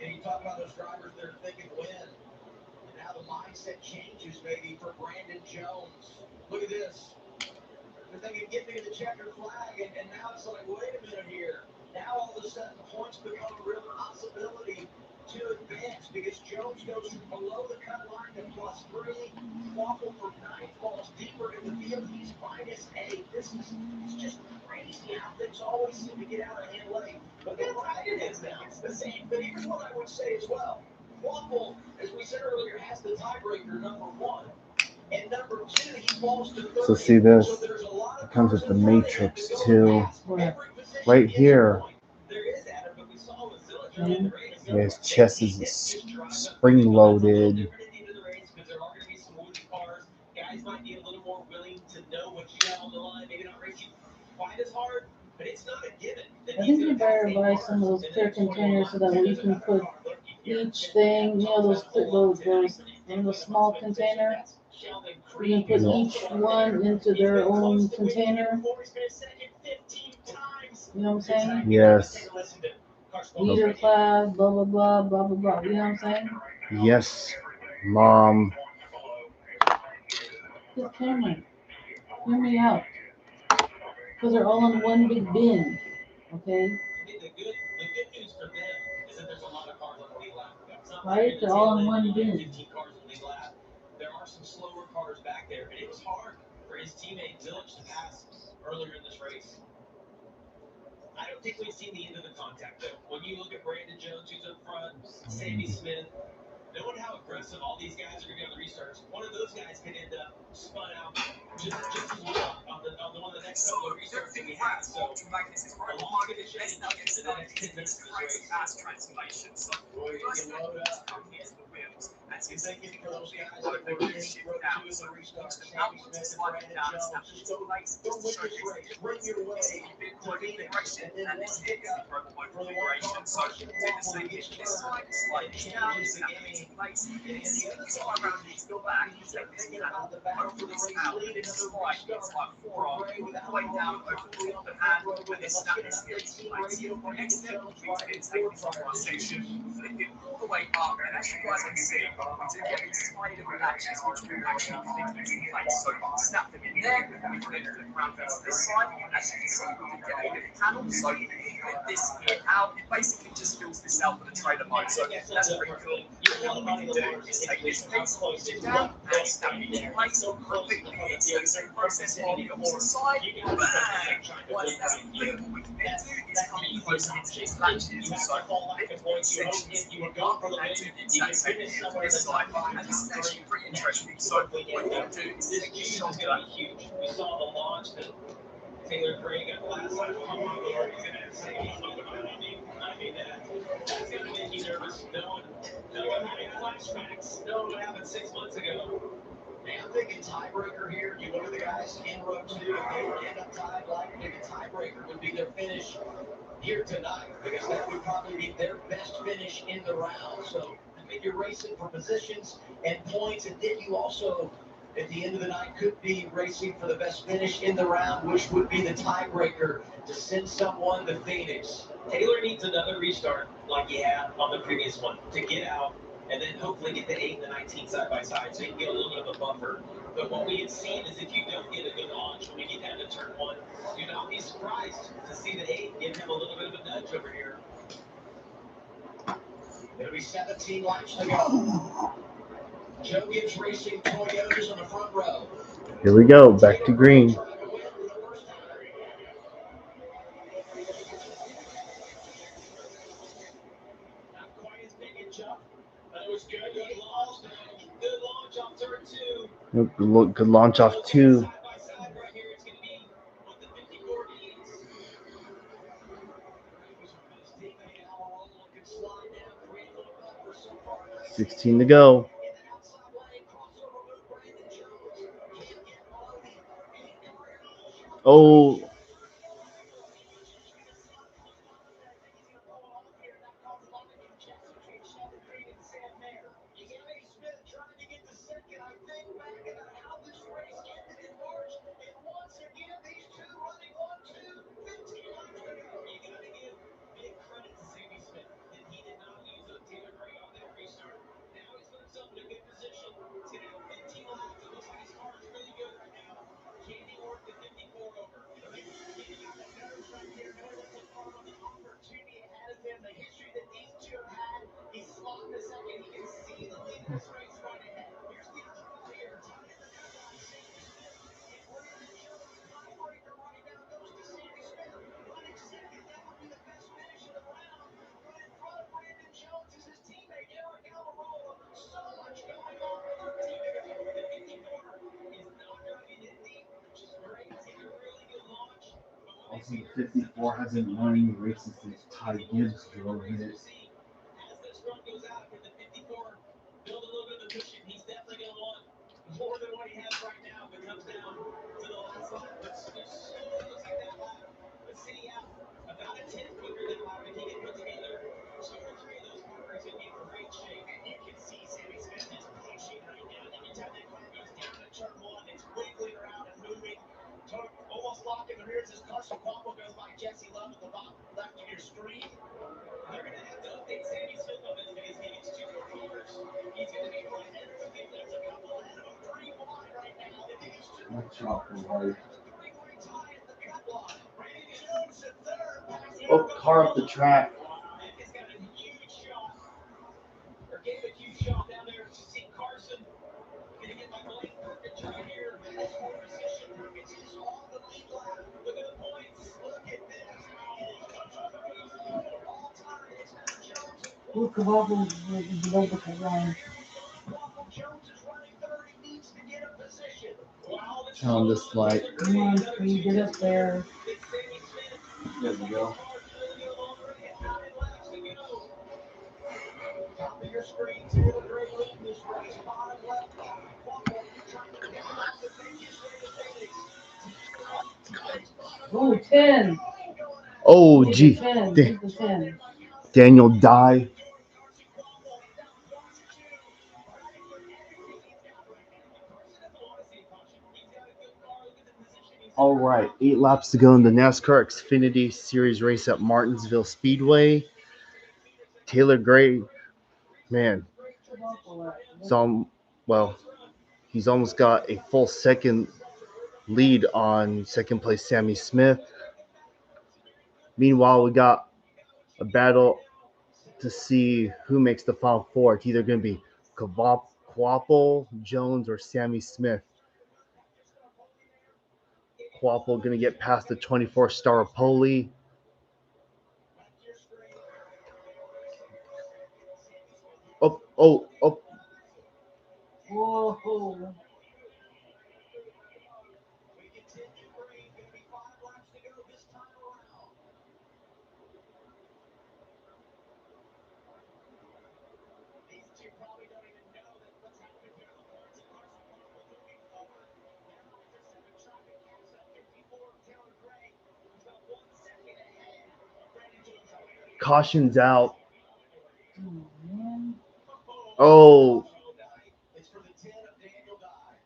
And you talk about those drivers that are thinking win. And now the mindset changes maybe for Brandon Jones. Look at this. They're thinking, get me to the checkered flag. And now it's like, wait a minute here. Now all of a sudden points become a real possibility to advance because Jones goes from below the cut line to +3. Waffle from 9th falls deeper in the field. He's -8. This is it's just crazy how things always seem to get out of hand late. But then right it is now. It's the same. But here's what I would say as well. Waffle, as we said earlier, has the tiebreaker number 1. And number 2, he falls to 30. So see this. So there's a lot It comes with the matrix too. Right here. Yeah, his chest is spring loaded. Guys might be a little more willing to know what you got on the line, maybe not racing quite as hard, but it's not a given. I think you better buy some of those clear containers so that way you can put each thing, you know, in the small container. You can put each one into their own container. You know what I'm saying? Yes. Leader class, blah, blah, blah, blah, blah, blah. You know what I'm saying? Yes, Mom. Just Cameron, hear me out. Because they're all in one big bin. Okay? The good news for them is that there's a lot of cars on the lead lap. Right? They're all in one bin. 15 cars on the lead lap. There are some slower cars back there, and it was hard for his teammate Village to pass earlier in this race. I don't think we've seen the end of the contact though. When you look at Brandon Jones, who's up front, Sammy Smith, knowing how aggressive all these guys are going to be on the restarts, one of those guys can end up spun out just as well on the one of the next couple of restarts that we have. So a lot's going to change in the next 10 minutes of this race. Transformation. So first come here to the wheels. And so thinking for those guys that were in row 2 of the restart, Sammy Smith and Brandon Jones, just go win this race, bring your way to Phoenix, and then one hiccup for the one so do the same this side, changes the game. And the other side around needs to go back. You start thinking about the battle for the race lead, another restart for Gray with all the way down over the top and this is 13 radio for Brandon Jones riding fourth conversation. Flipping all the way up, and as you guys can see, we do get these tiny little latches which we actually think is in place. So snap them in there, we put it around to this side. As you can see, we can get a bit of panel. So we put this here out. It basically just fills this out with a trailer mode. So that's pretty cool. What we can do is take this piece, push it down, and snap it into place quickly. It's the same process on the opposite side. Bang! Once that's complete, what we can then do is come in closer into these latches. So lift these sections up and do the exact same thing on this side. And this is actually pretty interesting. So what you can do is take your shoulder. We saw the launch that Taylor Gray got last time. Oh my lord, he's gonna have Sadie smoking on me. I mean that's gonna make you nervous. No one having flashbacks. No one happened 6 months ago. Man, I'm thinking tiebreaker here. You look at the guys in row two. If they were to end up tied, likely the tiebreaker would be their finish here tonight, because that would probably be their best finish in the round. So I think you're racing for positions and points, and then you also, at the end of the night, could be racing for the best finish in the round, which would be the tiebreaker to send someone to Phoenix. Taylor needs another restart like he had on the previous one to get out and then hopefully get the 8 and the 19 side by side so you can get a little bit of a buffer. But what we had seen is if you don't get a good launch when we get down to turn one, do not be surprised to see the 8 give him a little bit of a nudge over here. It'll be 17 laps to go. Joe Gibbs Racing Toyotas on the front row. Here we go, back to green. Good launch off two. $16 to go. Oh, Also, 54 hasn't won any races since Ty Gibbs drove in it. More than what he has right now if it comes down to the last lap. But as soon as he get that lap, let's see about a 10 quicker that lap if he can put together 2 or 3 of those corners in great shape. And you can see Sammy Smith is pushing right now. Every time that car goes down to turn one, it's wiggling around and moving. Almost locking the rears as Carson Cuomo goes by Jesse Love at the bottom left of your screen. They're going to have to update Sammy Smith on this because he gets 2 more corners. He's going to be right ahead of him. There's a couple ahead of him, 3 wide right now. If he gets 2 more corners, there's a 3-way tie at the cut line. Brandon Jones at third. oh, car up the track. He's got a huge shot, or gave a huge shot down there to see Carson. Gonna get my Blake Perkins right here. That's for position. Perkins is on the lead lap. Look at the points. Look at this. All time, it's been Jones. Luke Cavabo is below the line. Jones is running third. He needs to get a position. On this light. Come on, Speed, get up there. There we go. Top of your screen, Taylor Gray leading this race. Bottom left, trying to get off the finish way to Phoenix. Oh, 10. Oh, He's gee. a 10. He's a 10. Daniel Dye. All right, 8 laps to go in the NASCAR Xfinity Series race at Martinsville Speedway. Taylor Gray, man, well, he's almost got a full second lead on second place Sammy Smith. Meanwhile, we got a battle to see who makes the final four. It's either going to be Quapple, Jones, or Sammy Smith. Quapple going to get past the 24-star Poli. Oh. Whoa. Caution's out. Oh, man. Oh. It's for the 10 of Daniel Dye.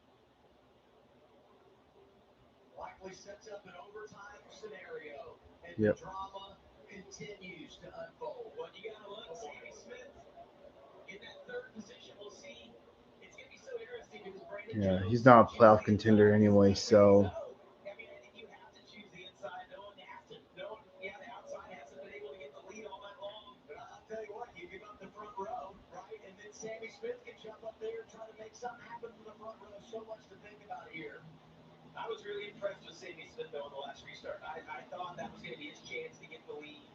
Likely sets up an overtime scenario, and the drama continues to unfold. Well, you gotta look, Sammy Smith in that third position. We'll see. It's gonna be so interesting because Brandon Jones, He's not a playoff contender anyway, so. I mean, I think you have to choose the inside. No one has to. No one, the outside hasn't been able to get the lead all night long. But I'll tell you what, you give up the front row, right? And then Sammy Smith can jump up there and try to make something happen from the front row. So much to think about here. I was really impressed with Sammy Smith, though, in the last restart. I thought that was going to be his chance to get the lead.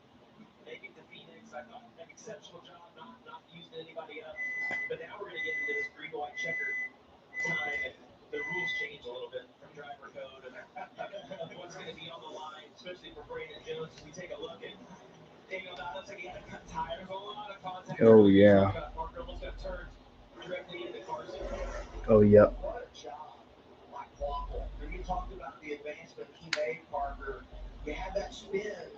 Make it to Phoenix. I thought an exceptional job not using anybody up. But now we're going to get into this green white checker time, and the rules change a little bit from driver code and what's going to be on the line, especially for Brandon Jones. As we take a look at Daniel Dye, looks like he had to cut tires, a lot of contact. Oh, yeah. Parker almost got turned directly into Carson. Oh, yeah. What a job by Quapple. When you talked about the advancement he made, Parker, you had that spin,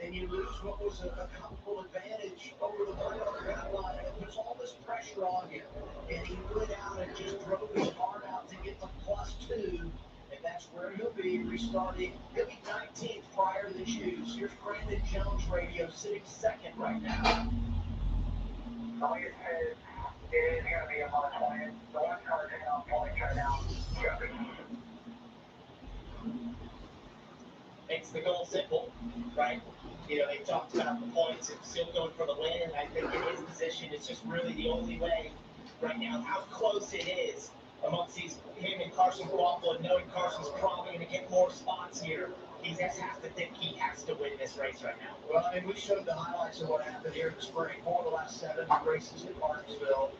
and you lose what was a comfortable advantage over the plate on the ground line, and it puts all this pressure on you. And he went out and just drove his heart out to get to +2, and that's where he'll be restarting. He'll be 19th prior to the shoes. Here's Brandon Jones radio sitting second right now. All you said is going to be a hard plan. The one car taking off points right now. Makes the goal simple, right? You know, they talked about the points and still going for the win, and I think in his position, it's just really the only way right now, how close it is amongst him and Carson Quapple, and knowing Carson's probably going to get more spots here. He just has to think he has to win this race right now. Well, I mean, we showed the highlights of what happened here in the spring. 4 of the last 7 races at Martinsville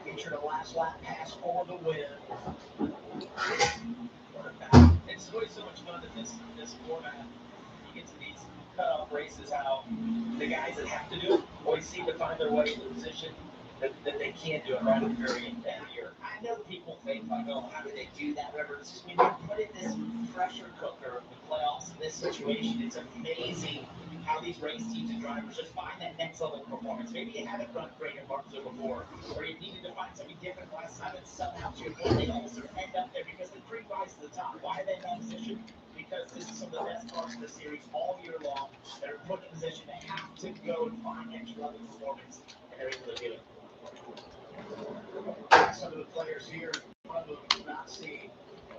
featured a last lap pass for the win. It's always so much fun in this format. You get to these cutoff races, how the guys that have to do it always seem to find their way in the position that they can't do it right at the very end of the year. I know people think, like, oh, how do they do that? Whatever. It's just when you put in this pressure cooker of the playoffs in this situation, it's amazing how these race teams and drivers just find that next level performance. Maybe you haven't run great at Martinsville before, or you needed to find something different last time, and somehow they all sort of end up there because they pre-rise to the top. Why are they in that position? Because this is some of the best cars in the series all year long that are put in position to have to go and find extra level performance, and they're able to do it. Some of the players here, one of them not seen.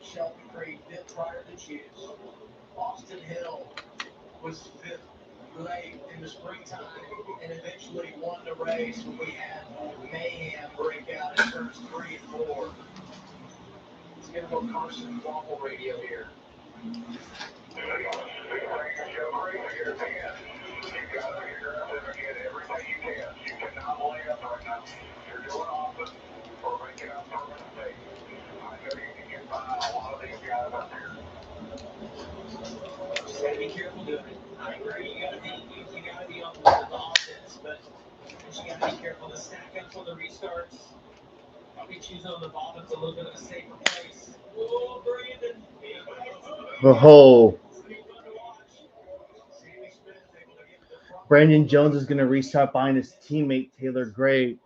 Shelton Creed, 5th prior to choose. Austin Hill was 5th late in the springtime and eventually won the race when we had mayhem break out in turns 3 and 4. Let's get a little Carson Quapple radio here. Just gotta be careful doing it. I agree. You gotta be on board with the offense, but you gotta be careful to stack up for the restarts. Probably choosing on the bottom's a little bit of a safer place. Oh, Brandon. Oh. Brandon Jones is going to restart behind his teammate Taylor Gray.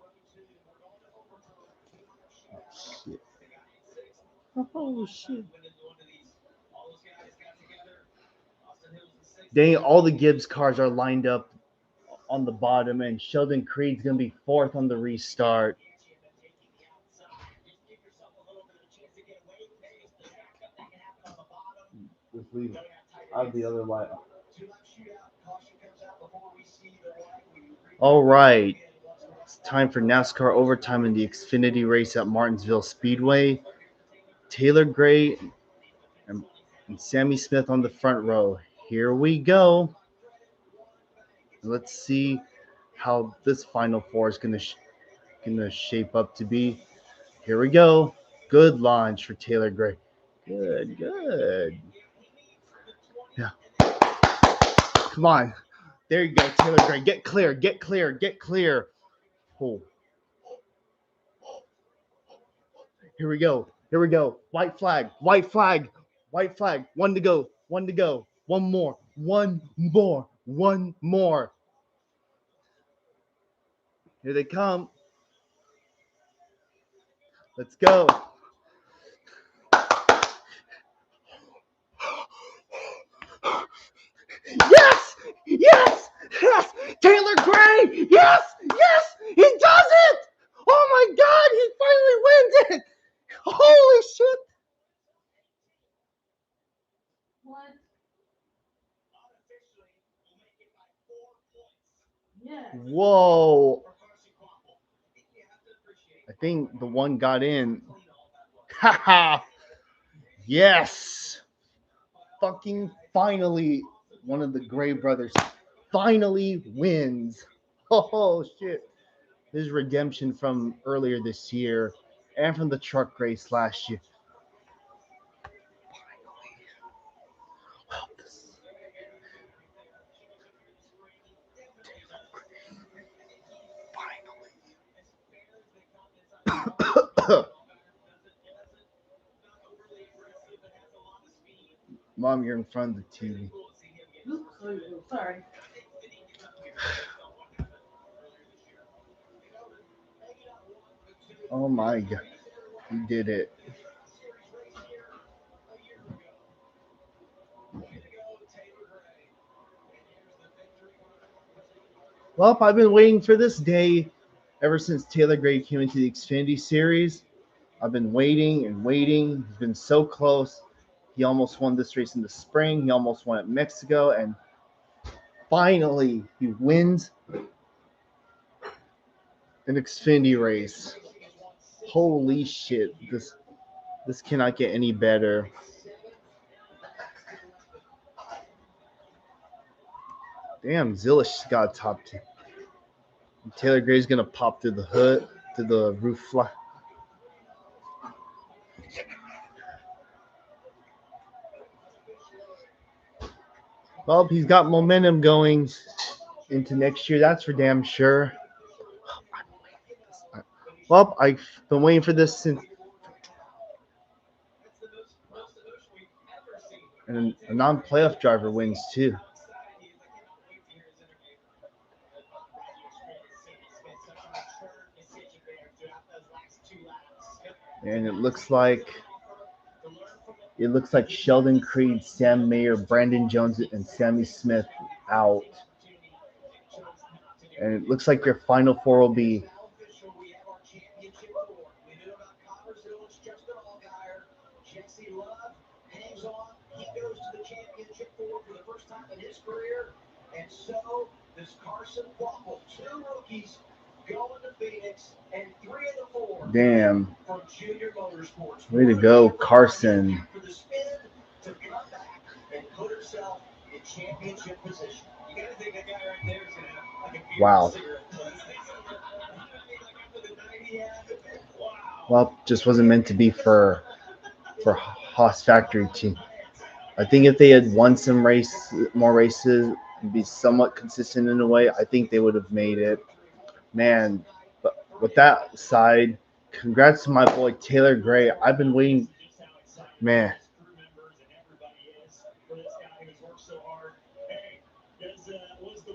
Oh, shit. Dang, all the Gibbs cars are lined up on the bottom, and Sheldon Creed's going to be 4th on the restart. leave out of the other light. All right. It's time for NASCAR overtime in the Xfinity race at Martinsville Speedway. Taylor Gray and Sammy Smith on the front row. Here we go. Let's see how this Final Four is gonna shape up to be. Here we go. Good launch for Taylor Gray. Good. Yeah. Come on. There you go, Taylor Gray. Get clear. Oh. Here we go. White flag. One to go. One more. Here they come. Let's go. Yes! Taylor Gray! Yes! He does it! Oh my God! He finally wins it! Holy shit! What? Yeah. Whoa! I think the one got in. Haha! Yes! Fucking finally, one of the Gray brothers finally wins. Oh shit! His redemption from earlier this year and from the truck race last year. Mom, you're in front of the TV. Oops, sorry. Oh my God. He did it. Well, I've been waiting for this day ever since Taylor Gray came into the Xfinity Series. I've been waiting. He's been so close. He almost won this race in the spring. He almost won at Mexico. And finally, he wins an Xfinity race. Holy shit. This cannot get any better. Damn, Zilish got top 10. Taylor Gray's going to pop through the hood, to the roof fly. Well, he's got momentum going into next year. That's for damn sure. Well, I've been waiting for this since. And a non-playoff driver wins too. And it looks like Sheldon Creed, Sam Mayer, Brandon Jones, and Sammy Smith out. And it looks like your final four will be and so does Carson Waffle. 2 rookies going to Phoenix, and 3 of the 4 damn. from Junior Motorsports. Way to go, Carson. For the spin to come back and put herself in championship position. You got to think that guy right there is going to have like a Wow. Well, just wasn't meant to be for Haas Factory team. I think if they had won more races, and be somewhat consistent in a way, I think they would have made it. Man, but with that aside, congrats to my boy Taylor Gray. I've been waiting. Man. Was the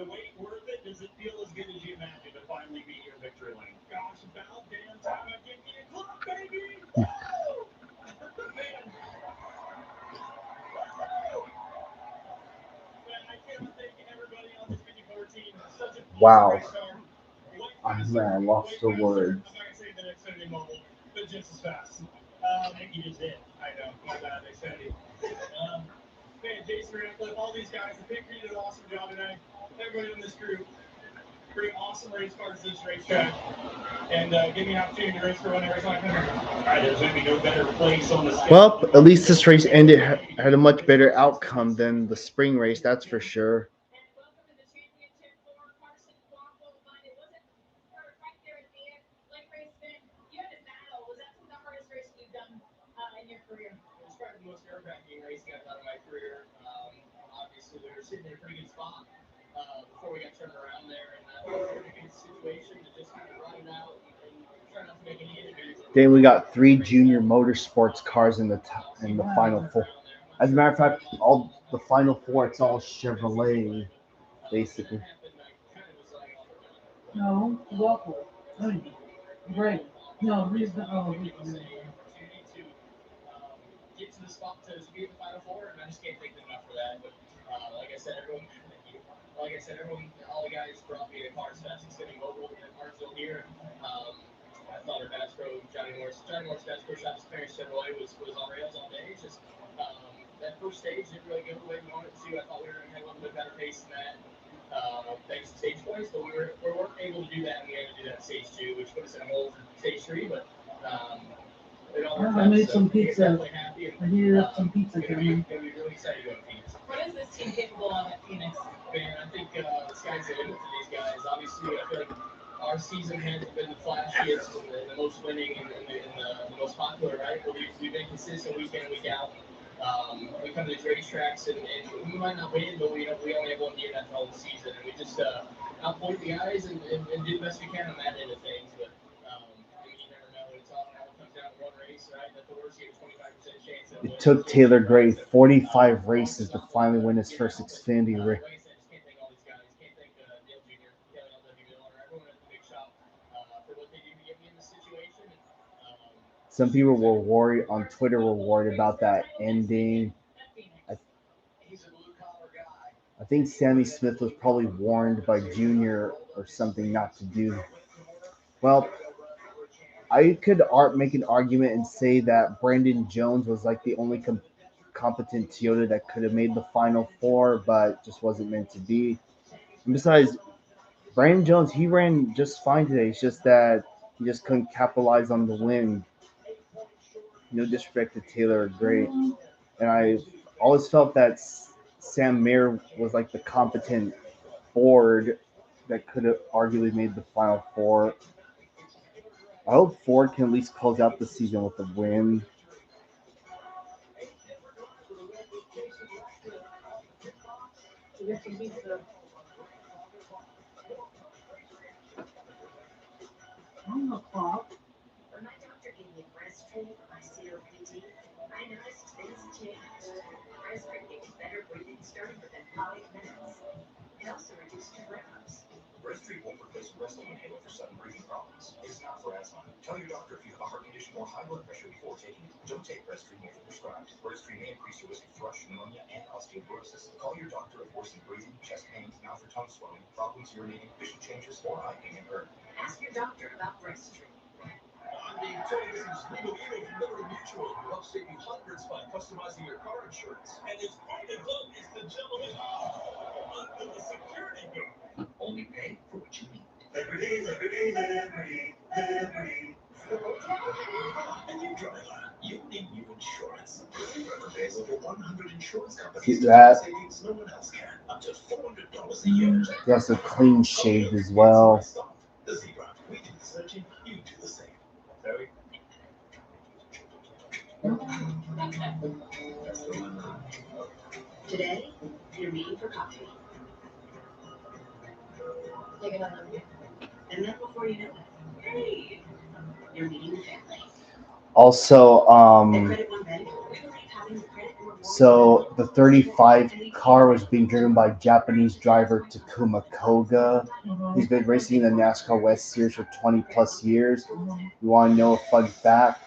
wait worth it? Does it feel as good as you imagined to finally be your victory lane? Gosh, about damn time I give you a club, baby! Woo! Wow. I lost the words. I'm not going to say the Xfinity Mobile, but just as fast. You just did. I know. My bad, Xfinity. Man, Jason Ratcliffe, all these guys, the Picker did an awesome job tonight. Everybody in this group, bring awesome race cars to this racetrack, and give me an opportunity to race for one every time I come here. All right, there's going to be no better place on the schedule. Well, at least this race ended had a much better outcome than the spring race, that's for sure. And welcome to the championship for Carson Waffle, but it wasn't right there at the end. Like Ray said, you had to battle. Was that some of the hardest races you've done in your career? It was probably the most nerve-wracking race I've done in my career. Obviously, we were sitting in a pretty good spot before we got turned around there, and we were in a good situation to just kind of run it out and try not to make any enemies. Then we got 3 junior motorsports cars in the final 4. As a matter of fact, all the final 4, it's all Chevrolet, basically. No, Waffle. Great. No, he's the Opportunity to get to the spot to be in the final 4, and I just can't thank them enough for that. But like I said, everyone, all the guys brought me to Cars Fest. It's getting mobile in Martinsville here. I thought our Bass Pro, Johnny Moore's Bass Pro Shop's Paris Chevrolet was on rails all day. It's just that first stage didn't really go the way we wanted it to. I thought we were going to have a little bit better pace than that. Thanks to stage points, but we weren't able to do that, and we had to do that in stage 2, which put us in a hole for stage 3. But it all worked out. I made So some we're pizza. definitely happy. I heated up some pizza It's for gonna him. be really excited to go to Phoenix. What is this team capable of at Phoenix? Man, I think the sky's the limit for these guys. Obviously, I feel like our season hasn't been the flashiest and the most winning and the most popular, right? But we've been consistent week in and week out. We come to these racetracks and we might not win, but we only have one game after all the season, and we just outpoint the guys and do the best we can on that end of things. But you never know. It all comes down to one race, right? At the worst, you have a 25% chance. It took Taylor Gray 45 races to finally win his first Xfinity race. I just can't thank all these guys. Can't thank Dale Jr., Kelly LW Miller, everyone at the big shop for what they do to get me in this situation. Some people were worried on Twitter, were worried about that ending. He's a blue-collar guy. I think Sammy Smith was probably warned by Junior or something not to do. Well, I could make an argument and say that Brandon Jones was like the only competent Toyota that could have made the final 4, but just wasn't meant to be. And besides, Brandon Jones, he ran just fine today. It's just that he just couldn't capitalize on the win. No disrespect to Taylor Gray. And I always felt that Sam Mayer was like the competent Ford that could have arguably made the final 4. I hope Ford can at least close out the season with a win. Get some pizza. I'm a cop. When my doctor gave me breastfeed for my COPD, I noticed things changed. Breastfeed gave better breathing starting within 5 minutes. It also reduced flare-ups. Breastfeed won't replace breast inhaler for sudden breathing problems. It's not for asthma. Tell your doctor if you have a heart condition or high blood pressure before taking it. Don't take Breastfeed if prescribed. Breastfeed may increase your risk of thrush, pneumonia, and osteoporosis. Call your doctor if worsening breathing, chest pain, mouth or tongue swelling, problems urinating, vision changes, or eye pain occur. Ask your doctor about breastfeed. I'm being told this is Lino from Liberty Mutual, who helps save you hundreds by customizing your car insurance. And it's quite a club. It's the gentleman under the security guard. Only pay for what you need. Liberty. And you drive that. You need new insurance. Remember, pays over 100 insurance companies. Get that. Savings no one else can. Up to $400 a year. That's a clean shave as well. The Zebra. We do the searching. You do the same. Very. Today, you're meeting for coffee. Take another one. And then before you know it, hey, you're meeting the family. Also, At Credit One Bank, we believe having the credit and rewards so the 35 car was being driven by Japanese driver Takuma Koga. He's been racing in the NASCAR West Series for 20 plus years. You want to know a fun fact?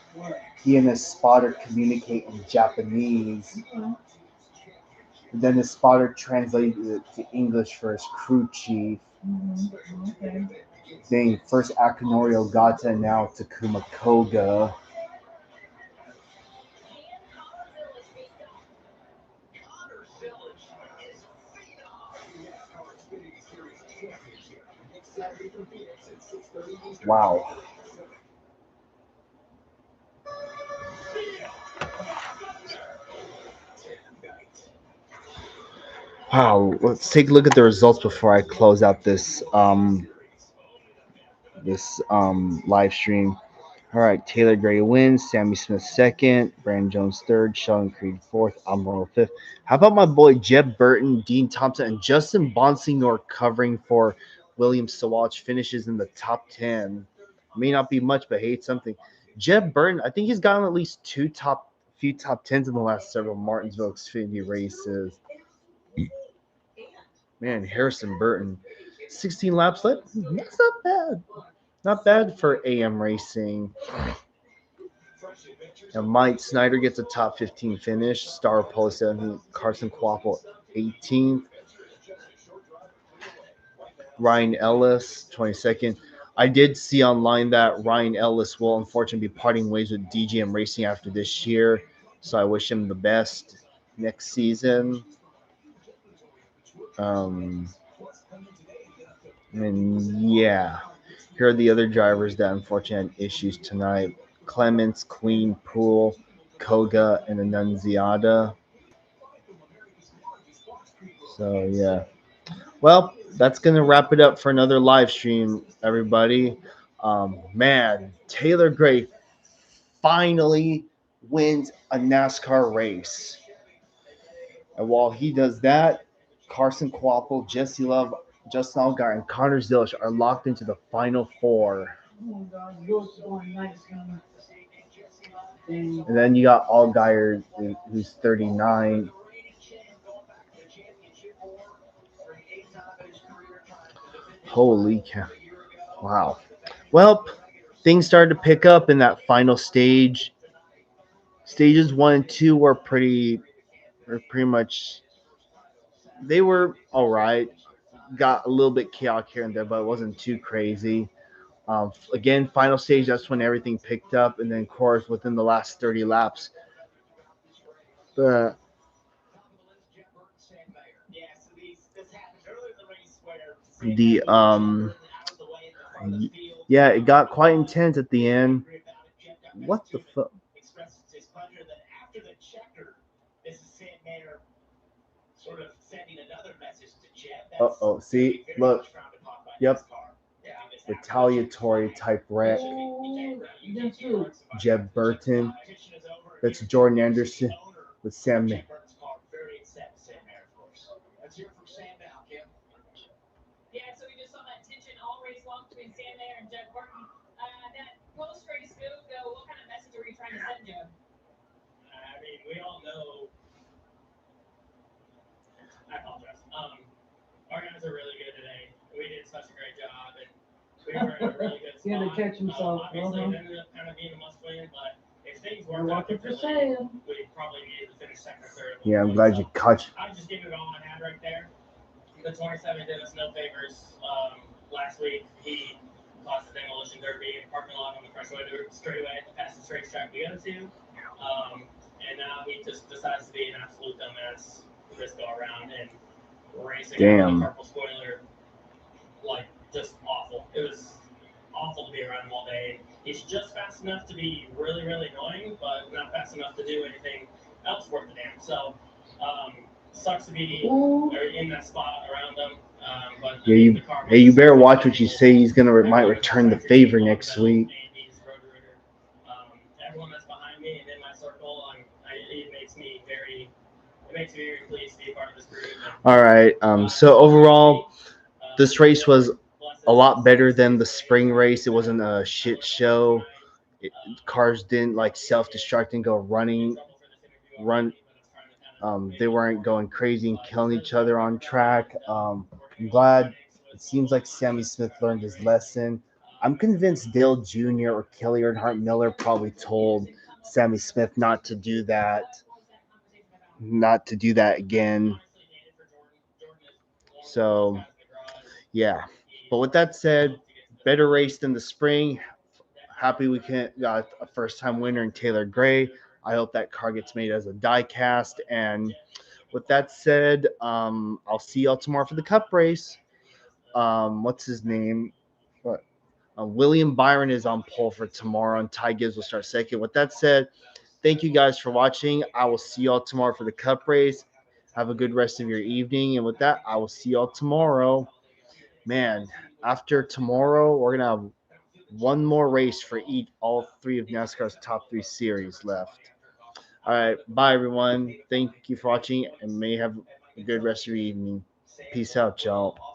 He and his spotter communicate in Japanese. Then his spotter translated it to English for his crew chief. Dang, first Akinori Ogata, now Takuma Koga. Wow. Wow. Let's take a look at the results before I close out this live stream. All right, Taylor Gray wins, Sammy Smith second, Brandon Jones third, Sheldon Creed fourth, Almirola fifth. How about my boy Jeb Burton, Dean Thompson, and Justin Bonsignor covering for William Sawalich finishes in the top 10. May not be much, but hey, it's something. Jeb Burton, I think he's gotten at least few top tens in the last several Martinsville Xfinity races. Man, Harrison Burton, 16 laps left. That's not bad. Not bad for AM racing. And Mike Snyder gets a top 15 finish. Star Pole 17th. Carson Quapple 18th. Ryan Ellis 22nd. I did see online that Ryan Ellis will unfortunately be parting ways with DGM Racing after this year. So I wish him the best next season. And yeah, here are the other drivers that unfortunately had issues tonight. Clements, Queen, Poole, Koga, and Annunziata. So yeah. Well, that's gonna wrap it up for another live stream, everybody. Man, Taylor Gray finally wins a NASCAR race. And while he does that, Carson Quapple, Jesse Love, Justin Allgaier, and Connor Zilish are locked into the final four. Oh God, Zill's going nice, man. And then you got Allgaier, who's 39. Holy cow. Wow. Well, things started to pick up in that final stage. Stages 1 and 2 were pretty much, they were all right. Got a little bit chaotic here and there, but it wasn't too crazy. Again, final stage, that's when everything picked up. And then, of course, within the last 30 laps, the the yeah, it got quite intense at the end. What the fuck? Uh-oh, see, look. Yep. Retaliatory type wreck. That's who? Jeb Burton. That's Jordan Anderson with Sam. Yeah, so we just saw that tension all race long between Sam Mayer and Jeff Burton. That post-race move, though, what kind of message are you trying to send, Joe? I mean, we all know. I apologize. Our guys are really good today. We did such a great job, and we were in a really good spot. He had to catch himself. Obviously, it ended up kind of being a must-win, but if things I worked out like what you're differently, saying. we probably needed to finish second or third. Yeah, I'm glad you caught. I just gave it all I had right there. The 27 did us no favors. Last week, he caused a demolition derby in parking lot on the front straightaway at the fastest racetrack we go to. And now he just decides to be an absolute dumbass this go around and racing Damn. a purple spoiler, like, just awful. It was awful to be around him all day. He's just fast enough to be really, really annoying, but not fast enough to do anything else worth a damn. So, sucks to be in that spot around him. But Yeah, you better watch what you say. He's might return the favor next week. Everyone that's behind me and in my circle, it makes me very pleased to be a part of this group. All right. So overall, this race was a lot better than the spring race. It wasn't a shit show. Cars didn't like self-destruct and go run. They weren't going crazy and killing each other on track. I'm glad. It seems like Sammy Smith learned his lesson. I'm convinced Dale Jr. or Kelly Earnhardt Miller probably told Sammy Smith not to do that again. So, yeah. But with that said, better race than the spring. Happy we got a first-time winner in Taylor Gray. I hope that car gets made as a die cast. And with that said, I'll see y'all tomorrow for the Cup race. What's his name? What? William Byron is on pole for tomorrow, and Ty Gibbs will start second. With that said, thank you guys for watching. I will see y'all tomorrow for the Cup race. Have a good rest of your evening. And with that, I will see y'all tomorrow. Man, after tomorrow, we're going to have one more race for all three of NASCAR's top three series left. All right. Bye, everyone. Thank you for watching, and may have a good rest of your evening. Peace out, y'all.